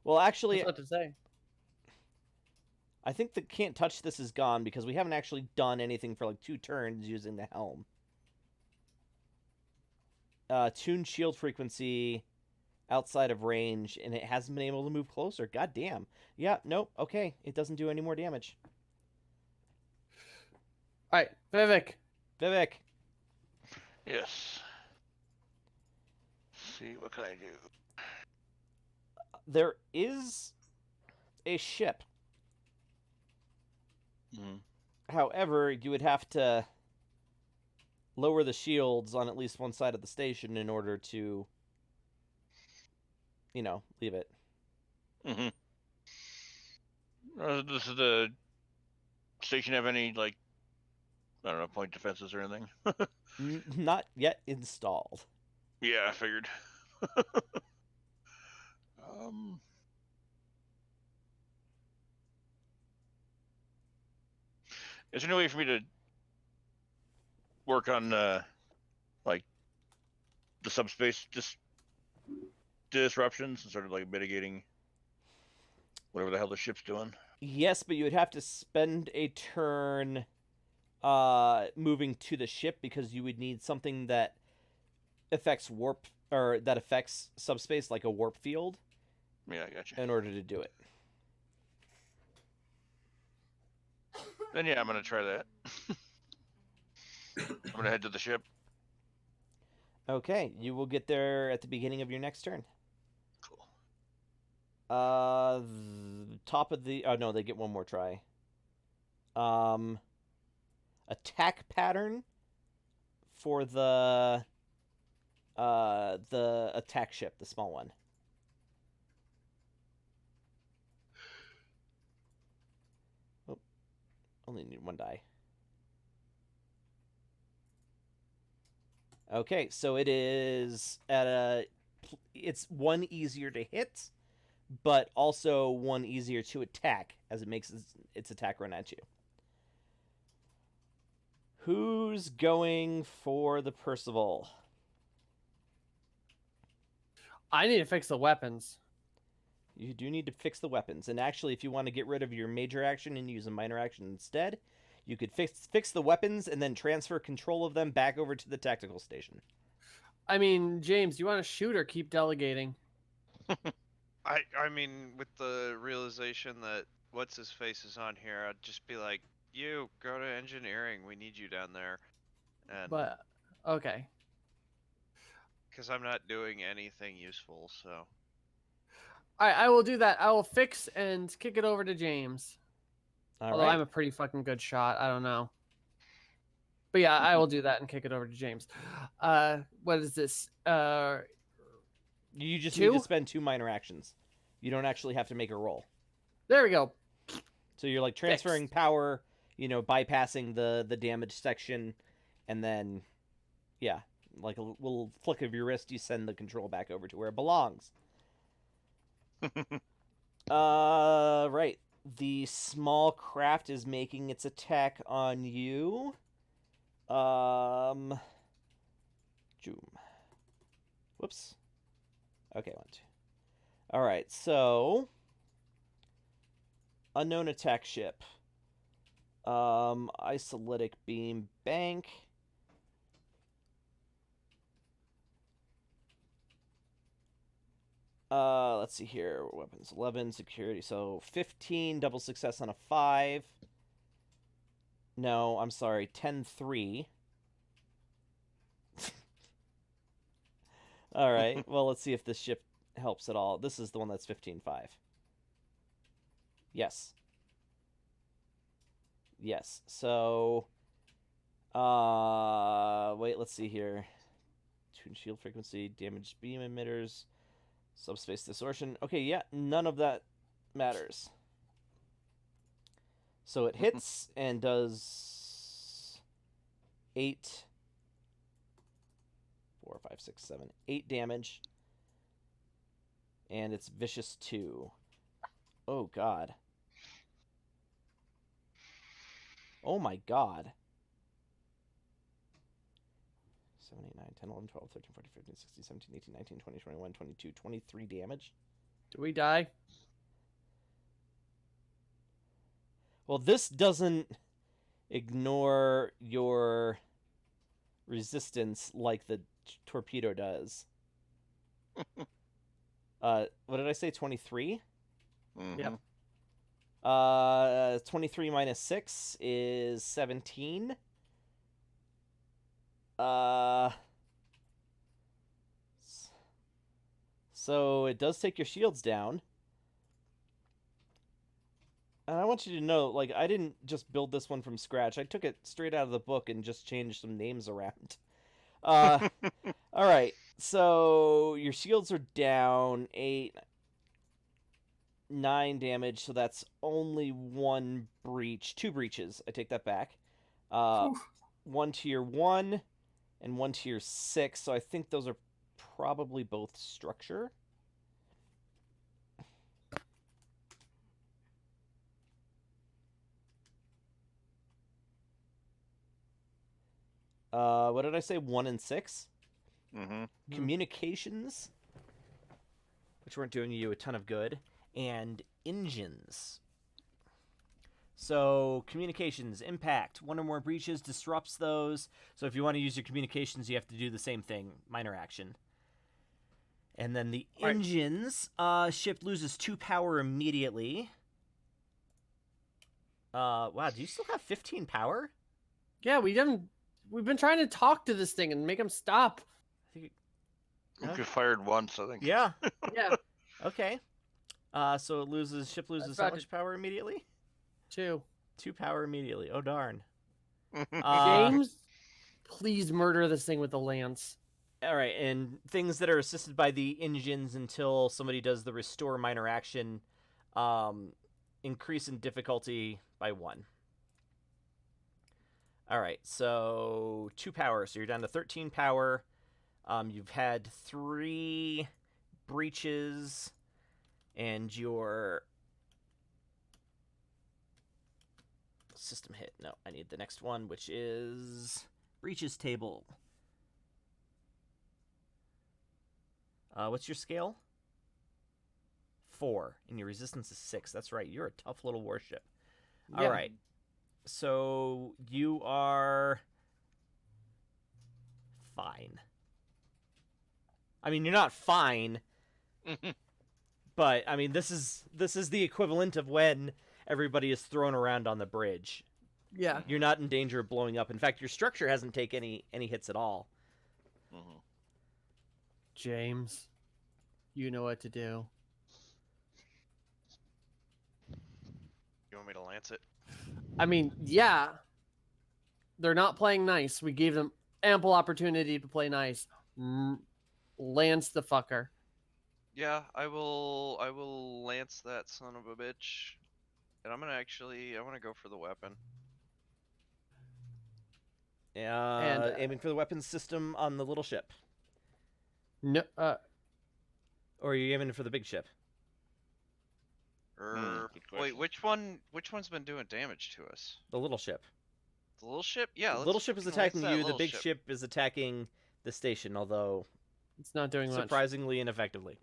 Well, actually, That's what to say. I think the can't touch this is gone because we haven't actually done anything for like 2 turns using the helm. Tune shield frequency outside of range, and it hasn't been able to move closer. God damn. Yeah, nope, okay. It doesn't do any more damage. All right, Vivek. Vivek. Yes. Let's see, what can I do? There is a ship. However, you would have to lower the shields on at least one side of the station in order to, you know, leave it. Does the station have any, like, I don't know, point defenses or anything? Not yet installed. Yeah, I figured. Is there any way for me to work on, like, the subspace disruptions and sort of, like, mitigating whatever the hell the ship's doing? Yes, but you would have to spend a turn moving to the ship because you would need something that affects warp, or that affects subspace, like a warp field. Yeah, I got you. In order to do it. Then yeah, I'm gonna try that. I'm gonna head to the ship. Okay, you will get there at the beginning of your next turn. Cool. Top of the... Oh, no, they get one more try. Attack pattern for the attack ship, the small one. Oh, only need 1 die. Okay, so it is at a... It's 1 easier to hit, but also 1 easier to attack, as it makes its attack run at you. Who's going for the Percival? I need to fix the weapons. You do need to fix the weapons. And actually, if you want to get rid of your major action and use a minor action instead, You could fix the weapons and then transfer control of them back over to the tactical station. I mean, James, you want to shoot or keep delegating? I mean, with the realization that what's his face is on here, I'd just be like, you go to engineering. We need you down there, and But okay. because I'm not doing anything useful, so All right, I will do that. I will fix and kick it over to James. All Although right. I'm a pretty fucking good shot. I don't know. But yeah, I will do that and kick it over to James. What is this? You just Two? need to spend 2 minor actions. You don't actually have to make a roll. There we go. So you're like transferring power, bypassing the damage section, and then, yeah, like a little flick of your wrist, you send the control back over to where it belongs. Right. The small craft is making its attack on you. Joom. Whoops. Okay, 1, 2. All right, so unknown attack ship. Isolytic beam bank. Let's see here. Weapons 11, security. So 15, double success on a 5. No, I'm sorry, 10-3. All right. Well, let's see if this ship helps at all. This is the one that's 15-5. Yes. Yes. So, wait, let's see here. Tune shield frequency, damaged beam emitters, subspace distortion. Okay, yeah, none of that matters. So it hits and does 8, 4, 5, 6, 7, 8 damage. And it's vicious 2. Oh, God. Oh, my God. 7, 8, 9, 10, 11, 12, 13, 14, 15, 16, 17, 18, 19, 20, 21, 22, 23 damage. Do we die? Well, this doesn't ignore your resistance like the torpedo does. What did I say? 23? Yep. 23 minus 6 is 17. So it does take your shields down. And I want you to know, like, I didn't just build this one from scratch. I took it straight out of the book and just changed some names around. All right. So your shields are down 8, 9 damage. So that's only 1 breach, 2 breaches. I take that back. 1 tier 1 and 1 tier 6. So I think those are probably both structure. What did I say? 1 and 6? Mm-hmm. Communications, which weren't doing you a ton of good, and engines. So communications, impact. 1 or more breaches disrupts those. So if you want to use your communications, you have to do the same thing, minor action. And then the engines, ship loses 2 power immediately. Wow, do you still have 15 power? Yeah, we've been trying to talk to this thing and make him stop. I think You get fired once, I think. yeah. Yeah, Okay. So ship loses That's how about much power immediately? 2. 2 power immediately. Oh, darn. James, please murder this thing with the lance. All right, and things that are assisted by the engines until somebody does the restore minor action increase in difficulty by 1. All right, so 2 power. So you're down to 13 power. You've had 3 breaches, and your system hit. No, I need the next one, which is breaches table. What's your scale? 4, and your resistance is 6. That's right. You're a tough little warship. All Yeah. right. So you are fine. I mean, you're not fine, but I mean, this is the equivalent of when everybody is thrown around on the bridge. Yeah. You're not in danger of blowing up. In fact, your structure hasn't taken any hits at all. Mhm. James, you know what to do. You want me to lance it? I mean, yeah. They're not playing nice. We gave them ample opportunity to play nice. Lance the fucker. Yeah, I will. I will lance that son of a bitch, and I'm gonna actually. I want to go for the weapon. And Aiming for the weapons system on the little ship, no, or are you aiming for the big ship? Good Wait, question. which one? Which one's been doing damage to us? The little ship. The little ship? Yeah, The let's little ship is fucking lance attacking that you. The little big ship is attacking the station, although it's not doing much. surprisingly ineffectively.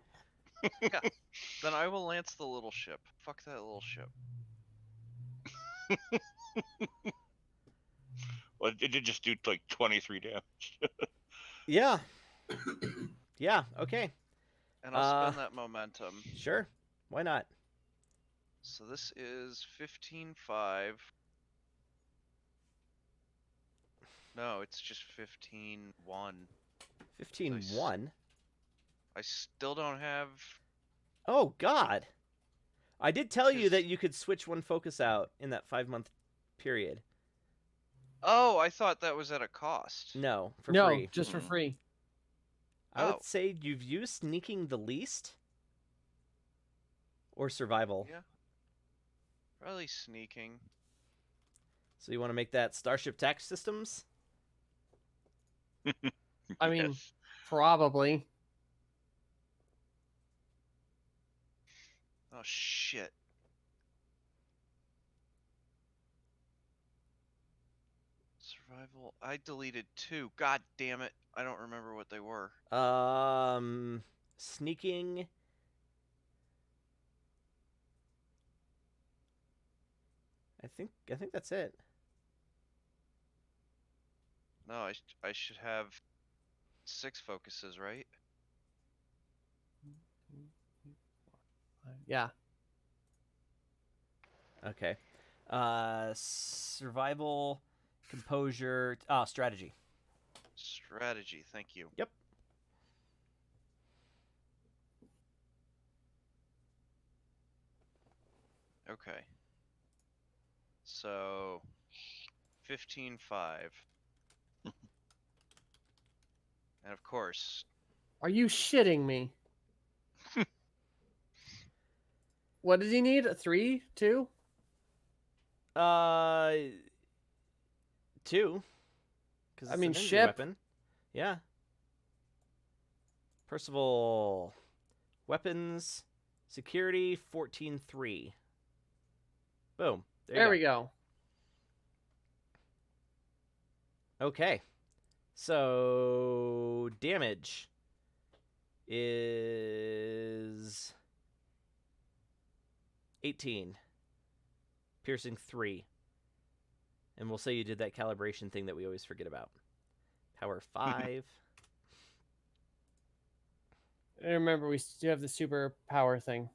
Then I will lance the little ship. Fuck that little ship. Well, it did just do like 23 damage. Yeah. Yeah. Okay. And I'll spend that momentum. Sure. Why not? So this is 15-5. No, it's just 15-1. 15-1. I still don't have. Oh God. I did tell you 'Cause- that you could switch one focus out in that 5-month period. Oh, I thought that was at a cost. No, for No, free. just for free. I Oh. would say you've used sneaking the least, or survival. Yeah. Probably sneaking. So you want to make that Starship Tax Systems? I mean, Yes. probably. Oh shit. Survival. I deleted 2. God damn it. I don't remember what they were. Sneaking. I think that's it. No, I should have 6 focuses, right? Yeah. Okay. Survival, composure, strategy. Strategy, thank you. Yep. Okay. So 15-5. And of course, Are you shitting me? What did he need? A 3? 2? 2. Because I mean, it's an energy ship. weapon. Yeah. Percival. Weapons. Security 14-3. Boom. There we go. Okay. So damage is 18. Piercing 3. And we'll say you did that calibration thing that we always forget about. Power 5. I remember we still have the super power thing.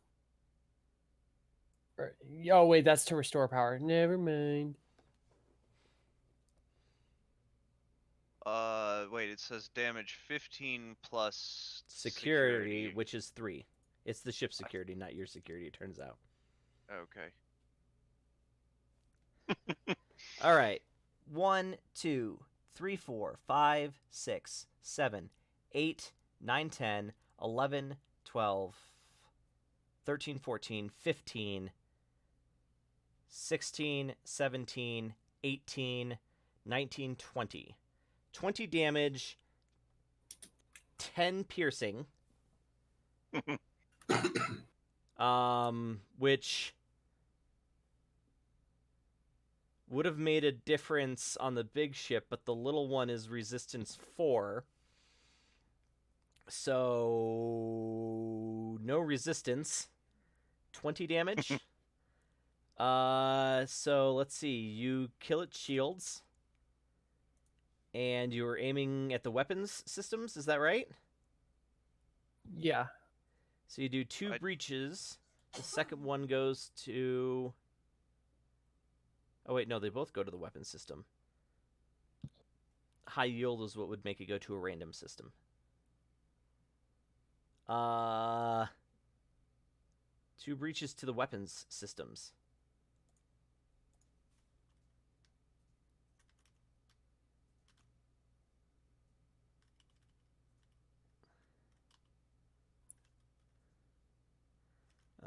Oh, wait, that's to restore power. Never mind. wait, it says damage 15 plus Security, which is 3. It's the ship security, not your security, it turns out. Okay. All right. 1, 2, 3, 4, 5, 6, 7, 8, 9, 10, 11, 12, 13, 14, 15, 16, 17, 18, 19, 20. 20 damage, 10 piercing. Which would have made a difference on the big ship, but the little one is resistance 4. So no resistance. 20 damage. So let's see. You kill its shields, and you're aiming at the weapons systems. Is that right? Yeah. So you do 2 I- breaches. The second one goes to. Oh wait, no, they both go to the weapon system. High yield is what would make it go to a random system. 2 breaches to the weapons systems.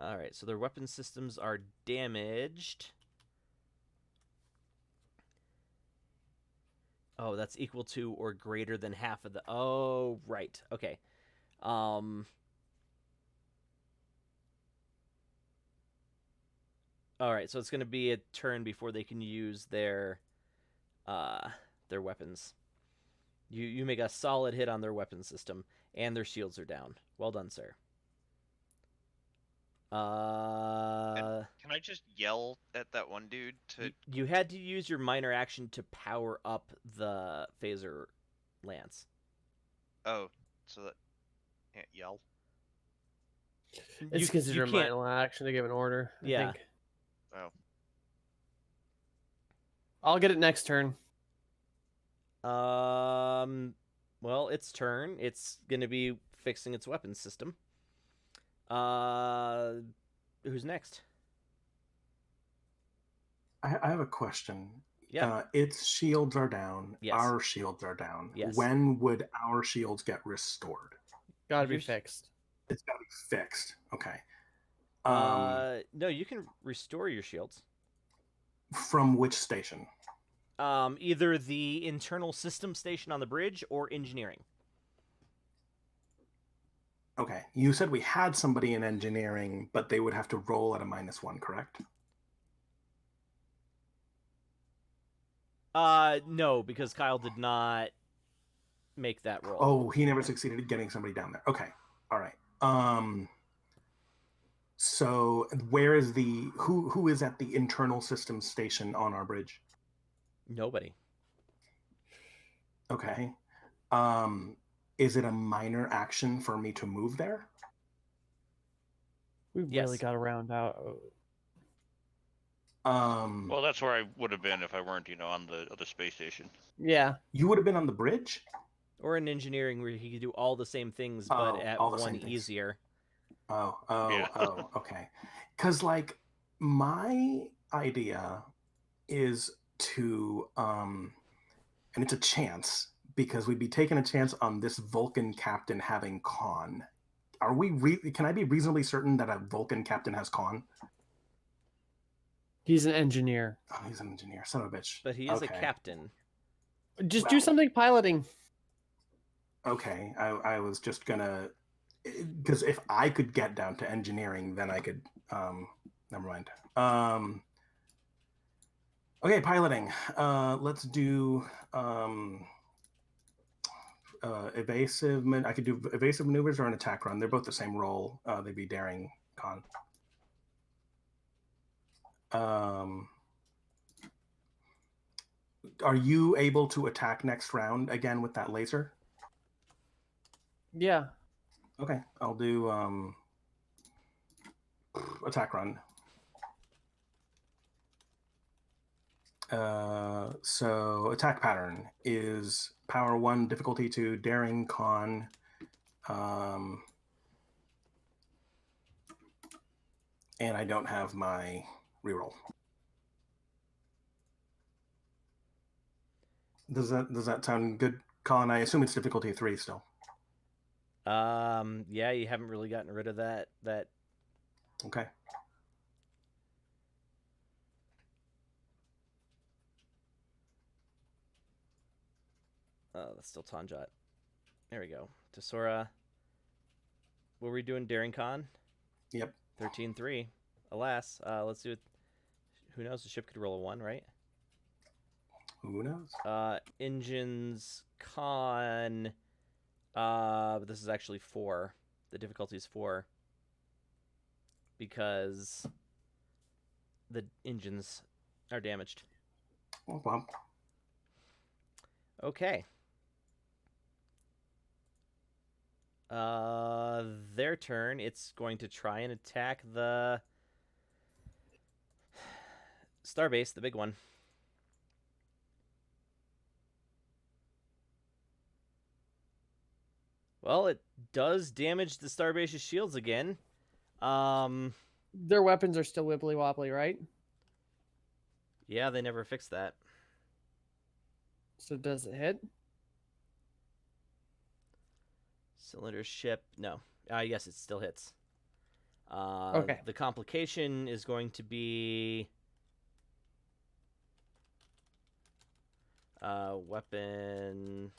Alright, so their weapon systems are damaged. Oh, that's equal to or greater than half of the... Oh, right. Okay. Alright, so it's going to be a turn before they can use their weapons. You make a solid hit on their weapon system, and their shields are down. Well done, sir. Can I just yell at that one dude to? You had to use your minor action to power up the phaser lance. Oh, so that can't yell. It's you considered a can't. minor action to give an order, I Yeah. think. Oh, I'll get it next turn. Well, its turn. It's gonna be fixing its weapons system. Who's next? I have a question. Yeah. Its shields are down. Yes. Our shields are down. Yes. When would our shields get restored? Gotta be Yours- fixed. It's got to be fixed. Okay. No, you can restore your shields. From which station? Either the internal system station on the bridge or engineering. Okay. You said we had somebody in engineering, but they would have to roll at a -1, correct? No, because Kyle did not make that roll. Oh, he never succeeded at getting somebody down there. Okay. All right. So where is the who is at the internal systems station on our bridge? Nobody. Okay. Is it a minor action for me to move there? We Yes. really got to round out. Well, that's where I would have been if I weren't, on the other space station. Yeah. You would have been on the bridge? Or in engineering where he could do all the same things, but Oh, at all the one same things. easier. Oh, okay. Because, like, my idea is to, and it's a chance, because we'd be taking a chance on this Vulcan captain having con. Are we, can I be reasonably certain that a Vulcan captain has con? He's an engineer. Oh, he's an engineer, son of a bitch. But he is a Okay. captain. Just do Well- something piloting. Okay, I was just gonna, because if I could get down to engineering, then I could. Never mind. Okay, piloting. Let's do evasive. I could do evasive maneuvers or an attack run. They're both the same roll. They'd be daring con. Are you able to attack next round again with that laser? Yeah. Okay, I'll do attack run. So attack pattern is power 1, difficulty 2, daring con. And I don't have my reroll. Does that sound good, Colin? I assume it's difficulty 3 still. Yeah, you haven't really gotten rid of that. Okay. Oh, that's still Tanjot. There we go. Tesora. What were we doing? Daring Con? Yep. 13-3. Alas. Let's do it. Who knows? The ship could roll a 1, right? Who knows? Engines Con. But this is actually 4. The difficulty is 4. Because the engines Are damaged. Womp womp. Okay. Their turn. It's going to try and attack the starbase, the big one. Well, it does damage the starbase's shields again. Their weapons are still wibbly wobbly, right? Yeah, they never fixed that. So does it hit? Cylinder ship. No. Yes, it still hits. Okay. The complication is going to be weapon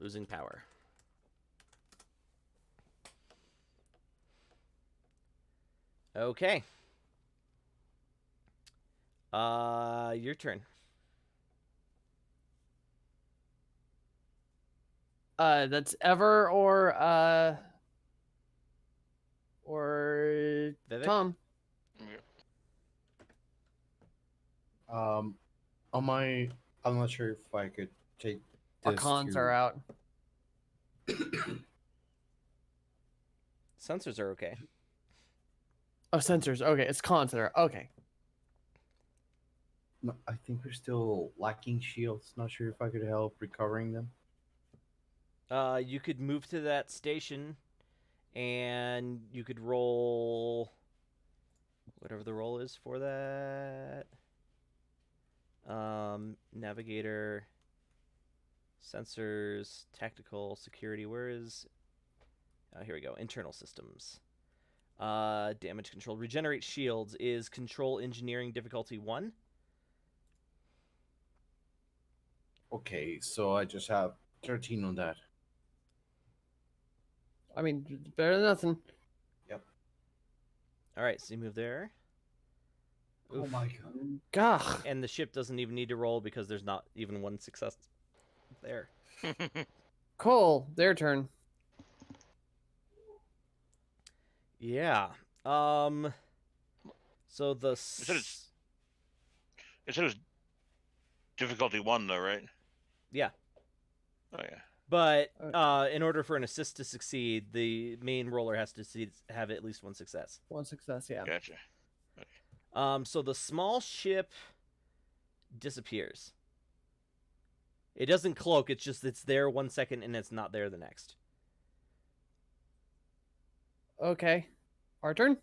losing power. Okay. Your turn. That's Ever or Vivek? Tom. On my, I'm not sure if I could take Our this cons to. are out. Sensors are okay. Oh, sensors. Okay, it's cons that are okay. No, I think we're still lacking shields. Not sure if I could help recovering them. You could move to that station, and you could roll whatever the roll is for that. Navigator, sensors, tactical, security. Where is? Here we go. Internal systems. Damage control. Regenerate shields is control engineering difficulty 1. Okay, so I just have 13 on that. I mean, better than nothing. Yep. All right, so you move there. Oh Oof. my god. Gah. And the ship doesn't even need to roll because there's not even one success there. Cole, their turn. Yeah. So the said It said it was difficulty 1, though, right? yeah. Oh, yeah. But in order for an assist to succeed, the main roller has to have at least one success. One success, yeah. Gotcha. So the small ship disappears. It doesn't cloak. It's just it's there 1 second and it's not there the next. Okay. Our turn?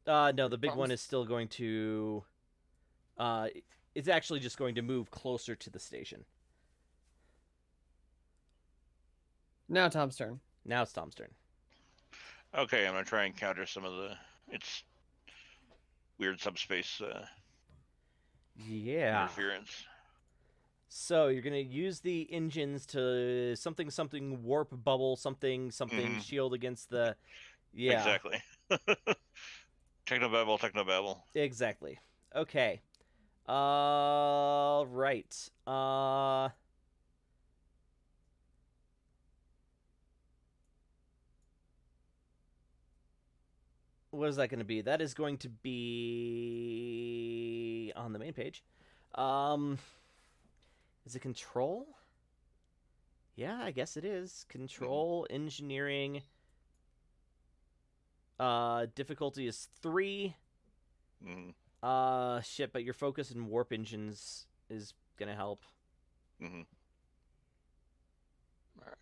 No, the big one Tom's? is still going to. It's actually just going to move closer to the station. Now Tom's turn. Now it's Tom's turn. Okay, I'm gonna try and counter some of its weird subspace Yeah. interference. So you're gonna use the engines to something warp bubble something shield against the. Yeah. Exactly. Technobabble. Exactly. Okay. Right. What is that going to be? That is going to be on the main page. Is it control? Yeah, I guess it is. Control, engineering. Difficulty is 3. Shit, but your focus in warp engines is gonna help. Alright. Let's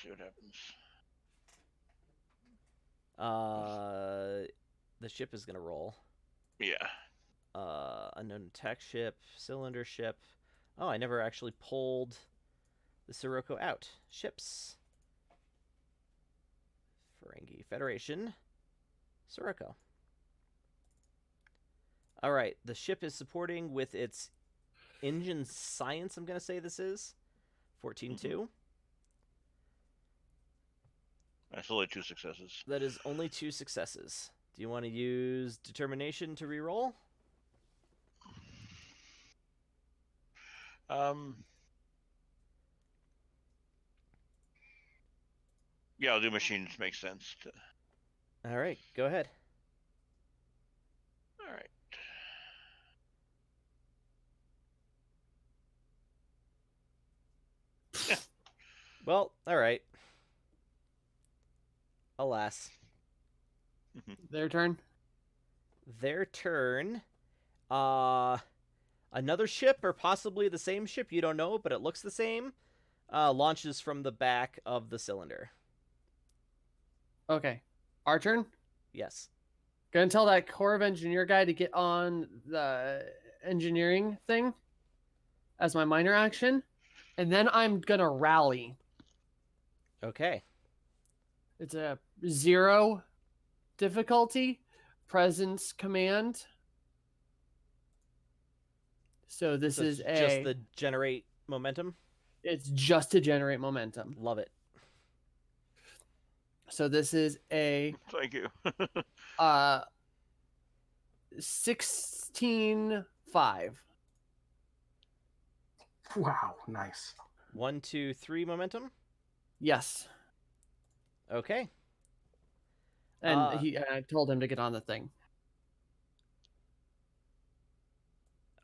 see what happens. The ship is gonna roll. Yeah. Unknown attack ship, cylinder ship. Oh, I never actually pulled the Sirocco out. Ships. Ferengi Federation. Sirocco. All right, the ship is supporting with its engine science, I'm going to say this is. 14-2. That's only 2 successes. That is only 2 successes. Do you want to use determination to reroll? Yeah, I'll do machines. Makes sense. All right, go ahead. All right. Well, all right. Alas, Their turn. their turn. Uh, another ship, or possibly the same ship. You don't know, but it looks the same. Launches from the back of the cylinder. Okay. Our turn. Yes. Gonna tell that Corps of Engineer guy to get on the engineering thing as my minor action, and then I'm gonna rally. Okay. It's a 0 difficulty, presence command. So this So is it's just a. the generate momentum. It's just to generate momentum. Love it. So this is a Thank you. 16-5. Wow, nice. 1, 2, 3 momentum. Yes, Okay. and Uh, I told him to get on the thing.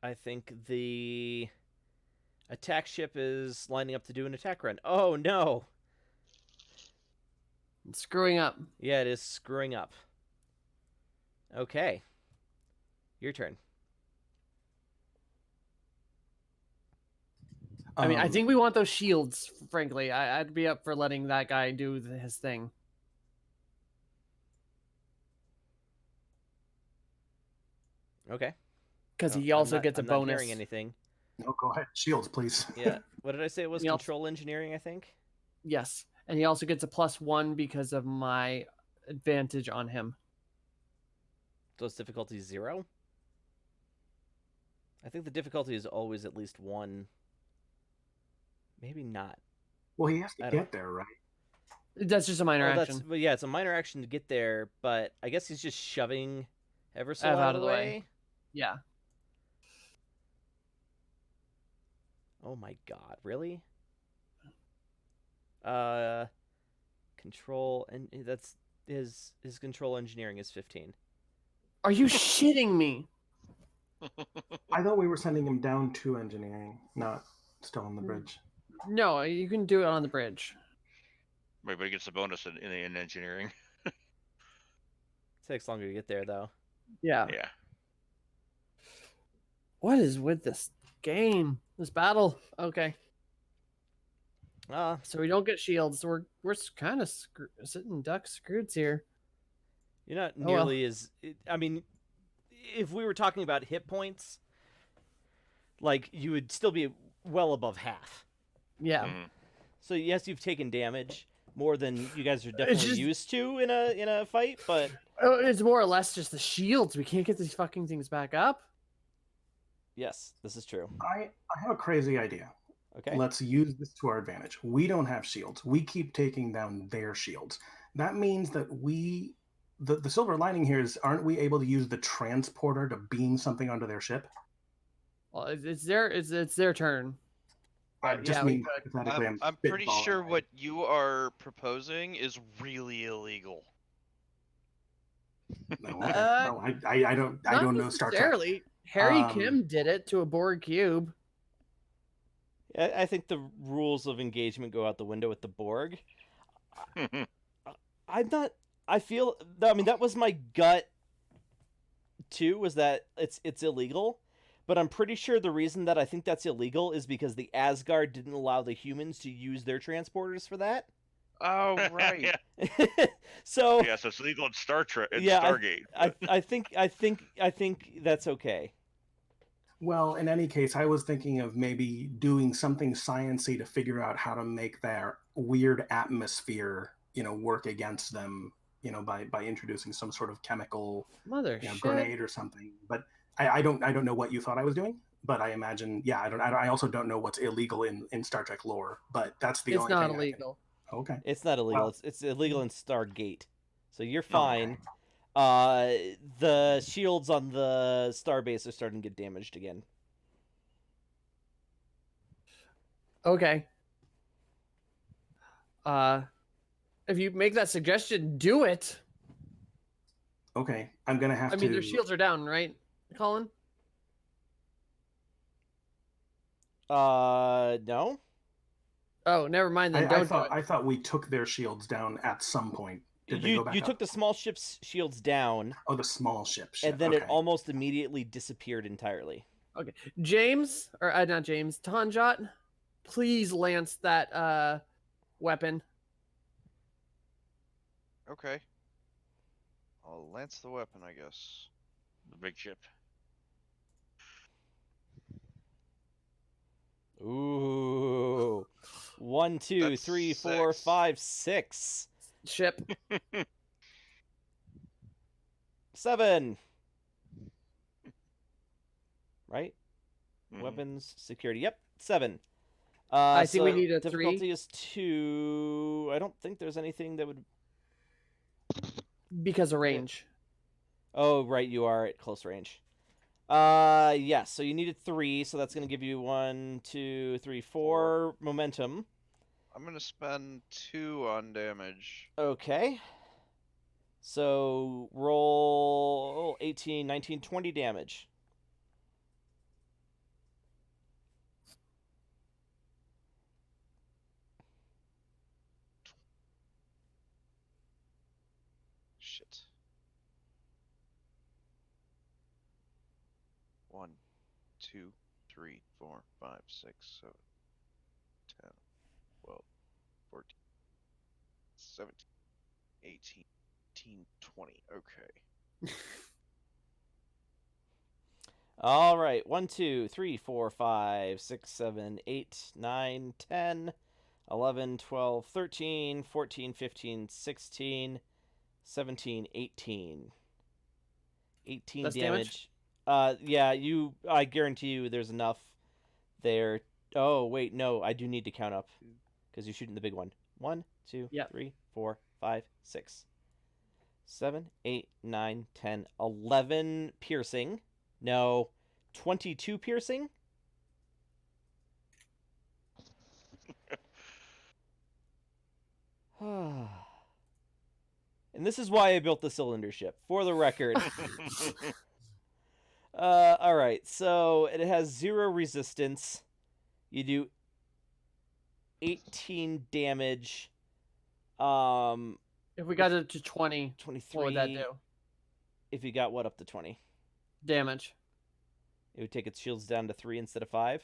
I think the attack ship is lining up to do an attack run. Oh no! It's screwing up. Yeah, it is screwing up. Okay. Your turn. I mean, I Um, think we want those shields. Frankly, I'd be up for letting that guy do his thing. Okay. Because Oh, he also I'm not, gets a I'm not bonus. hearing anything. no, go ahead. Shields, please. Yeah. What did I say? It was Anything else? control engineering, I think. Yes, and he also gets a +1 because of my advantage on him. So it's difficulty 0. I think the difficulty is always at least 1. Maybe not. Well, he has I to don't- get there, right? That's just a minor action. But yeah, it's a minor action to get there. But I guess he's just shoving ever so Ev out of the way. Yeah. Oh my god, really? Control and that's his control engineering is 15. Are you shitting me? I thought we were sending him down to engineering, not still on the bridge. No, you can do it on the bridge. Everybody gets a bonus in engineering. Takes longer to get there though. Yeah. Yeah. What is with this game? This battle? Okay. Uh, So we don't get shields. We're kind of sitting duck screwed here. you're not Oh, well. nearly as I mean, if we were talking about hit points, like you would still be well above half. Yeah. Mhm. So yes, you've taken damage more than you guys are definitely just- used to in a fight, but It's more or less just the shields. We can't get these fucking things back up. yes, this is true. I have a crazy idea. Okay. Let's use this to our advantage. We don't have shields. We keep taking down their shields. That means that the silver lining here is, aren't we able to use the transporter to beam something onto their ship? Well, it's their turn. I But just yeah, we mean could. hypothetically. I'm pretty spitballing, sure right? what you are proposing is really illegal. No, okay. Uh, No, I don't Not know Star Trek. necessarily. Harry Um, Kim did it to a Borg cube. I think the rules of engagement go out the window with the Borg. I'm not. I feel. I mean, that was my gut. Too was that it's illegal, but I'm pretty sure the reason that I think that's illegal is because the Asgard didn't allow the humans to use their transporters for that. Oh right. yeah. So Yeah. So it's legal in Star Trek. In Yeah, Stargate. I think that's okay. Well, in any case, I was thinking of maybe doing something sciency to figure out how to make their weird atmosphere, work against them, by introducing some sort of chemical, Mother shit. grenade or something. But I don't know what you thought I was doing. But I imagine, yeah, I also don't know what's illegal in Star Trek lore. But that's the It's only not thing illegal. Okay. It's not illegal. Well- It's illegal in Stargate, so you're Okay. fine. The shields on the starbase are starting to get damaged again. Okay. If you make that suggestion, do it. Okay, I'm gonna have I mean, to. their shields are down, right, Colin? No. Oh, never mind then. Don't do it. I thought we took their shields down at some point. Did they You go back you up? took the small ship's shields down, Oh, the small ship. and then it okay. almost immediately disappeared entirely. Okay, James or not James, Tanjot, please lance that weapon. Okay. I'll lance the weapon, I guess. The big ship. Ooh. 1, 2, That's 3, 4, 6. 5, 6. Ship. 7. Right? Mhm. Weapons, security. Yep, 7. I see we so need a difficulty 3. is 2. I don't think there's anything that would. Because of range. Oh, right, you are at close range. Yes, so you needed 3, so that's going to give you 1, 2, 3, 4 momentum. I'm gonna spend 2 on damage. Okay. So roll 18, 19, 20 damage. Shit. 1, 2, 3, 4, 5, 6, 7, 10, 12, 14, 17, 18, 19, 20. Okay. All right. 1, 2, 3, 4, 5, 6, 7, 8, 9, 10, 11, 12, 13, 14, 15, 16, 17, 18. 18 That's damage. Yeah, I guarantee you there's enough there. Oh, wait, no, I do need to count up because you're shooting the big one. 1, 2, Yep. 3, 4, 5, 6, 7, 8, 9, 10, 11 piercing. No, 22 piercing. And this is why I built the cylinder ship, for the record. All right, so it has 0 resistance. You do 18 damage. If we got it to 20, 23. what would that do? If you got what up to 20? Damage. It would take its shields down to 3 instead of 5.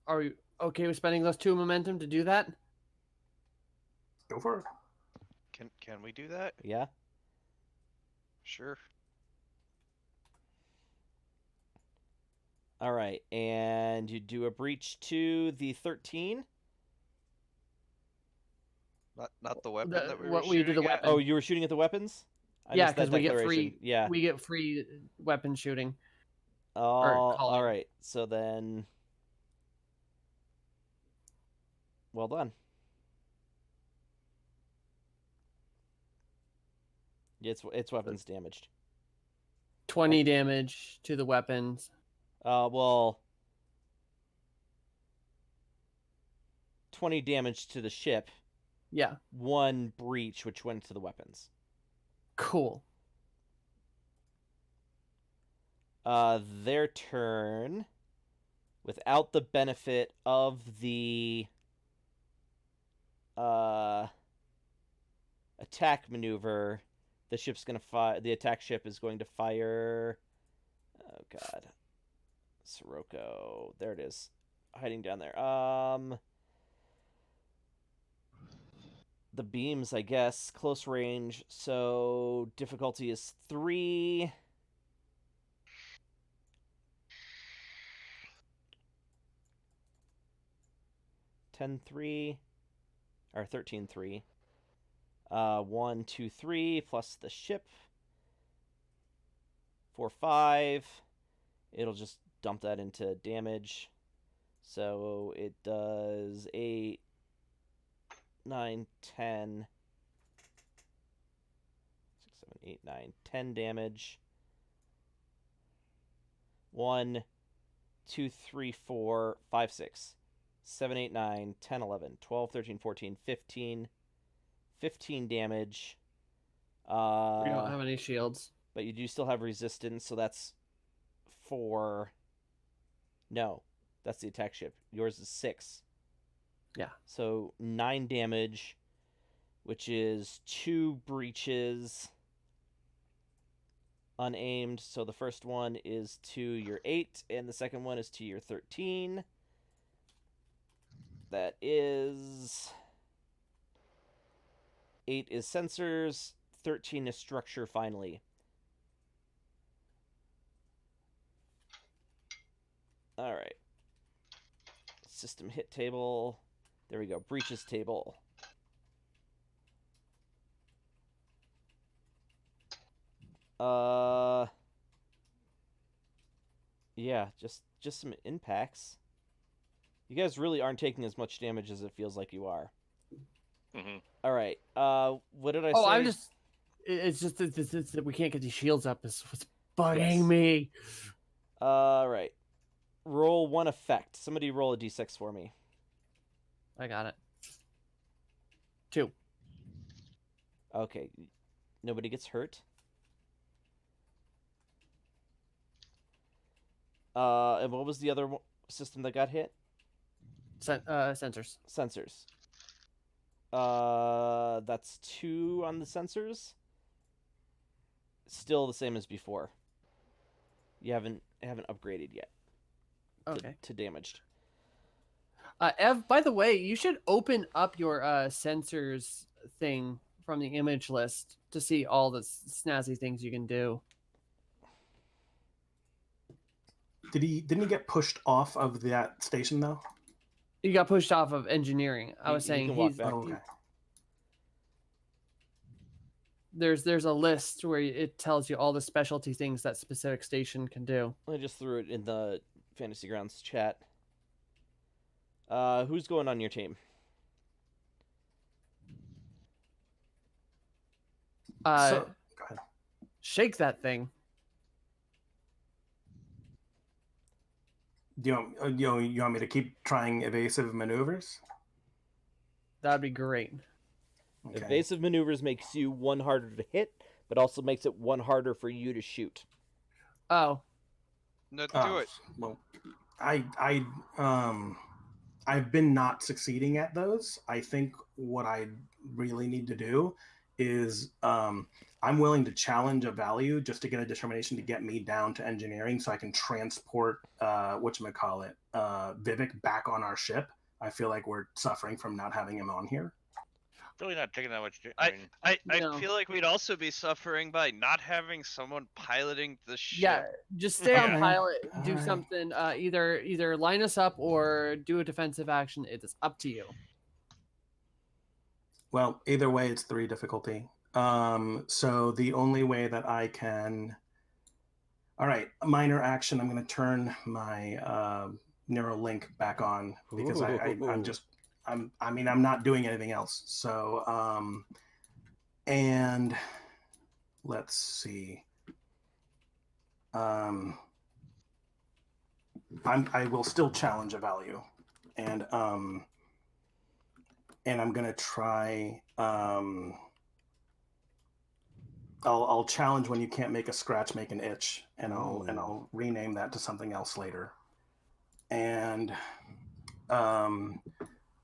Are we okay with spending those 2 momentum to do that? Go for it. Can we do that? Yeah. Sure. All right, and you do a breach to the 13. Not the weapon The- that we what were we do shooting the at? weapon. Oh, you were shooting at the weapons? I Yeah, missed that because we get declaration. free. Yeah. We get free weapon shooting. All calling. right. So then, well done. Its weapons damaged. 20 damage to the weapons. Well, 20 damage to the ship. Yeah, 1 breach, which went to the weapons. cool. Their turn, without the benefit of the attack maneuver, the ship's gonna fire. The attack ship is going to fire. Oh God, Sirocco. There it is, hiding down there. The beams, I guess, close range. So difficulty is 3. (10-3) or 13-3. 1, 2, 3 plus the ship. 4, 5. It'll just dump that into damage. So it does 8, 9, 10. 6, 7, 8, 9, 10 damage. 1, 2, 3, 4, 5, 6, 7, 8, 9, 10, 11, 12, 13, 14, 15. 15 damage. We don't have any shields. But you do still have resistance, so that's 4. No, that's the attack ship. Yours is 6. Yeah. So 9 damage, which is 2 breaches unaimed. So the first one is to your 8, and the second one is to your 13. That is 8 is sensors, 13 is structure finally. All right. System hit table. There we go. Breaches table. Yeah, just some impacts. You guys really aren't taking as much damage as it feels like you are. Mm-hmm. All right. What did I say? Oh, I'm just. It's just that we can't get these shields up. Is what's bugging Yes. me. All right. Roll 1 effect. Somebody roll a d6 for me. I got it. 2. Okay. Nobody gets hurt. And what was the other system that got hit? Sensors. Sensors. That's 2 on the sensors. Still the same as before. You haven't upgraded yet. Okay. To damaged. Ev, by the way, you should open up your sensors thing from the image list to see all the snazzy things you can do. Didn't he get pushed off of that station though? You got pushed off of engineering. I was He saying can walk he's back. Oh, okay. there's a list where it tells you all the specialty things that specific station can do. I just threw it in the Fantasy Grounds chat. Who's going on your team? Go ahead. Shake that thing. Do you want me to keep trying evasive maneuvers? That'd be great. Okay. Evasive maneuvers makes you 1 harder to hit, but also makes it 1 harder for you to shoot. Oh, No, do Oh, it. Well, I've been not succeeding at those. I think what I really need to do is I'm willing to challenge a value just to get a determination to get me down to engineering so I can transport Vivek back on our ship. I feel like we're suffering from not having him on here. Really not taking that much. I No. feel like we'd also be suffering by not having someone piloting the ship. yeah. Just stay on Yeah. pilot. Do Alright. something. Either line us up or do a defensive action. It is up to you. Well, either way, it's 3 difficulty. So the only way that I can... All right, a minor action. I'm going to turn my neural link back on because I'm not doing anything else. So, and let's see. I will still challenge a value, and I'm going to try. I'll challenge when you can't make a scratch, make an itch, and I'll rename that to something else later. And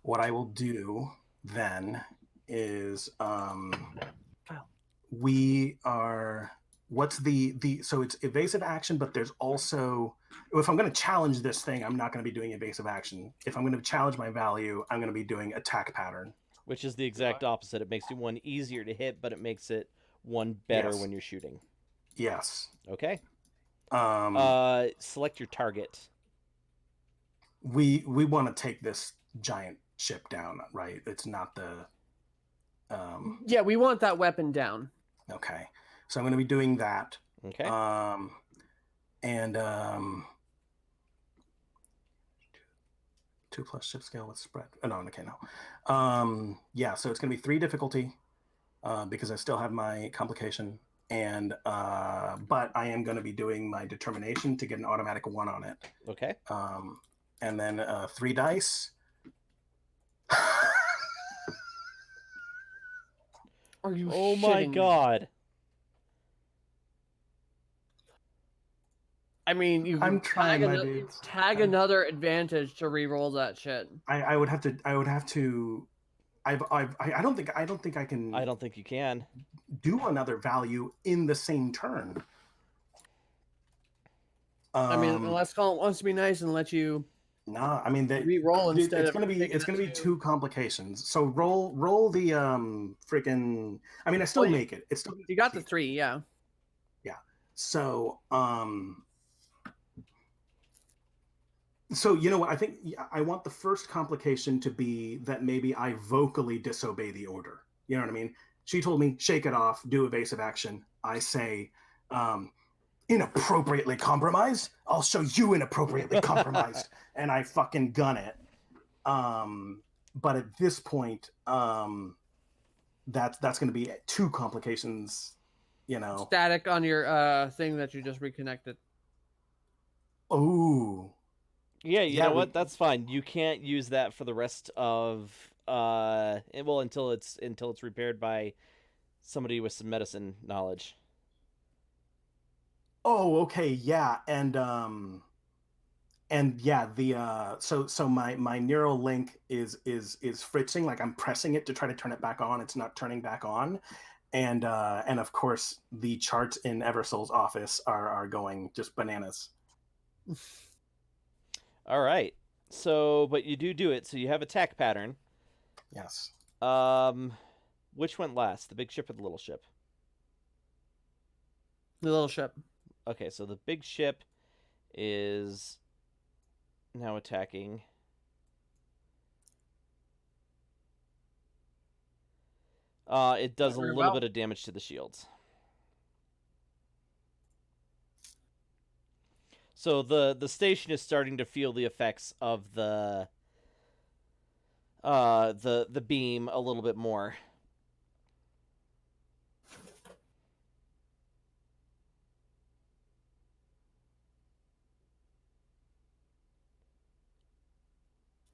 what I will do then is we are what's the so it's evasive action, but there's also, if I'm going to challenge this thing, I'm not going to be doing evasive action. If I'm going to challenge my value, I'm going to be doing attack pattern, which is the exact opposite. It makes you 1 easier to hit, but it makes it 1 better Yes. when you're shooting. Yes. Okay. Um, Select your target. we want to take this giant ship down, right? It's not the Yeah, we want that weapon down. okay. So I'm going to be doing that. Okay. And 2 plus ship scale with spread. Oh, no, okay, no. Yeah, so it's going to be 3 difficulty because I still have my complication, and but I am going to be doing my determination to get an automatic 1 on it. Okay. And then 3 dice. Are you Oh my shitting me? god. I mean, you I'm can trying, my dudes. tag I'm- another advantage to re-roll that shit. I would have to. I don't think I can I don't think you can. do another value in the same turn. I mean, unless Colin wants to be nice and let you Nah, I mean re-roll instead it's of gonna be taking a two complications. So roll the freaking. I mean, I still Well, make it. It's still You got the 3, yeah. yeah. So So you know what? I think I want the first complication to be that maybe I vocally disobey the order. You know what I mean? She told me shake it off, do evasive action. I say inappropriately compromised. I'll show you inappropriately compromised, and I fucking gun it. But at this point, that's going to be 2 complications. You know. Static on your thing that you just reconnected. Oh. Yeah, you Yeah, know what? That's fine. You can't use that for the rest of until it's repaired by somebody with some medicine knowledge. Oh, okay, yeah, and yeah, the so my neural link is fritzing, like I'm pressing it to try to turn it back on. It's not turning back on, and of course the charts in Eversoul's office are going just bananas. All right. So, but you do it. So you have attack pattern. Yes. Which went last? The big ship or the little ship? The little ship. Okay, so the big ship is now attacking. It does a little bit of damage to the shields. So the station is starting to feel the effects of the beam a little bit more.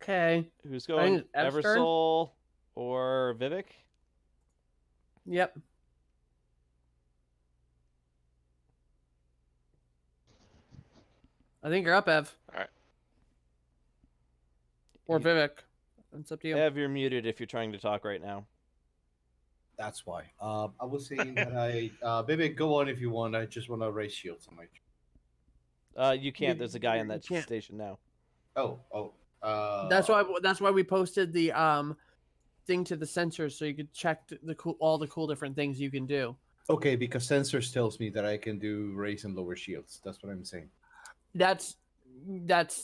Okay. Who's I going? think it's Ev's turn. Eversoul or Vivek? Yep. I think you're up, Ev. All right. Or Vivek. It's up to you. Ev, you're muted if you're trying to talk right now. That's why. I was saying that maybe go on if you want. I just want to raise shields on my. You can't. There's a guy on that can't. station now. Oh. That's why we posted the thing to the sensors so you could check all the cool different things you can do. Okay, because sensors tells me that I can do raise and lower shields. That's what I'm saying. That's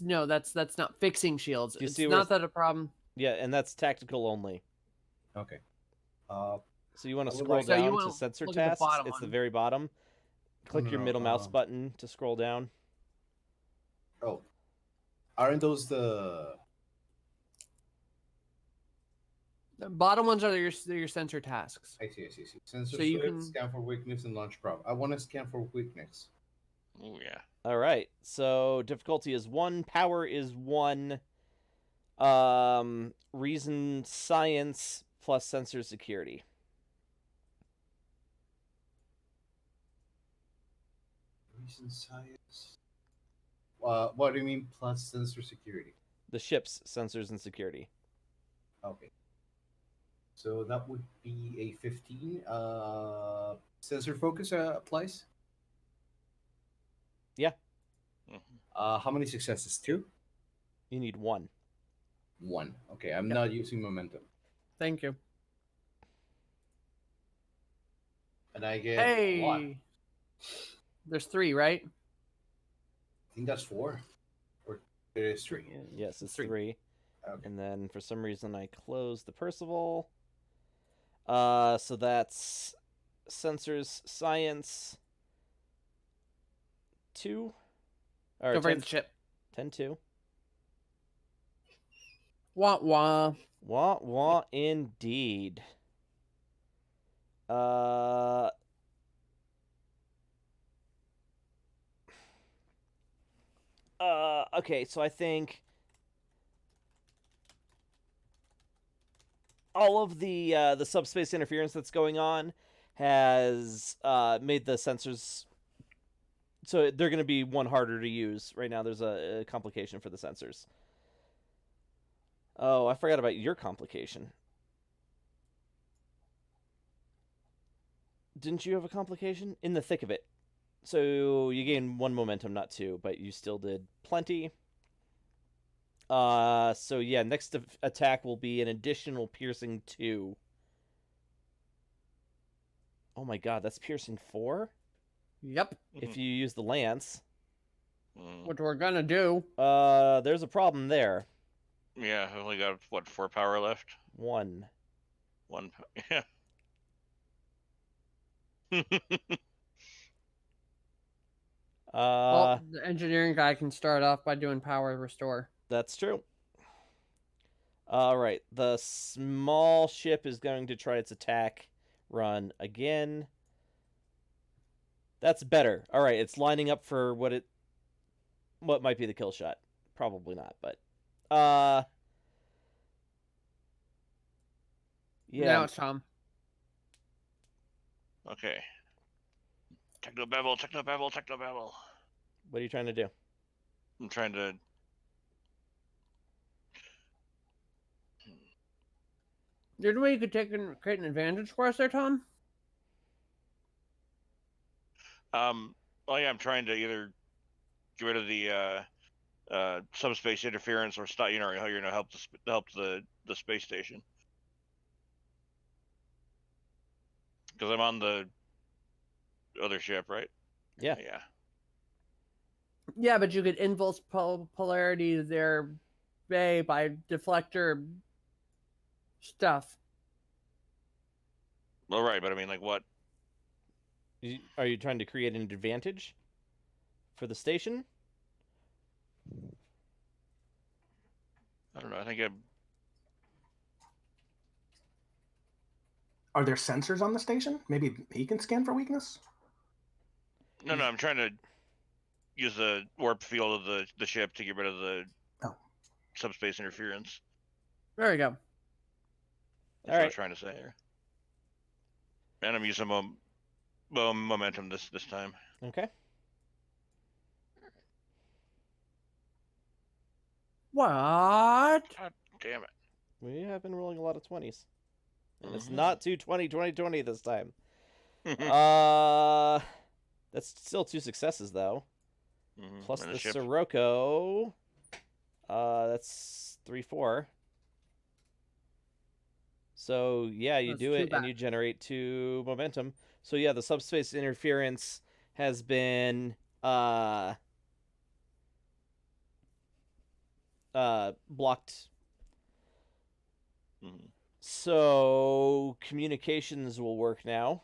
not fixing shields. You It's see not that a problem. Yeah, and that's tactical only. Okay. So you want to I would scroll like- So you down wanna to sensor look at the tasks. bottom It's the one. very bottom. Click your no, middle mouse button to scroll down. Oh, aren't those the? The bottom ones are your sensor tasks. I see. Sensor So you swift, can- scan for weakness, and launch probe. I want to scan for weakness. Oh yeah. All right. So difficulty is 1, power is 1, reason science plus sensor security. Reason science. What do you mean plus sensor security? The ship's sensors and security. Okay. So that would be a 15. Sensor focus applies. Yeah. How many successes? 2? You need 1. 1. Okay, I'm Yep. not using momentum. Thank you. And I get a lot. Hey. There's 3, right? I think that's 4. Or it is 3. Yes, it's 3. 3. Okay. And then for some reason I closed the Percival. So that's sensors science 2. Or Don't forget 10, the ship. 10-2. Wah wah. Wah wah indeed. Okay, so I think all of the subspace interference that's going on has made the sensors So they're going to be one harder to use. Right now there's a complication for the sensors. Oh, I forgot about your complication. Didn't you have a complication? In the thick of it. So you gain 1 momentum, not 2, but you still did plenty. So yeah, next attack will be an additional piercing 2. Oh my god, that's piercing 4? Yep. If you use the lance. What we're gonna do. There's a problem there. Yeah, I only got, what, 4 power left? 1. 1. Yeah. Well, the engineering guy can start off by doing power restore. That's true. All right, the small ship is going to try its attack run again. That's better. All right, it's lining up for what might be the kill shot. Probably not, but yeah. Now it's Tom. Okay. Technobabble, technobabble, technobabble. What are you trying to do? I'm trying to... Didn't we could create an advantage for us there, Tom? Well, yeah, I'm trying to either get rid of the subspace interference or stop, help the space station. Because I'm on the other ship, right? Yeah. Yeah. Yeah, but you could inverse polarity their bay by deflector stuff. Well, right, but I mean, like, what? Are you trying to create an advantage for the station? I don't know. I think Are there sensors on the station? Maybe he can scan for weakness? No, I'm trying to use the warp field of the ship to get rid of the subspace interference. There we go. That's what I was trying to say here. And I'm using momentum this time. Okay. What? God damn it. We have been rolling a lot of 20s. And it's not 20 this time. That's still 2 successes, though. Plus and the ship. Sirocco. That's 3-4. So, yeah, you That's do too it, and bad. you generate 2 momentum. So, yeah, the subspace interference has been blocked. So, communications will work now.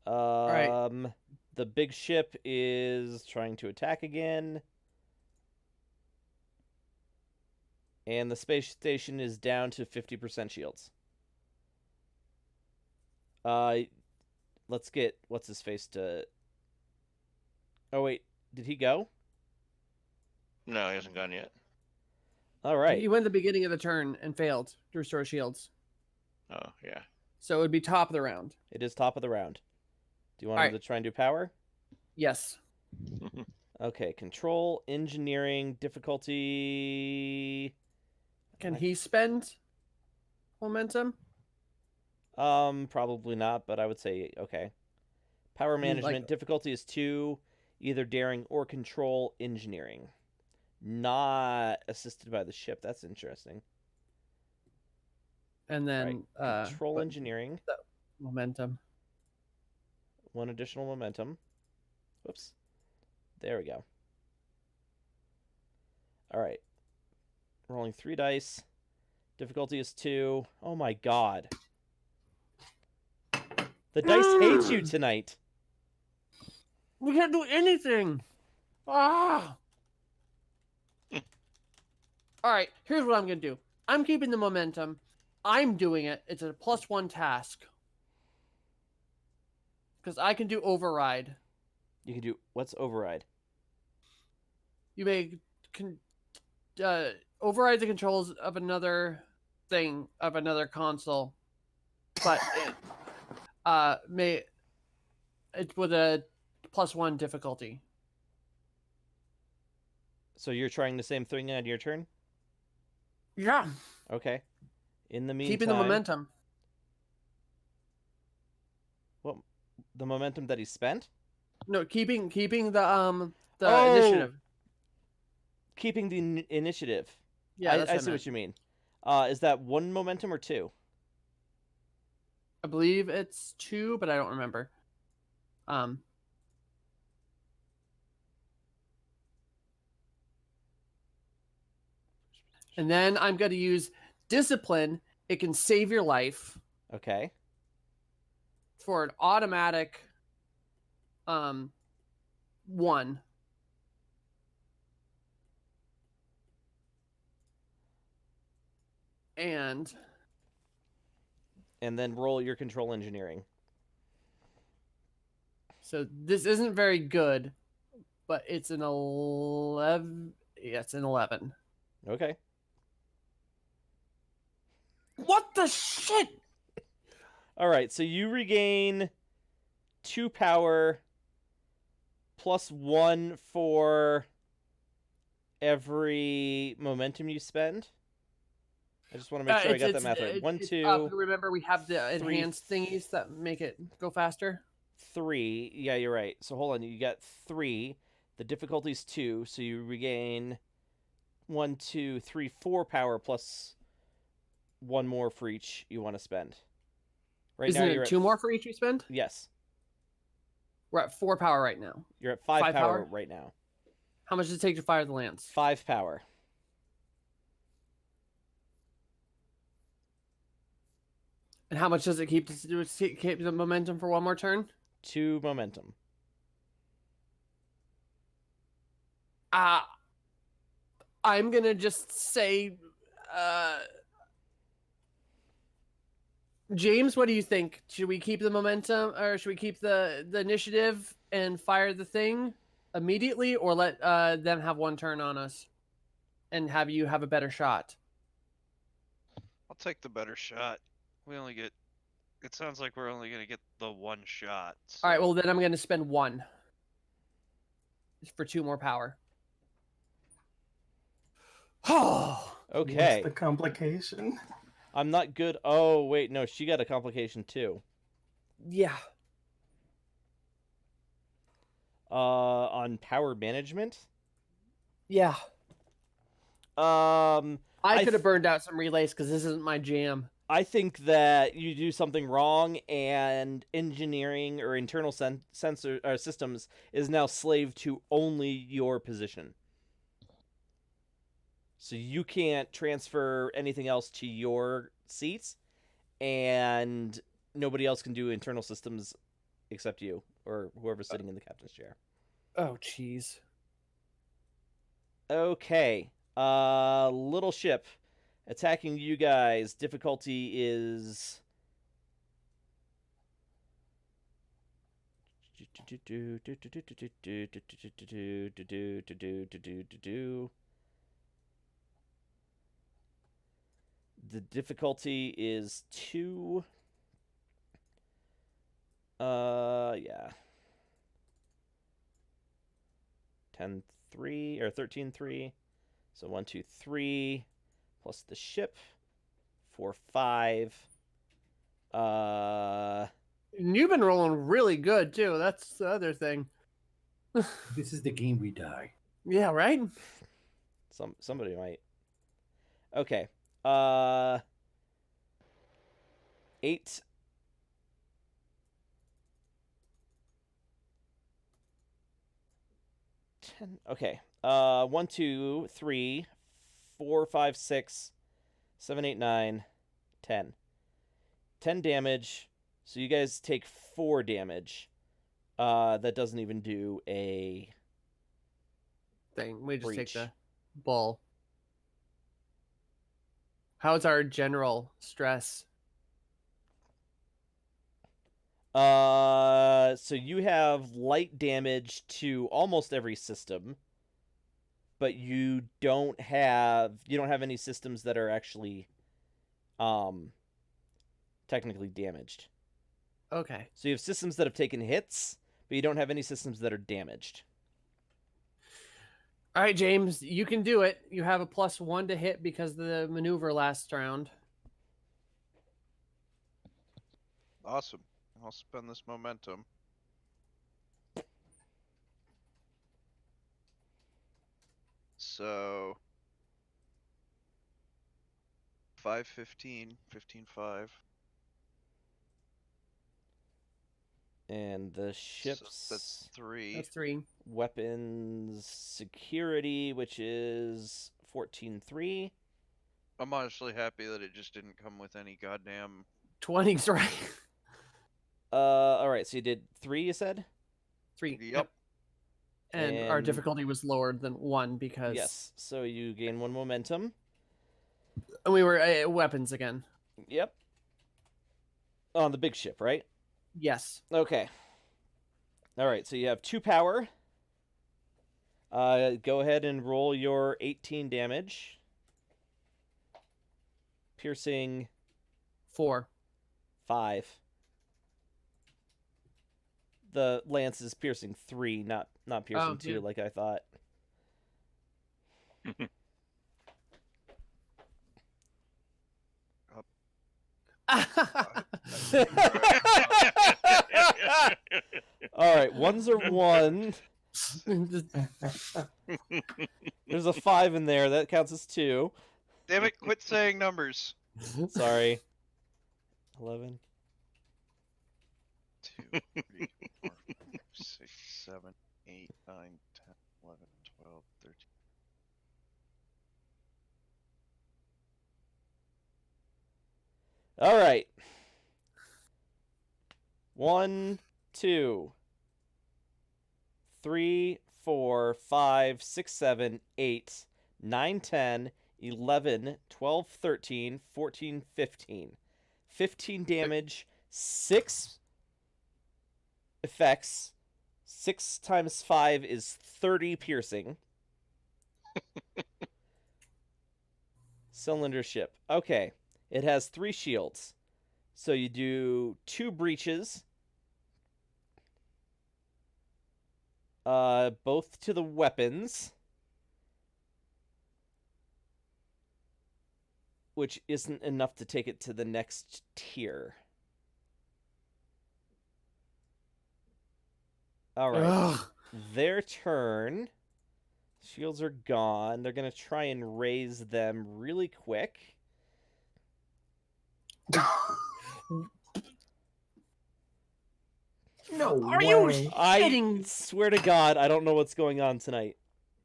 Right. The big ship is trying to attack again. And the space station is down to 50% shields. Let's get what's his face to. Oh wait, did he go? No, he hasn't gone yet. All right. He went at the beginning of the turn and failed to restore shields. Oh yeah. So it would be top of the round. It is top of the round. Do you want him to try and do power? Yes. Okay, control, engineering, difficulty. Can he spend momentum? Probably not, but I would say okay. Power management, difficulty is 2, either daring or control engineering. Not assisted by the ship. That's interesting. And then control engineering. Momentum. 1 additional momentum. Whoops. There we go. All right. Rolling 3 dice. Difficulty is 2. Oh my god. The dice hates you tonight. We can't do anything. Ah. All right, here's what I'm going to do. I'm keeping the momentum. I'm doing it. It's a +1 task. Because I can do override. You can do... What's override? You may override the controls of another thing, of another console. But it may It's with a +1 difficulty. So you're trying the same thing on your turn? Yeah. Okay. In the meantime, Keeping the momentum. Well, the momentum that he spent? No, keeping the Oh! initiative. Keeping the initiative. Yeah, that's I what I see meant. what you mean. Is that 1 momentum or 2? I believe it's 2, but I don't remember. And then I'm going to use discipline. It can save your life Okay. for an automatic 1. And then roll your control engineering. so this isn't very good, but it's an 11. Yeah, it's an 11. Okay. What the shit? All right, so you regain 2 power +1 for every momentum you spend. I just want to make sure I got that math right. 1, 2, remember, we have the 3, enhanced thingies that make it go faster. 3. Yeah, you're right. So hold on. You got 3. The difficulty's 2, so you regain 1, 2, 3, 4 power plus 1 more for each you want to spend. Right Isn't now it you're 2 at more for each we spend? Yes. We're at 4 power right now. You're at 5 5 power power? right now. How much does it take to fire the lance? 5 power. And how much does it keep to keep the momentum for 1 more turn? 2 momentum. I'm gonna just say, James, what do you think? Should we keep the momentum, or should we keep the initiative and fire the thing immediately, or let them have 1 turn on us and have you have a better shot? I'll take the better shot. We only get. It sounds like we're only gonna get the 1 shot. So. All right, well then I'm gonna spend 1 for 2 more power. Oh. Okay. What's the complication? I'm not good. Oh, wait, no, she got a complication too. Yeah. On power management? Yeah. I could have burned out some relays because this isn't my jam. I think that you do something wrong, and engineering or internal sensor systems is now slave to only your position. So you can't transfer anything else to your seats, and nobody else can do internal systems except you or whoever's sitting in the captain's chair. Oh, jeez. Okay. Little ship attacking you guys. Difficulty is the difficulty is 2. Yeah. 10-3 or 13-3. So 1, 2, 3 plus the ship. 4, 5. You've been rolling really good too. That's the other thing. This is the game we die. Yeah, right? Somebody might. Okay. 8. Okay. 1, 2, 3, 4, 5, 6, 7, 8, 9, 10. 10 damage. So you guys take 4 damage. That doesn't even do a thing. We just breach. take the ball. How's our general stress? So you have light damage to almost every system, but you don't have any systems that are actually technically damaged. Okay. So you have systems that have taken hits, but you don't have any systems that are damaged. All right, James, you can do it. You have a +1 to hit because of the maneuver last round. Awesome. I'll spend this momentum. So 5, 15, 15, 5. And the So ship's that's 3. That's 3. weapons security, which is 14-3. I'm honestly happy that it just didn't come with any goddamn. 20's right. All right, so you did 3, you said? 3. Yep. And our And- difficulty was lower than 1 because Yes, so you gain 1 momentum. and we were weapons again. Yep. On the big ship, right? Yes. Okay. All right, so you have 2 power. Go ahead and roll your 18 damage. Piercing 4. 5. The lance is piercing 3, not piercing 2 yeah. like I thought. All right, ones are 1. There's a 5 in there. That counts as 2. Damn it! Quit saying numbers. Sorry. 11. 2, 3, 4, 5, 6, 7, 8, 9, 10, 11, 12, 13. All right. 1, 2, 3, 4, 5, 6, 7, 8, 9, 10, 11, 12, 13, 14, 15. 15 damage, 6 effects. 6 times 5 is 30 piercing. Cylinder ship. Okay. It has 3 shields. So you do 2 breaches. Both to the weapons. Which isn't enough to take it to the next tier. Alright. Ugh. Their turn. Shields are gone. They're going to try and raise them really quick. No Are way. you I kidding? swear to God, I don't know what's going on tonight.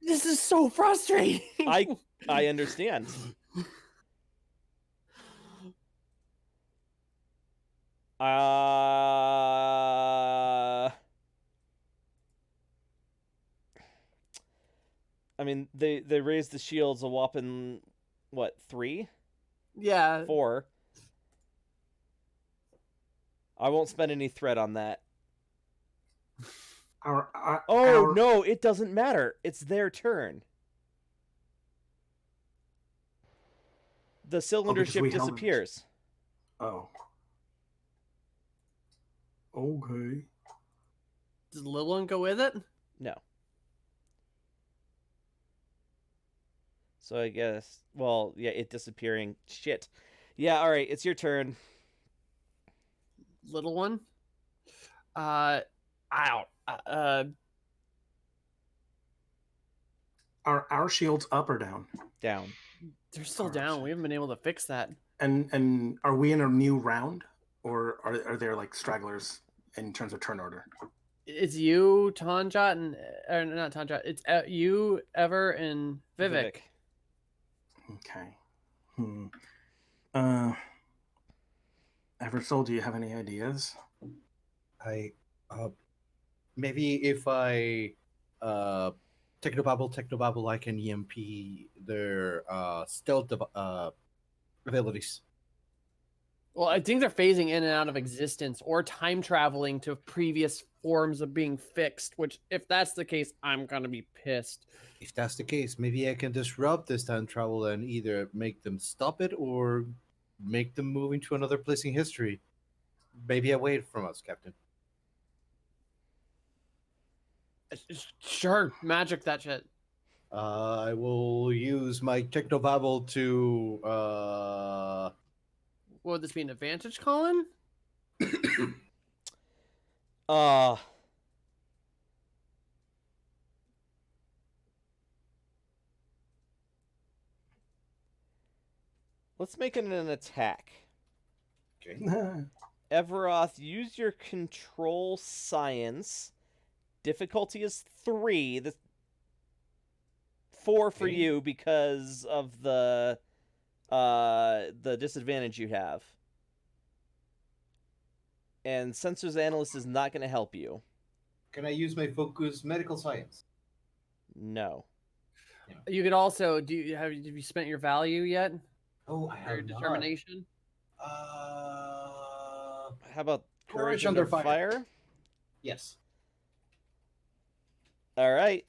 This is so frustrating. I understand. I mean, they raised the shields a whopping, what, 3? Yeah. 4. I won't spend any threat on that. Our, No, it doesn't matter. It's their turn. The cylinder because ship we held- disappears. Oh. Okay. Does the little one go with it? No. So I guess, well, yeah, it disappearing. Shit. Yeah, all right, it's your turn. Little one? Ow. Are our shields up or down? Down. They're still Oh, down. shit. We haven't been able to fix that. And are we in a new round, or are there like stragglers in terms of turn order? It's you, Tanjot, and or not Tanjot. It's you, Ever, and Vivek. Okay. Eversol, do you have any ideas? I maybe if I technobabble, I can EMP their stealth abilities. Well, I think they're phasing in and out of existence or time traveling to previous forms of being fixed, which, if that's the case, I'm going to be pissed. If that's the case, maybe I can disrupt this time travel and either make them stop it or make them move into another place in history. Maybe away from us, Captain. Sure, magic that shit. I will use my technobabble to What would this be, an advantage, Colin? Uh, let's make it an attack. Okay. Everoth, use your control science. Difficulty is 3. The 4 for Okay. you because of the disadvantage you have. And sensors analyst is not going to help you. Can I use my focus medical science? No. You could also have you spent your value yet? Oh, I Or your have not. determination? How about Courage courage under under fire? Yes. All right.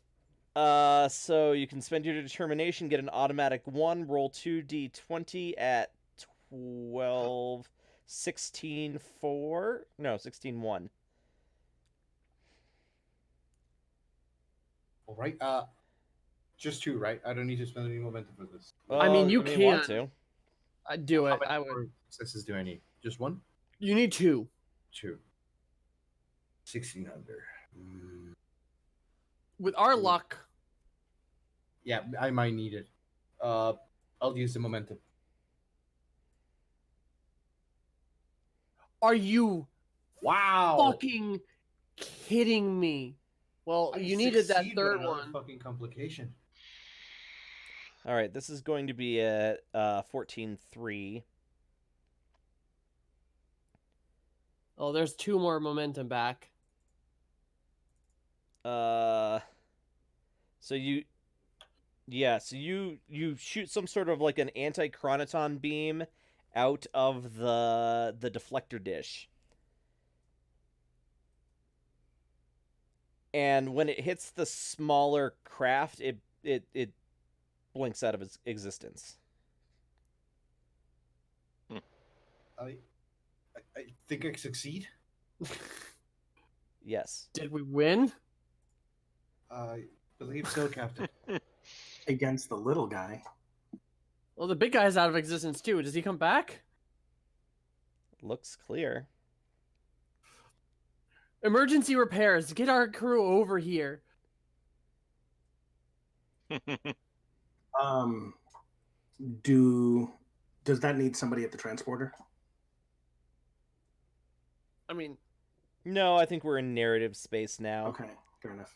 So you can spend your determination, get an automatic 1, roll 2d20 at 12, 16, 4. No, 16, 1. All right. Just 2, right? I don't need to spend any momentum for this. I mean, you want can. to. I'd do How it. many I would. more successes do I need? Just 1? You need 2. 2. 16 under. With our Ooh. luck, Yeah, I might need it. I'll use the momentum. are you Wow. fucking kidding me? Well, I you needed that succeed with third another one. fucking complication. All right, this is going to be at 14-3. Oh, there's 2 more momentum back. So you shoot some sort of like an anti-chronoton beam out of the deflector dish. And when it hits the smaller craft, it blinks out of its existence. I think I succeed. Yes. Did we win? I believe so, Captain. Against the little guy. Well, the big guy's out of existence too. Does he come back? Looks clear. Emergency repairs. Get our crew over here. Does that need somebody at the transporter? I mean, No, I think we're in narrative space now. Okay, fair enough.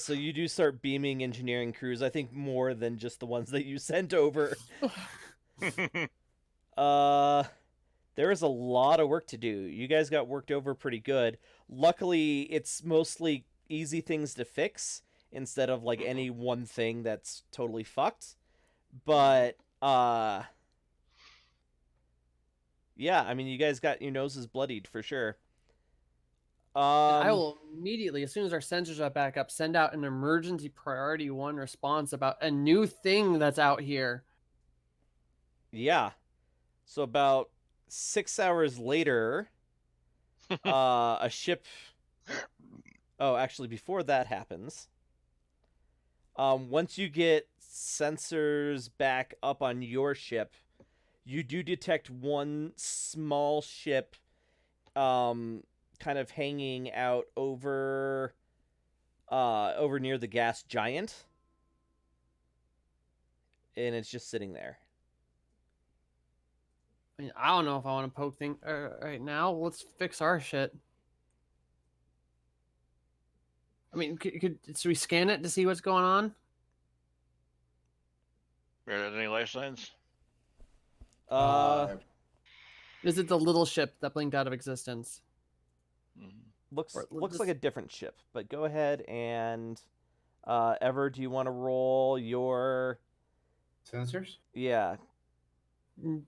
So you do start beaming engineering crews. I think more than just the ones that you sent over. There is a lot of work to do. You guys got worked over pretty good. Luckily, it's mostly easy things to fix instead of like any one thing that's totally fucked. But yeah, I mean, you guys got your noses bloodied for sure. I will immediately, as soon as our sensors are back up, send out an emergency priority 1 response about a new thing that's out here. Yeah. So about 6 hours later, a ship. Oh, actually, before that happens, once you get sensors back up on your ship, you do detect one small ship, kind of hanging out over near the gas giant, and it's just sitting there. I mean, I don't know if I want to poke things right now. Let's fix our shit. I mean, should we scan it to see what's going on? Are there any life signs? Is it the little ship that blinked out of existence? Looks Or looks just- like a different ship, but go ahead and Ever, do you want to roll your Sensors? yeah?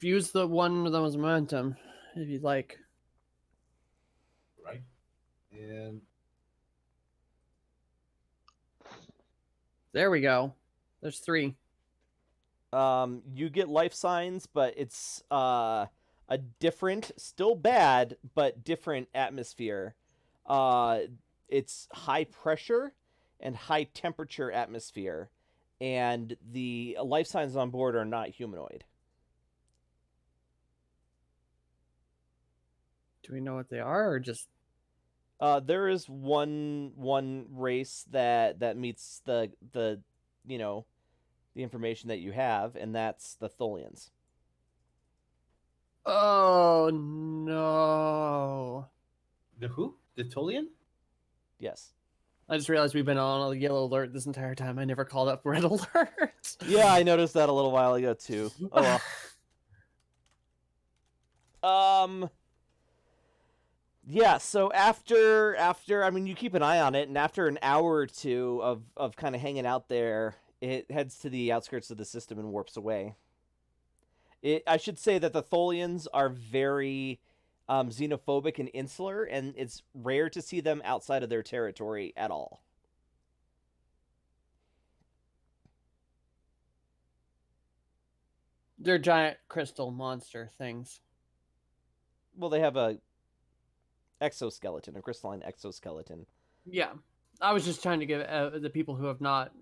Use the one that was momentum, if you'd like. Right. And There we go. There's 3. You get life signs, but it's a different, still bad, but different atmosphere. It's high pressure, and high temperature atmosphere, and the life signs on board are not humanoid. Do we know what they are, or just There is one race that meets the you know the information that you have, and that's the Tholians. Oh no! The who? The Tolian? Yes. I just realized we've been on a yellow alert this entire time. I never called up red alert. Yeah, I noticed that a little while ago too. Oh well. Yeah, so after I mean you keep an eye on it, and after an hour or two of kind of hanging out there, it heads to the outskirts of the system and warps away. I should say that the Tholians are very xenophobic and insular, and it's rare to see them outside of their territory at all. They're giant crystal monster things. Well, they have a crystalline exoskeleton. Yeah, I was just trying to give the people who have not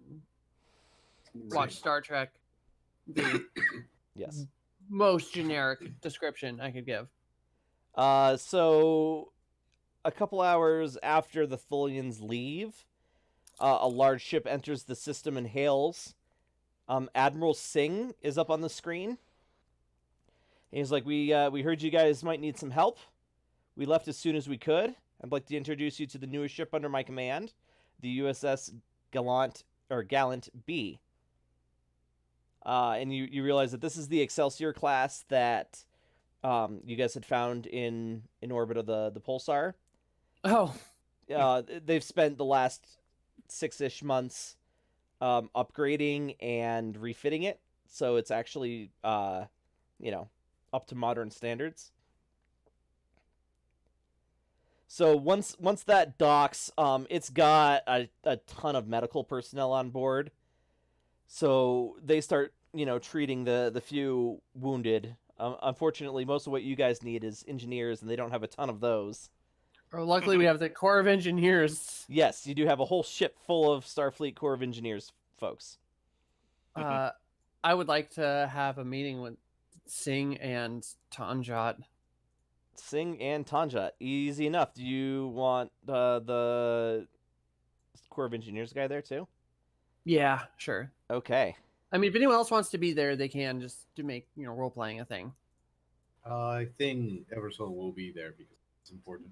watched Star Trek the Yes. most generic description I could give. So a couple hours after the Tholians leave, a large ship enters the system and hails. Admiral Singh is up on the screen. He's like, we heard you guys might need some help. We left as soon as we could. I'd like to introduce you to the newest ship under my command, the USS Gallant B. And you realize that this is the Excelsior class that you guys had found in orbit of the pulsar. Oh, They've spent the last 6-ish months upgrading and refitting it, so it's actually up to modern standards. So once that docks, it's got a ton of medical personnel on board. So they start treating the few wounded. Unfortunately, most of what you guys need is engineers, and they don't have a ton of those. luckily we have the Corps of Engineers. Yes, you do have a whole ship full of Starfleet Corps of Engineers folks. I would like to have a meeting with Singh and Tanjat. Singh and Tanjat, easy enough. Do you want the Corps of Engineers guy there too? Yeah, sure. Okay. I mean, if anyone else wants to be there, they can, just to make role playing a thing. I think Eversole will be there because it's important.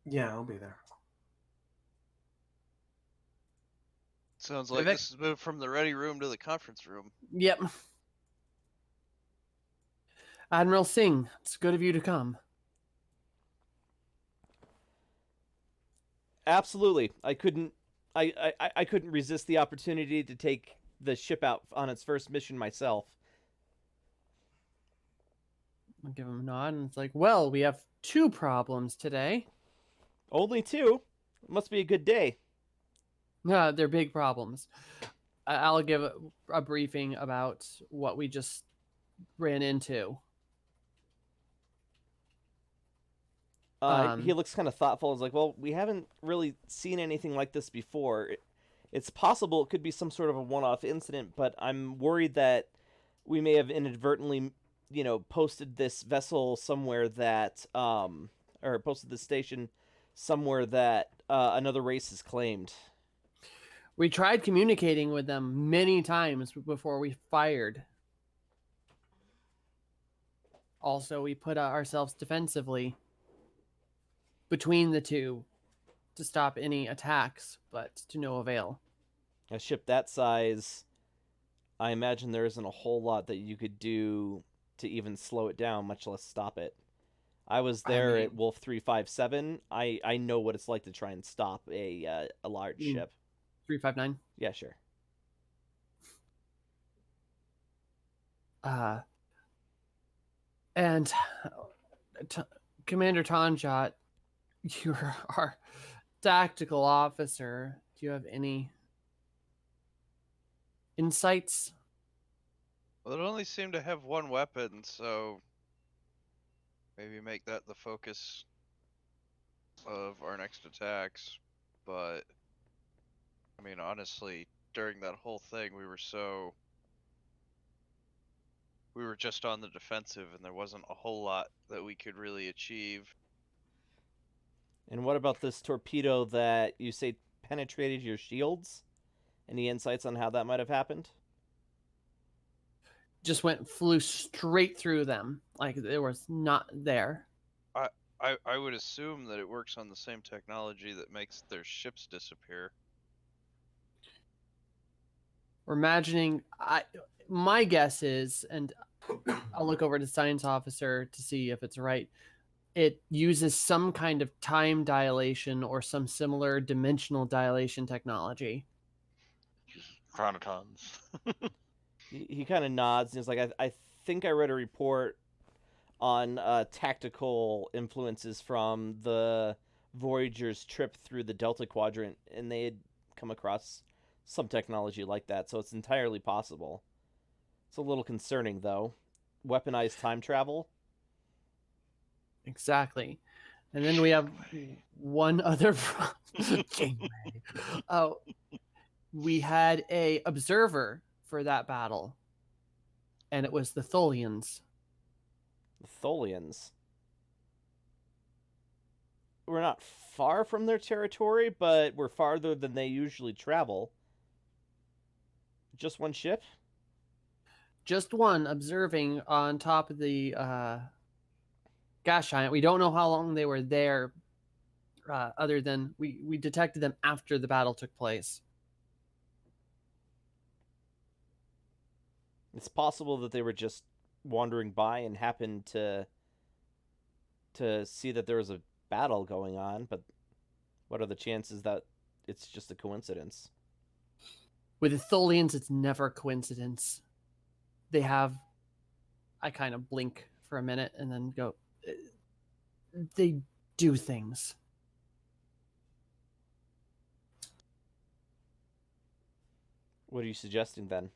Yeah, I'll be there. Sounds like Vivek? this is moved from the ready room to the conference room. Yep. Admiral Singh, it's good of you to come. Absolutely. I couldn't resist the opportunity to take the ship out on its first mission myself. I'll give him a nod, and it's like, well, we have 2 problems today. Only 2? It must be a good day. They're big problems. I'll give a briefing about what we just ran into. He looks kind of thoughtful. He's like, well, we haven't really seen anything like this before. It's possible it could be some sort of a one-off incident, but I'm worried that we may have inadvertently, posted this vessel somewhere that, or posted the station somewhere that another race has claimed. We tried communicating with them many times before we fired. Also, we put ourselves defensively between the two to stop any attacks, but to no avail. A ship that size, I imagine there isn't a whole lot that you could do to even slow it down, much less stop it. I was there at Wolf 357. I know what it's like to try and stop a large ship. 359. Yeah, sure. And Commander Tanjat, you're our tactical officer. Do you have any insights? Well, it only seemed to have one weapon, so maybe make that the focus of our next attacks. But I mean, honestly, during that whole thing, we were just on the defensive, and there wasn't a whole lot that we could really achieve. And what about this torpedo that you say penetrated your shields? Any insights on how that might have happened? Just flew straight through them, like it was not there. I would assume that it works on the same technology that makes their ships disappear. We're imagining. My guess is, and I'll look over to science officer to see if it's right. It uses some kind of time dilation or some similar dimensional dilation technology. Chronotons. He kind of nods and he's like, I think I read a report on tactical influences from the Voyager's trip through the Delta Quadrant, and they had come across some technology like that, so it's entirely possible. It's a little concerning, though. Weaponized time travel? Exactly. And then we have one other problem. Oh, we had a observer for that battle, and it was the Tholians. The Tholians. We're not far from their territory, but we're farther than they usually travel. Just one ship? Just one observing on top of the gas giant. We don't know how long they were there, other than we detected them after the battle took place. It's possible that they were just wandering by and happened to see that there was a battle going on, but what are the chances that it's just a coincidence? With the Tholians, it's never a coincidence. They have... I kind of blink for a minute and then go... They do things. What are you suggesting then?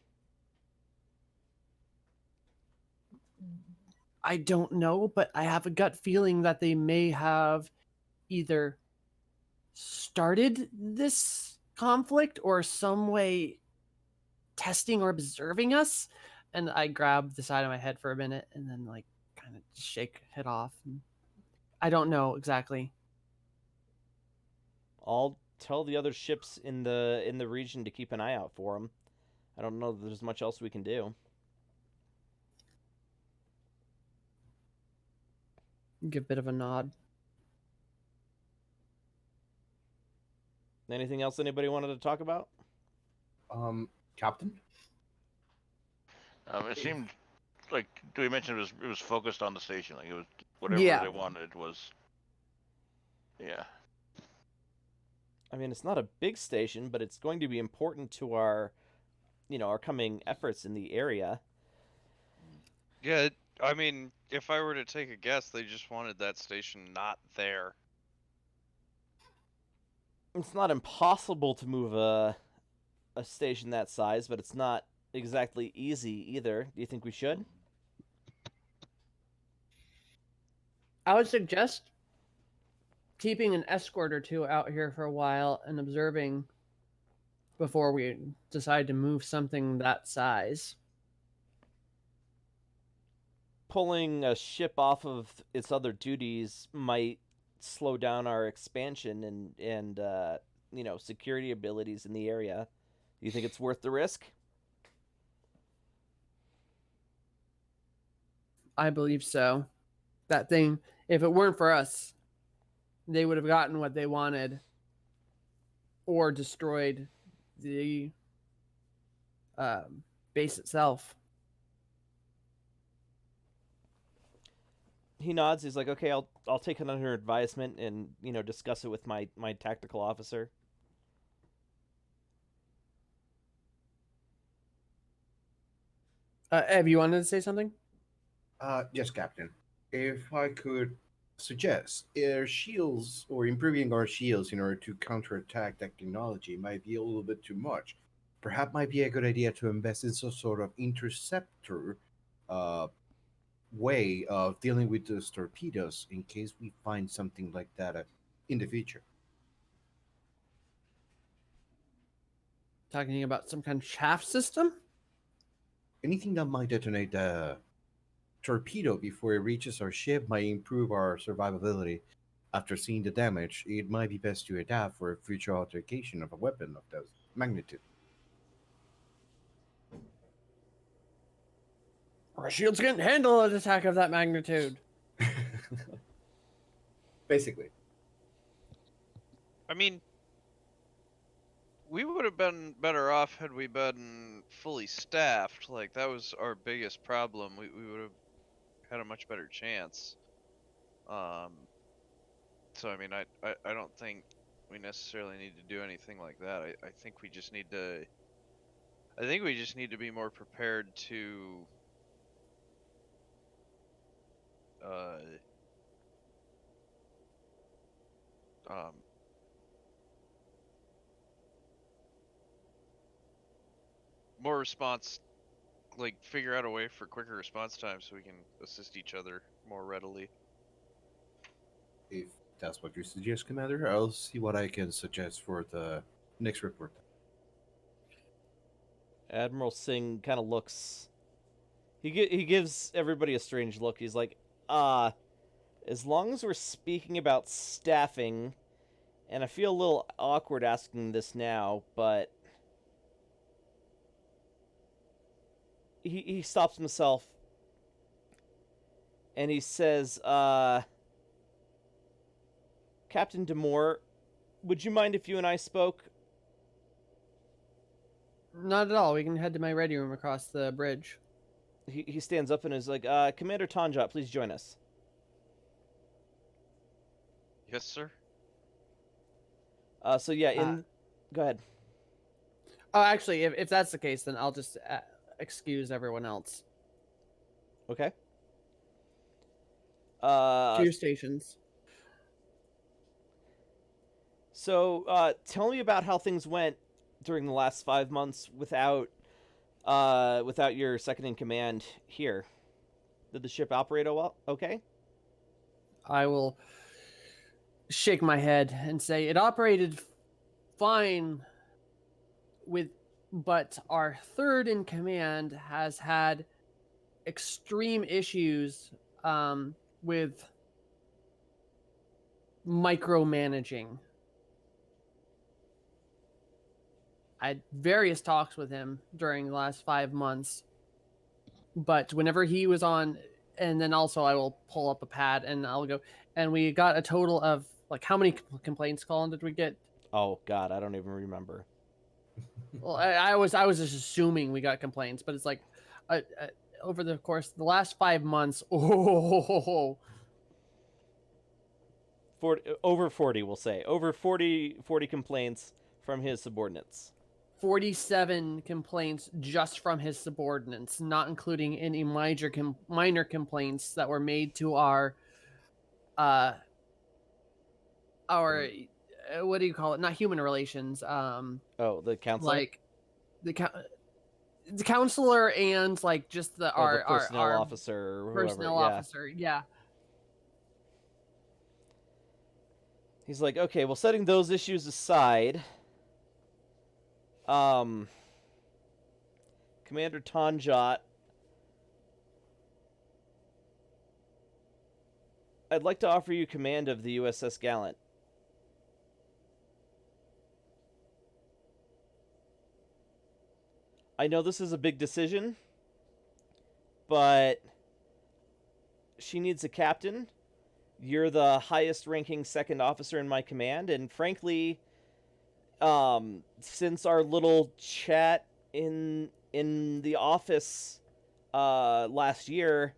I don't know, but I have a gut feeling that they may have either started this conflict or some way testing or observing us. And I grab the side of my head for a minute and then like kind of shake it off. I don't know exactly. I'll tell the other ships in the region to keep an eye out for them. I don't know that there's much else we can do. Give a bit of a nod. Anything else anybody wanted to talk about? Captain? It seemed like Dewey mentioned it was focused on the station. Like it was whatever Yeah. they wanted was. Yeah. I mean, it's not a big station, but it's going to be important to our coming efforts in the area. Yeah, I mean, if I were to take a guess, they just wanted that station not there. It's not impossible to move a station that size, but it's not exactly easy either. Do you think we should? I would suggest keeping an escort or two out here for a while and observing before we decide to move something that size. Pulling a ship off of its other duties might slow down our expansion and security abilities in the area. Do you think it's worth the risk? I believe so. That thing, if it weren't for us, they would have gotten what they wanted or destroyed the base itself. He nods. He's like, "Okay, I'll take it under advisement and discuss it with my tactical officer." Ev, you wanted to say something? Yes, Captain. If I could suggest, air shields or improving our shields in order to counterattack that technology might be a little bit too much. Perhaps might be a good idea to invest in some sort of interceptor way of dealing with those torpedoes in case we find something like that in the future. Talking about some kind of shaft system? Anything that might detonate the torpedo before it reaches our ship might improve our survivability. After seeing the damage, it might be best to adapt for a future altercation of a weapon of that magnitude. Our shields can't handle an attack of that magnitude. Basically. I mean, we would have been better off had we been fully staffed. Like, that was our biggest problem. We would have had a much better chance. So I mean, I don't think we necessarily need to do anything like that. I think we just need to. I think we just need to be more prepared to. Uh, um, more response, like figure out a way for quicker response time so we can assist each other more readily. If that's what you suggest, Commander, I'll see what I can suggest for the next report. Admiral Singh kind of looks. He gives everybody a strange look. He's like, as long as we're speaking about staffing, and I feel a little awkward asking this now, but he stops himself and he says, Captain Demore, would you mind if you and I spoke? Not at all. We can head to my ready room across the bridge. He stands up and is like, Commander Tanjat, please join us. Yes, sir. So yeah, go ahead. Oh, actually, if that's the case, then I'll just excuse everyone else. Okay. To your stations. So, tell me about how things went during the last 5 months without your second in command here. Did the ship operate okay? I will shake my head and say it operated fine but our third in command has had extreme issues with micromanaging. I had various talks with him during the last 5 months, but whenever he was on, and then also I will pull up a pad and I'll go, and we got a total of, like, how many complaints, Colin, did we get? Oh God, I don't even remember. Well, I was just assuming we got complaints, but it's like, over the course of the last 5 months, over 40, we'll say. Over 40 complaints from his subordinates. 47 complaints just from his subordinates, not including any minor complaints that were made to our what do you call it? Not human relations. The counselor? Like the counselor and, like, just the the personnel officer or whoever. Personnel officer, yeah. He's like, okay, well, setting those issues aside, Commander Tanjat, I'd like to offer you command of the USS Gallant. I know this is a big decision, but she needs a captain. You're the highest ranking second officer in my command, and frankly, since our little chat in the office last year,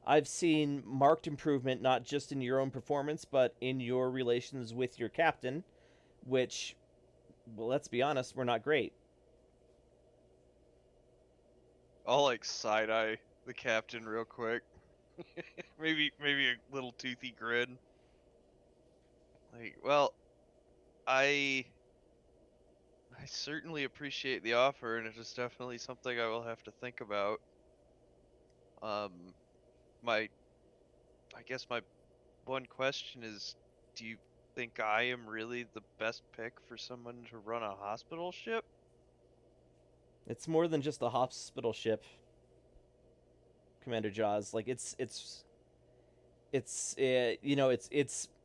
I've seen marked improvement, not just in your own performance, but in your relations with your captain, which, well, let's be honest, were not great. I'll like side eye the captain real quick. maybe a little toothy grin. Like, well, I certainly appreciate the offer, and it is definitely something I will have to think about. I guess my one question is, do you think I am really the best pick for someone to run a hospital ship? It's more than just a hospital ship, Commander Jaws. Like it's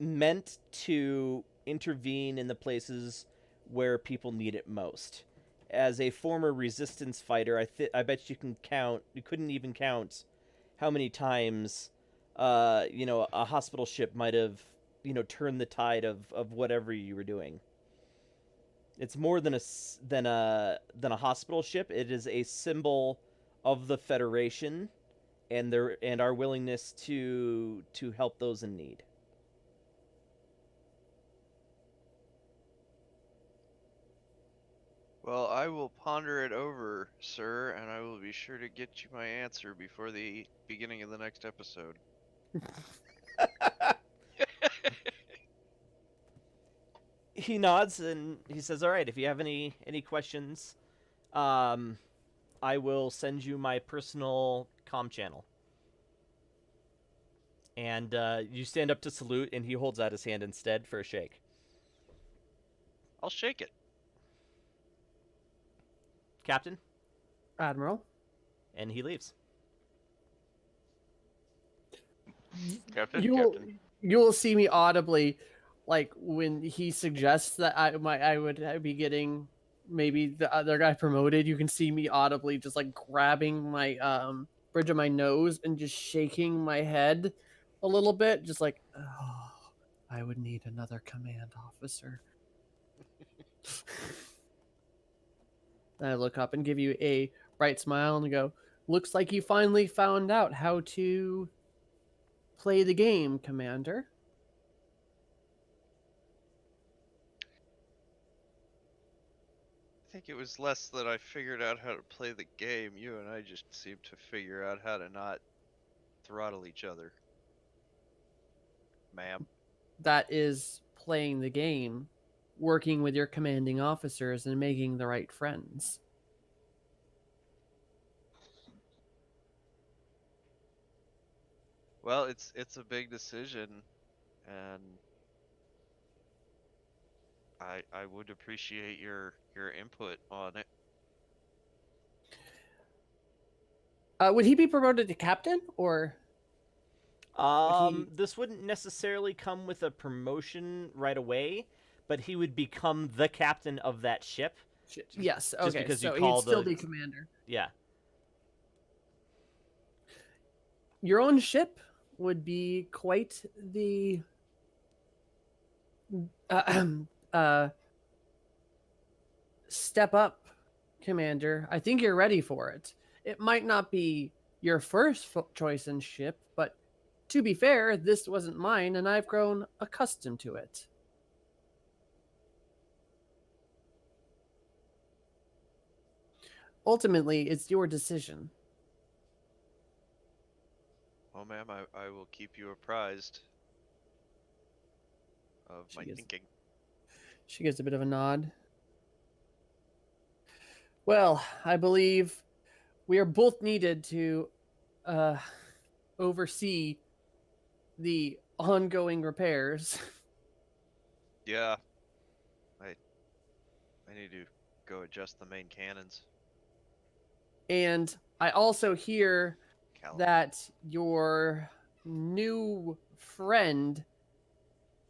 meant to intervene in the places where people need it most. As a former resistance fighter, I bet you couldn't even count how many times a hospital ship might have turned the tide of whatever you were doing. It's more than a hospital ship. It is a symbol of the Federation and our willingness to help those in need. Well, I will ponder it over, sir, and I will be sure to get you my answer before the beginning of the next episode. He nods and he says, "All right, if you have any questions, um, I will send you my personal comm channel." And you stand up to salute, and he holds out his hand instead for a shake. I'll shake it. Captain, Admiral. and he leaves. Captain. You will see me audibly, like when he suggests that I would be getting maybe the other guy promoted. You can see me audibly just like grabbing my bridge of my nose and just shaking my head a little bit, just like, oh, I would need another command officer. And I look up and give you a bright smile and go, looks like you finally found out how to play the game, Commander. I think it was less that I figured out how to play the game. You and I just seemed to figure out how to not throttle each other. Ma'am. That is playing the game, working with your commanding officers and making the right friends. Well, it's a big decision, and I would appreciate your input on it. Would he be promoted to captain, or This wouldn't necessarily come with a promotion right away, but he would become the captain of that ship. yes? just Okay, because you so call he'd still the- be commander. Yeah. Your own ship would be quite the uh, step up, Commander. I think you're ready for it. It might not be your first choice in ship, but to be fair, this wasn't mine, and I've grown accustomed to it. Ultimately, it's your decision. Well, ma'am, I will keep you apprised of my thinking. She gives a bit of a nod. Well, I believe we are both needed to oversee the ongoing repairs. Yeah. I need to go adjust the main cannons. And I also hear Callum. that your new friend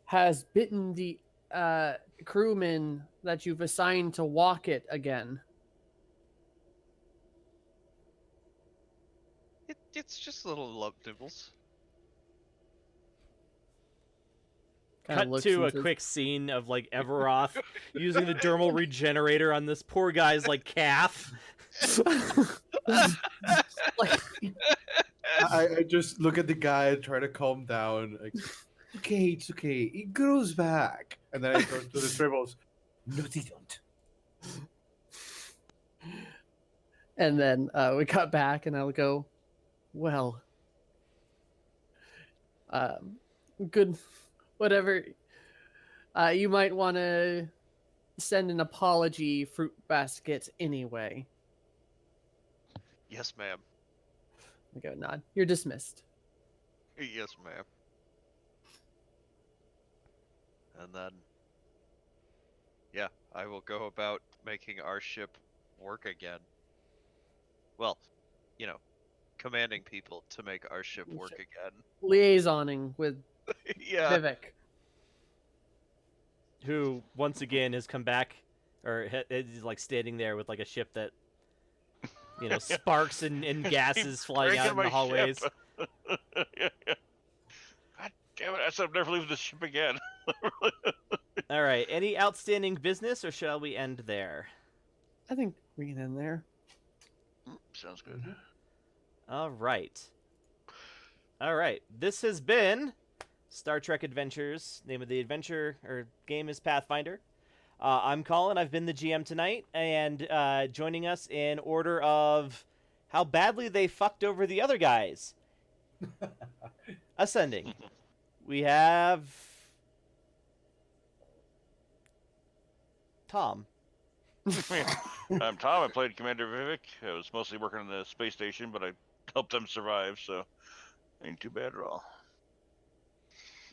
has bitten the crewman that you've assigned to walk it again. It's just little love nibbles. Kinda Cut looks to a into- quick scene of like Everoth using the dermal regenerator on this poor guy's like calf. like, I just look at the guy and try to calm down. Like, it's okay. It grows back. And then I turn to the tribbles. No, they don't. and then we cut back, and I'll go, well, good, whatever. You might want to send an apology fruit basket anyway. Yes, ma'am. I go nod. You're dismissed. Yes, ma'am. And then, yeah, I will go about making our ship work again. well, you know, commanding people to make our ship work again. Liaisoning with Yeah. Vivek. Who once again has come back, or is like standing there with like a ship that, sparks and gases flying Breaking out in my the hallways. ship. God damn it! I said I'm never leaving this ship again. All right. Any outstanding business, or shall we end there? I think we can end there. Sounds good. All right. All right. This has been Star Trek Adventures. Name of the adventure or game is Pathfinder. I'm Colin. I've been the GM tonight, and joining us in order of how badly they fucked over the other guys. Ascending. We have Tom. I'm Tom. I played Commander Vivek. I was mostly working on the space station, but I helped them survive, so ain't too bad at all.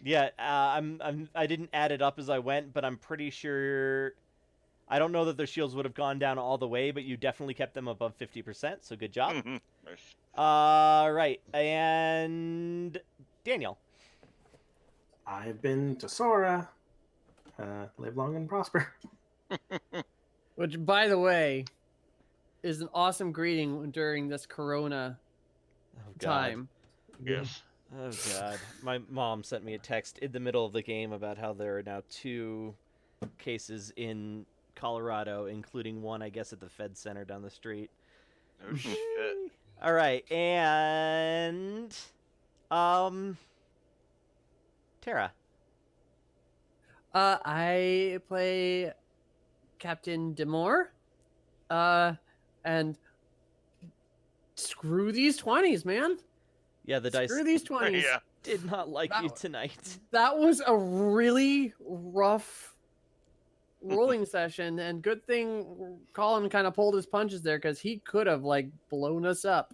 Yeah, I didn't add it up as I went, but I'm pretty sure. I don't know that their shields would have gone down all the way, but you definitely kept them above 50%, so good job. Nice. Right, and Daniel. I've been to Sora. Live long and prosper. Which, by the way, is an awesome greeting during this Corona time. Yes. Oh god. My mom sent me a text in the middle of the game about how there are now 2 cases in Colorado, including one, I guess, at the Fed Center down the street. Oh, shit. All right, and Tara. I play Captain Demore. And screw these 20s, man. Yeah, the dice Screw these 20s. Yeah. did not like you tonight. That was a really rough rolling session, and good thing Colin kind of pulled his punches there, because he could have blown us up.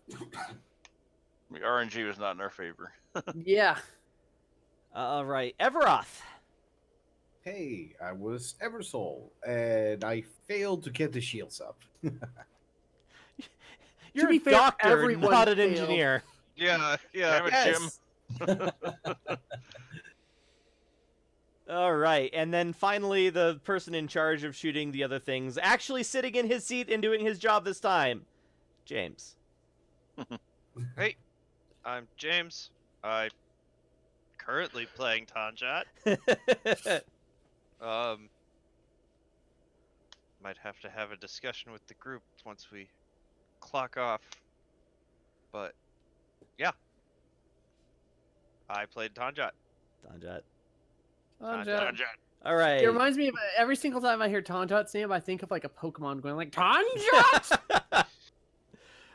The RNG was not in our favor. Yeah. All right, Everoth. Hey, I was Eversoul, and I failed to get the shields up. You're be a fair, doctor, everyone not an failed. engineer. Yeah, yeah. Damn it, Jim. Yes. All right, and then finally, the person in charge of shooting the other things, actually sitting in his seat and doing his job this time, James. Hey, I'm James. I'm currently playing Tanjat. Might have to have a discussion with the group once we clock off. But yeah, I played Tanjat. Tanjat. Tanjat. All right. It reminds me of every single time I hear Tanjat's name, I think of a Pokemon going like, Tanjat!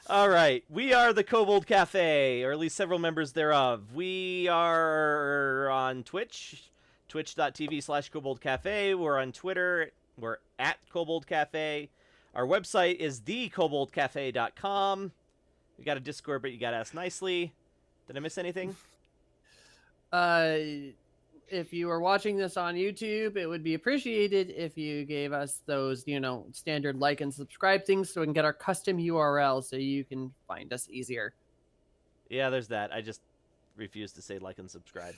All right. We are the Kobold Cafe, or at least several members thereof. We are on Twitch, twitch.tv/Kobold Cafe. We're on Twitter. We're at Kobold Cafe. Our website is thekoboldcafe.com. We got a Discord, but you got to ask nicely. Did I miss anything? If you are watching this on YouTube, it would be appreciated if you gave us those, standard like and subscribe things so we can get our custom URL so you can find us easier. Yeah, there's that. I just refuse to say like and subscribe.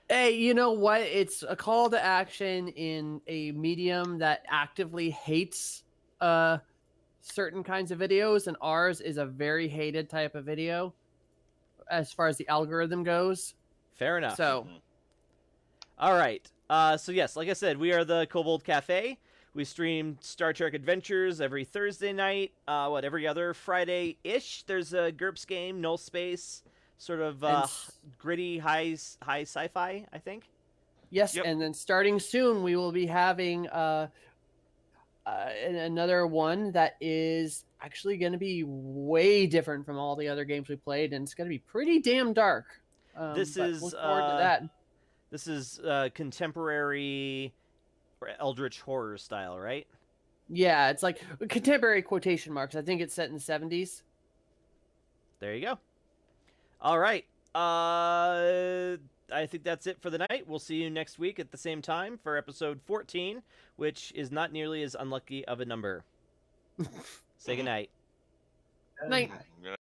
Hey, you know what? It's a call to action in a medium that actively hates certain kinds of videos, and ours is a very hated type of video as far as the algorithm goes. Fair enough. So, all right. So yes, like I said, we are the Kobold Cafe. We stream Star Trek Adventures every Thursday night. Every other Friday-ish. There's a GURPS game, Null Space, sort of gritty, high sci-fi, I think. Yes, Yep. and then starting soon, we will be having another one that is actually going to be way different from all the other games we played, and it's going to be pretty damn dark. This but is look forward to that. This is contemporary eldritch horror style, right? Yeah, it's like contemporary quotation marks. I think it's set in the 70s. There you go. All right. I think that's it for the night. We'll see you next week at the same time for episode 14, which is not nearly as unlucky of a number. Say goodnight. Night. Good